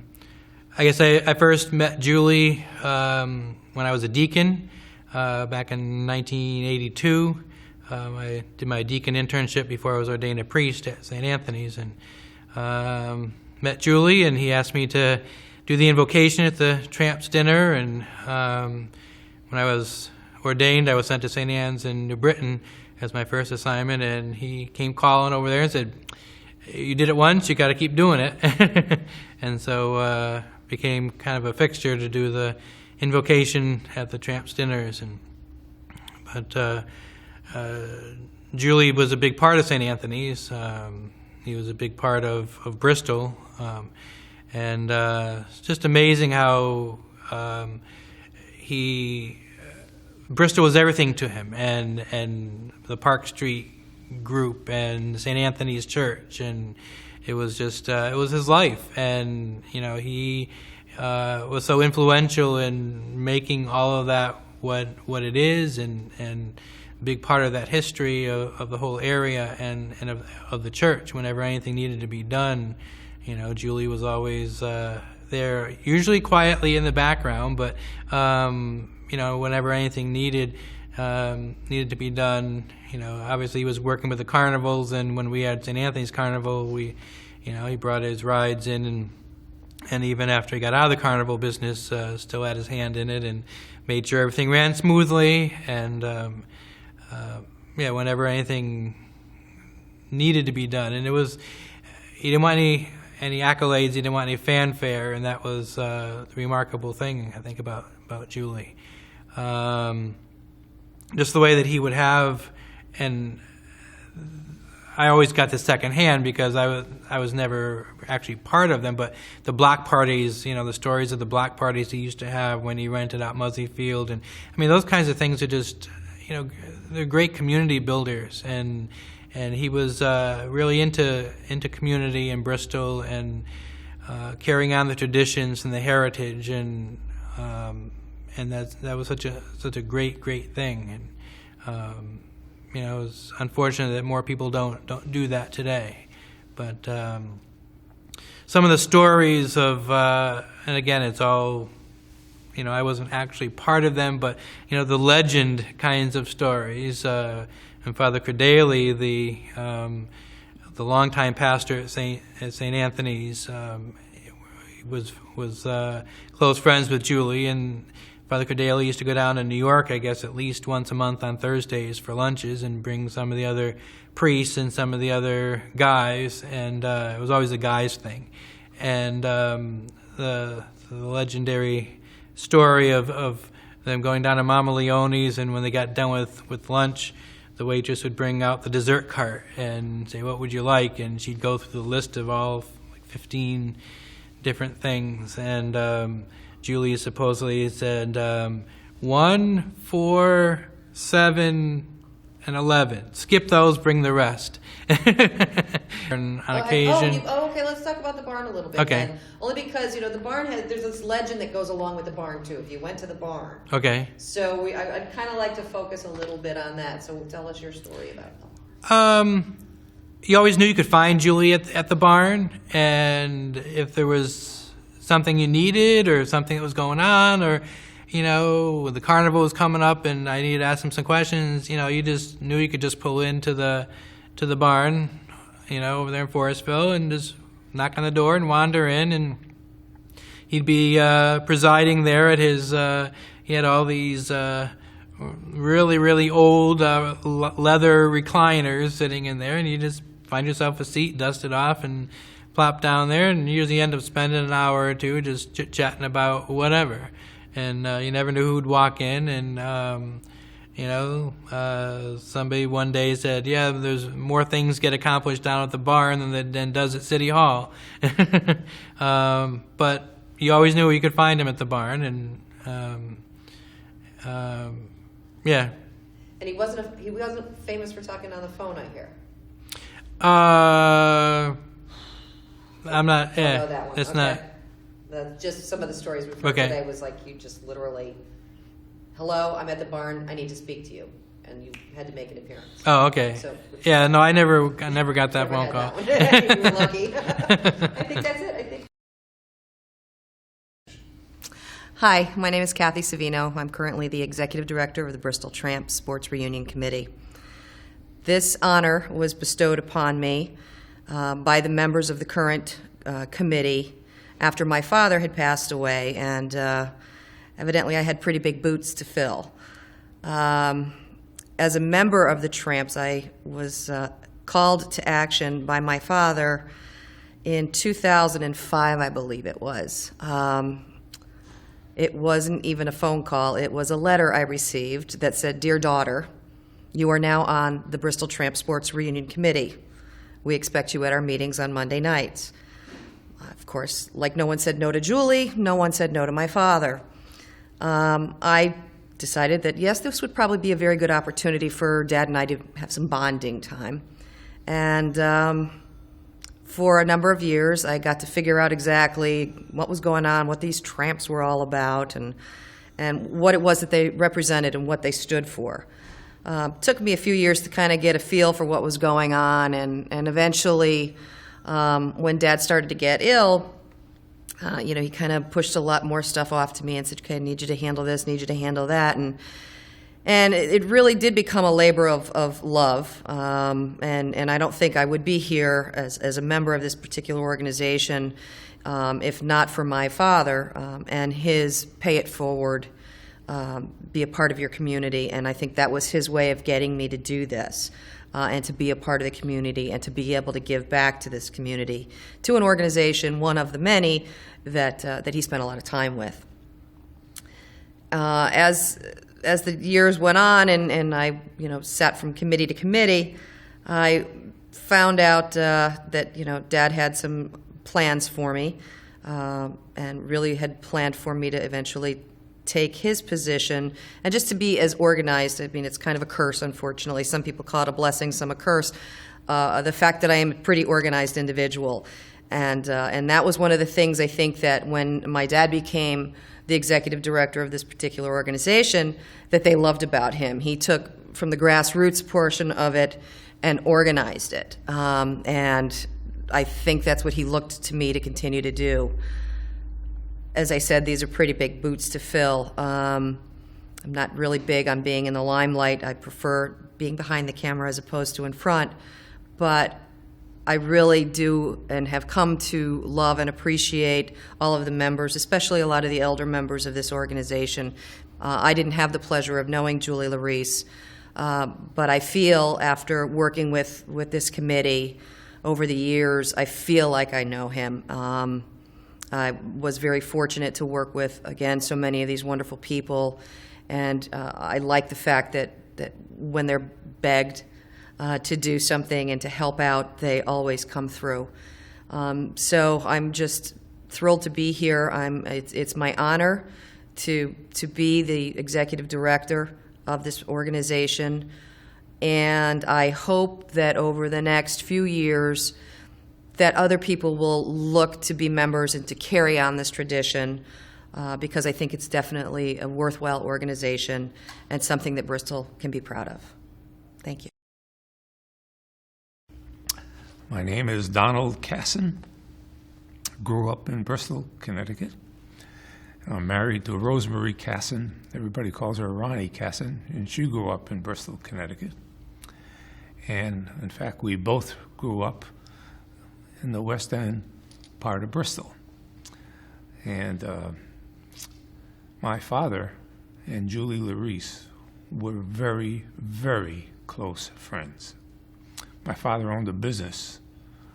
guess I first met Julie when I was a deacon back in 1982. I did my deacon internship before I was ordained a priest at St. Anthony's, and met Julie, and he asked me to do the invocation at the Tramps dinner. And when I was ordained, I was sent to St. Anne's in New Britain as my first assignment, and he came calling over there and said, you did it once, you got to keep doing it. And so became kind of a fixture to do the invocation at the Tramps dinners. But Julie was a big part of St. Anthony's. He was a big part of Bristol. And it's just amazing how Bristol was everything to him, and the Park Street group and St. Anthony's Church, and it was just it was his life. And he was so influential in making all of that what it is, and a big part of that history of the whole area and of the church. Whenever anything needed to be done, Julie was always there, usually quietly in the background, but whenever anything needed to be done, obviously he was working with the carnivals, and when we had St. Anthony's Carnival, he brought his rides in, and even after he got out of the carnival business, still had his hand in it and made sure everything ran smoothly. And whenever anything needed to be done, and he didn't want any accolades, he didn't want any fanfare, and that was the remarkable thing I think about Julie. Just the way that he would have, and I always got this secondhand because I was never actually part of them, but the block parties, the stories of the block parties he used to have when he rented out Muzzy Field, and I mean those kinds of things are just, they're great community builders, and he was really into community in Bristol and carrying on the traditions and the heritage, and that was such a great thing, and it was unfortunate that more people don't do that today. But some of the stories of, and again, it's all, I wasn't actually part of them, but the legend kinds of stories. And Father Credaley, the longtime pastor at St. Anthony's, was close friends with Julie, and Father Credaley used to go down to New York, I guess, at least once a month on Thursdays for lunches and bring some of the other priests and some of the other guys, and it was always a guys thing. And the legendary story of them going down to Mama Leone's, and when they got done with lunch, the waitress would bring out the dessert cart and say, "What would you like?" And she'd go through the list of all 15 different things, and Julie supposedly said 1, 4, 7, and 11. Skip those, bring the rest. And on occasion. Okay, let's talk about the barn a little bit. Okay. Then. Only because the barn there's this legend that goes along with the barn too. If you went to the barn. Okay. So I'd kind of like to focus a little bit on that. So tell us your story about that. You always knew you could find Julie at the barn, and if there was something you needed or something that was going on, or the carnival was coming up and I needed to ask him some questions, you just knew you could just pull into the barn, over there in Forestville, and just knock on the door and wander in, and he'd be presiding there at his he had all these really old leather recliners sitting in there, and you just find yourself a seat, dust it off, and plop down there, and usually end up spending an hour or two just chit-chatting about whatever. And you never knew who would walk in, and somebody one day said, "Yeah, there's more things get accomplished down at the barn than does at City Hall." But you always knew you could find him at the barn, and yeah. And he wasn't famous for talking on the phone, I hear. I'm not. I know that one. It's okay. not. Just some of the stories we've heard today was like you just literally, "Hello, I'm at the barn. I need to speak to you," and you had to make an appearance. Oh, okay. So, yeah, no, I never got that phone call. You were lucky. I think that's it. Hi, my name is Kathy Savino. I'm currently the Executive Director of the Bristol Tramps Sports Reunion Committee. This honor was bestowed upon me by the members of the current committee after my father had passed away, and evidently I had pretty big boots to fill. As a member of the Tramps, I was called to action by my father in 2005, I believe it was. It wasn't even a phone call. It was a letter I received that said, "Dear daughter, you are now on the Bristol Tramp Sports Reunion Committee. We expect you at our meetings on Monday nights." Of course, like no one said no to Julie, no one said no to my father. I decided that, yes, this would probably be a very good opportunity for Dad and I to have some bonding time. And for a number of years, I got to figure out exactly what was going on, what these tramps were all about, and what it was that they represented and what they stood for. Took me a few years to kind of get a feel for what was going on, and eventually, when Dad started to get ill, he kind of pushed a lot more stuff off to me and said, "Okay, I need you to handle this, need you to handle that," and it really did become a labor of love, and I don't think I would be here as a member of this particular organization if not for my father and his pay it forward, be a part of your community. And I think that was his way of getting me to do this. And to be a part of the community and to be able to give back to this community, to an organization, one of the many that he spent a lot of time with. As the years went on and I sat from committee to committee, I found out that Dad had some plans for me and really had planned for me to eventually take his position and just to be as organized. I mean, it's kind of a curse, unfortunately. Some people call it a blessing, some a curse. The fact that I am a pretty organized individual. And that was one of the things I think that when my dad became the executive director of this particular organization that they loved about him. He took from the grassroots portion of it and organized it. And I think that's what he looked to me to continue to do. As I said, these are pretty big boots to fill. I'm not really big on being in the limelight. I prefer being behind the camera as opposed to in front. But I really do and have come to love and appreciate all of the members, especially a lot of the elder members of this organization. I didn't have the pleasure of knowing Julie Larice, but I feel after working with this committee over the years, I feel like I know him. I was very fortunate to work with, again, so many of these wonderful people, and I like the fact that when they're begged to do something and to help out, they always come through. So I'm just thrilled to be here. It's my honor to be the executive director of this organization, and I hope that over the next few years that other people will look to be members and to carry on this tradition because I think it's definitely a worthwhile organization and something that Bristol can be proud of. Thank you. My name is Donald Casson. Grew up in Bristol, Connecticut. I'm married to Rosemary Casson. Everybody calls her Ronnie Casson, and she grew up in Bristol, Connecticut. And in fact, we both grew up in the West End part of Bristol. And my father and Julie Larice were very, very close friends. My father owned a business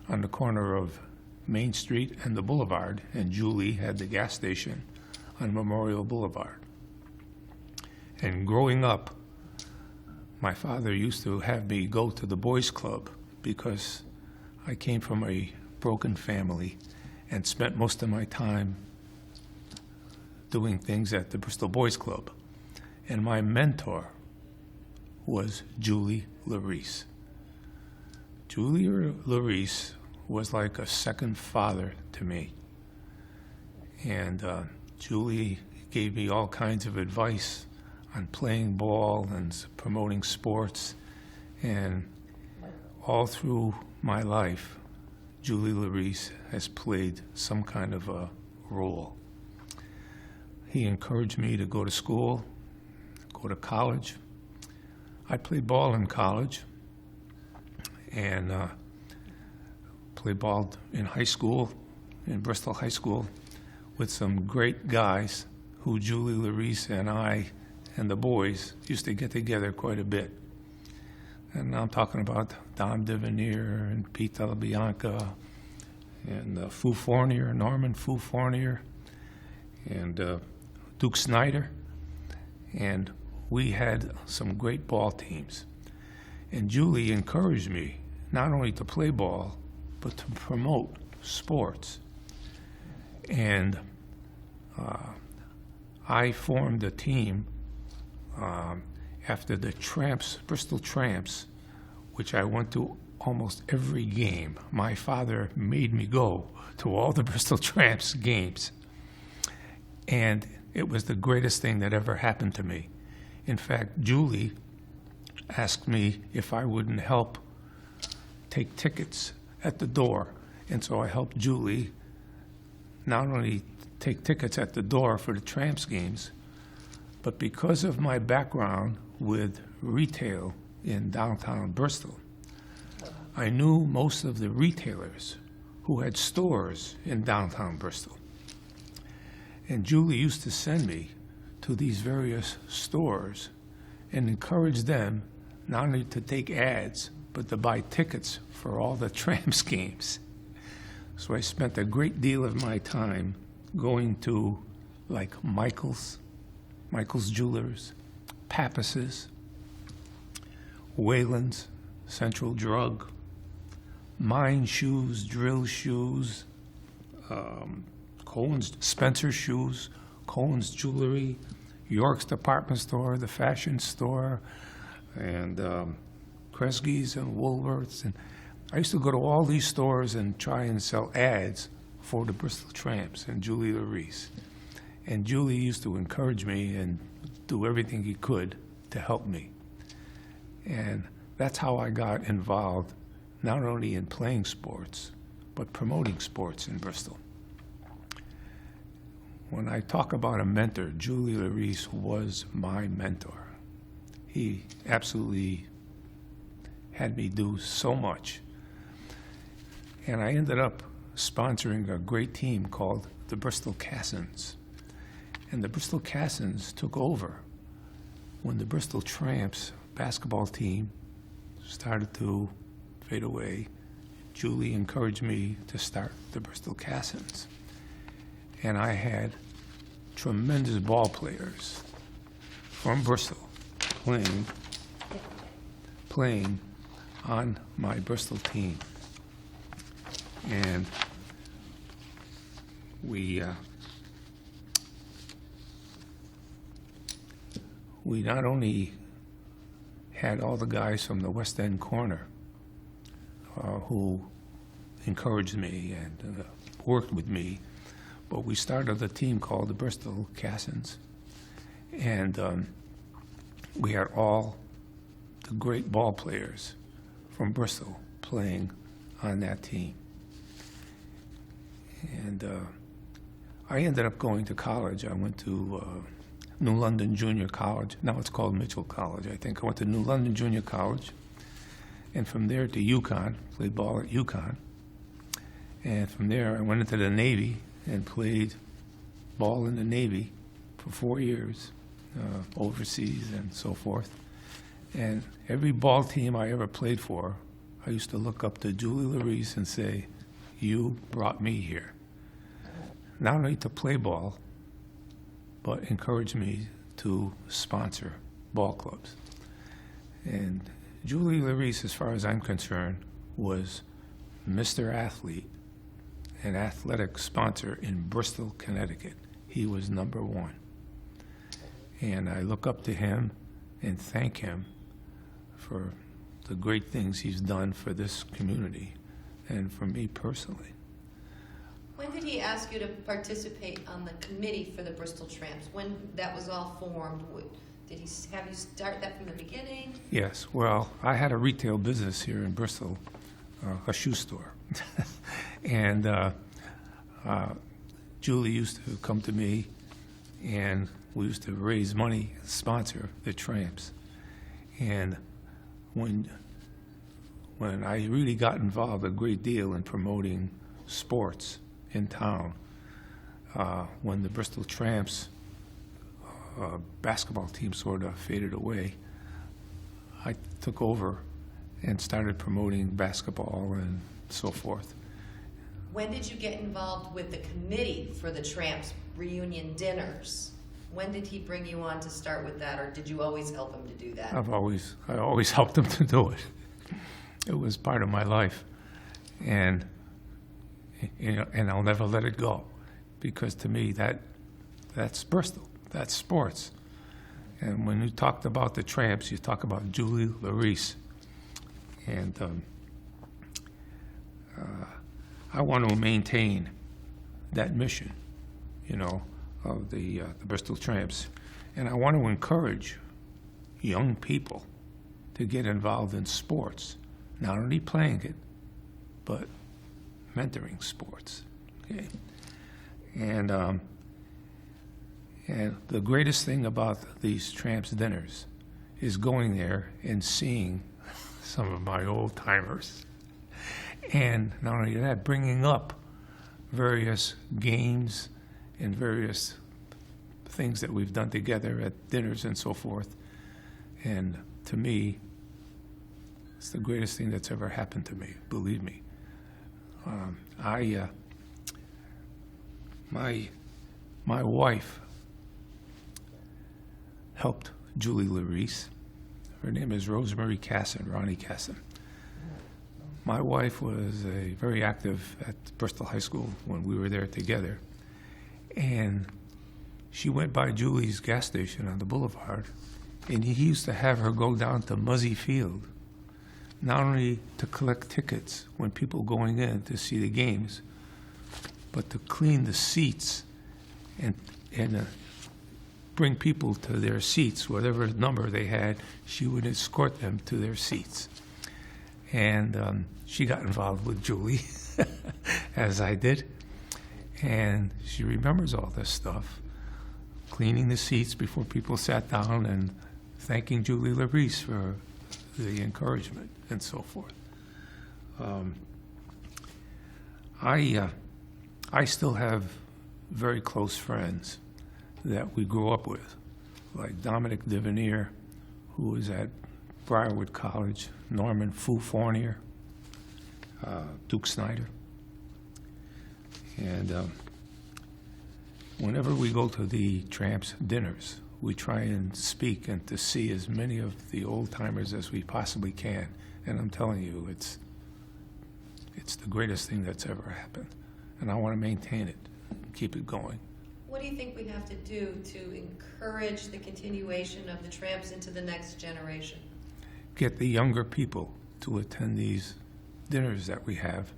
on the corner of Main Street and the Boulevard, and Julie had the gas station on Memorial Boulevard. And growing up, my father used to have me go to the boys' club because I came from a broken family and spent most of my time doing things at the Bristol Boys Club. And my mentor was Julie Larice. Julie Larice was like a second father to me. And Julie gave me all kinds of advice on playing ball and promoting sports. And all through my life, Julie Larice has played some kind of a role. He encouraged me to go to school, go to college. I played ball in college and played ball in high school, in Bristol High School, with some great guys who Julie Larice and I and the boys used to get together quite a bit. And I'm talking about Don Devanere and Pete LaBianca and Fu Fournier, Norman Fu Fournier, and Duke Snyder. And we had some great ball teams. And Julie encouraged me not only to play ball, but to promote sports. And I formed a team after the Tramps, Bristol Tramps, which I went to almost every game. My father made me go to all the Bristol Tramps games. And it was the greatest thing that ever happened to me. In fact, Julie asked me if I wouldn't help take tickets at the door. And so I helped Julie not only take tickets at the door for the Tramps games, but because of my background with retail in downtown Bristol, I knew most of the retailers who had stores in downtown Bristol. And Julie used to send me to these various stores and encourage them not only to take ads, but to buy tickets for all the Tramps games. So I spent a great deal of my time going to like Michael's Jewelers, Pappas's, Wayland's, Central Drug, Mine Shoes, Drill Shoes, Cohen's, Spencer Shoes, Cohen's Jewelry, York's Department Store, the Fashion Store, and Kresge's and Woolworth's. And I used to go to all these stores and try and sell ads for the Bristol Tramps and Julie Larice. And Julie used to encourage me and do everything he could to help me. And that's how I got involved, not only in playing sports, but promoting sports in Bristol. When I talk about a mentor, Julie Larice was my mentor. He absolutely had me do so much. And I ended up sponsoring a great team called the Bristol Cassins. And the Bristol Cassins took over when the Bristol Tramps basketball team started to fade away. Julie encouraged me to start the Bristol Cassins. And I had tremendous ball players from Bristol playing on my Bristol team. And we not only had all the guys from the West End corner who encouraged me and worked with me, but we started a team called the Bristol Cassins. And we had all the great ball players from Bristol playing on that team. And I ended up going to college. I went to New London Junior College. Now it's called Mitchell College, I think. I went to New London Junior College, and from there to UConn, played ball at UConn. And from there, I went into the Navy and played ball in the Navy for 4 years, overseas and so forth. And every ball team I ever played for, I used to look up to Julie Larice and say, "You brought me here." Not only to play ball, but encouraged me to sponsor ball clubs. And Julie Larice, as far as I'm concerned, was Mr. Athlete, an athletic sponsor in Bristol, Connecticut. He was #1. And I look up to him and thank him for the great things he's done for this community and for me personally. When did he ask you to participate on the committee for the Bristol Tramps? When that was all formed, did he have you start that from the beginning? Yes, well, I had a retail business here in Bristol, a shoe store. And Julie used to come to me, and we used to raise money, sponsor the Tramps. And when I really got involved a great deal in promoting sports in town, when the Bristol Tramps basketball team sort of faded away, I took over and started promoting basketball and so forth. When did you get involved with the committee for the Tramps reunion dinners? When did he bring you on to start with that, or did you always help him to do that? I always helped him to do it. It was part of my life, and and I'll never let it go, because to me that's Bristol, that's sports. And when you talked about the Tramps, you talk about Julie Larice, and I want to maintain that mission, of the Bristol Tramps, and I want to encourage young people to get involved in sports, not only playing it, but mentoring sports. Okay? And the greatest thing about these Tramps dinners is going there and seeing some of my old timers And not only that, bringing up various games and various things that we've done together at dinners and so forth. And to me, it's the greatest thing that's ever happened to me, believe me. My wife helped Julie Larice. Her name is Rosemary Casson, Ronnie Casson. My wife was very active at Bristol High School when we were there together. And she went by Julie's gas station on the boulevard, and he used to have her go down to Muzzy Field, not only to collect tickets when people going in to see the games, but to clean the seats and bring people to their seats, whatever number they had. She would escort them to their seats. And she got involved with Julie, as I did. And she remembers all this stuff, cleaning the seats before people sat down and thanking Julie Larice for the encouragement and so forth. I still have very close friends that we grew up with, like Dominic Devanere, who was at Briarwood College, Norman Fu Fournier, Duke Snyder. And whenever we go to the Tramps dinners, we try and speak and to see as many of the old-timers as we possibly can. And I'm telling you, it's the greatest thing that's ever happened. And I want to maintain it, keep it going. What do you think we have to do to encourage the continuation of the Tramps into the next generation? Get the younger people to attend these dinners that we have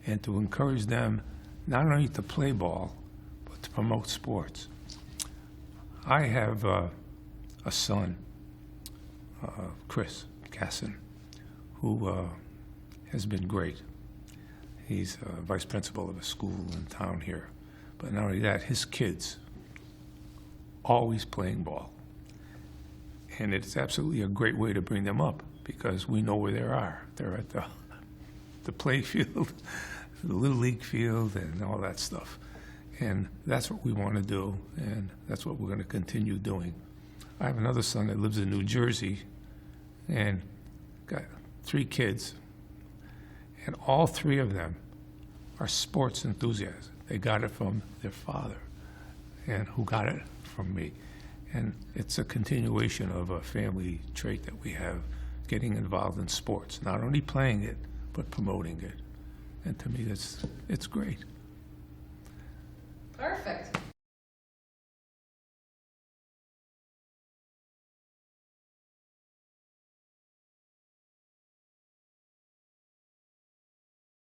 and to encourage them not only to play ball, but to promote sports. I have a son, Chris Casson, who has been great. He's vice principal of a school in town here. But not only that, his kids always playing ball. And it's absolutely a great way to bring them up because we know where they are. They're at the play field, the Little League field, and all that stuff. And that's what we want to do, and that's what we're going to continue doing. I have another son that lives in New Jersey and got 3 kids, and all 3 of them are sports enthusiasts. They got it from their father, and who got it from me. And it's a continuation of a family trait that we have, getting involved in sports, not only playing it, but promoting it. And to me, it's great.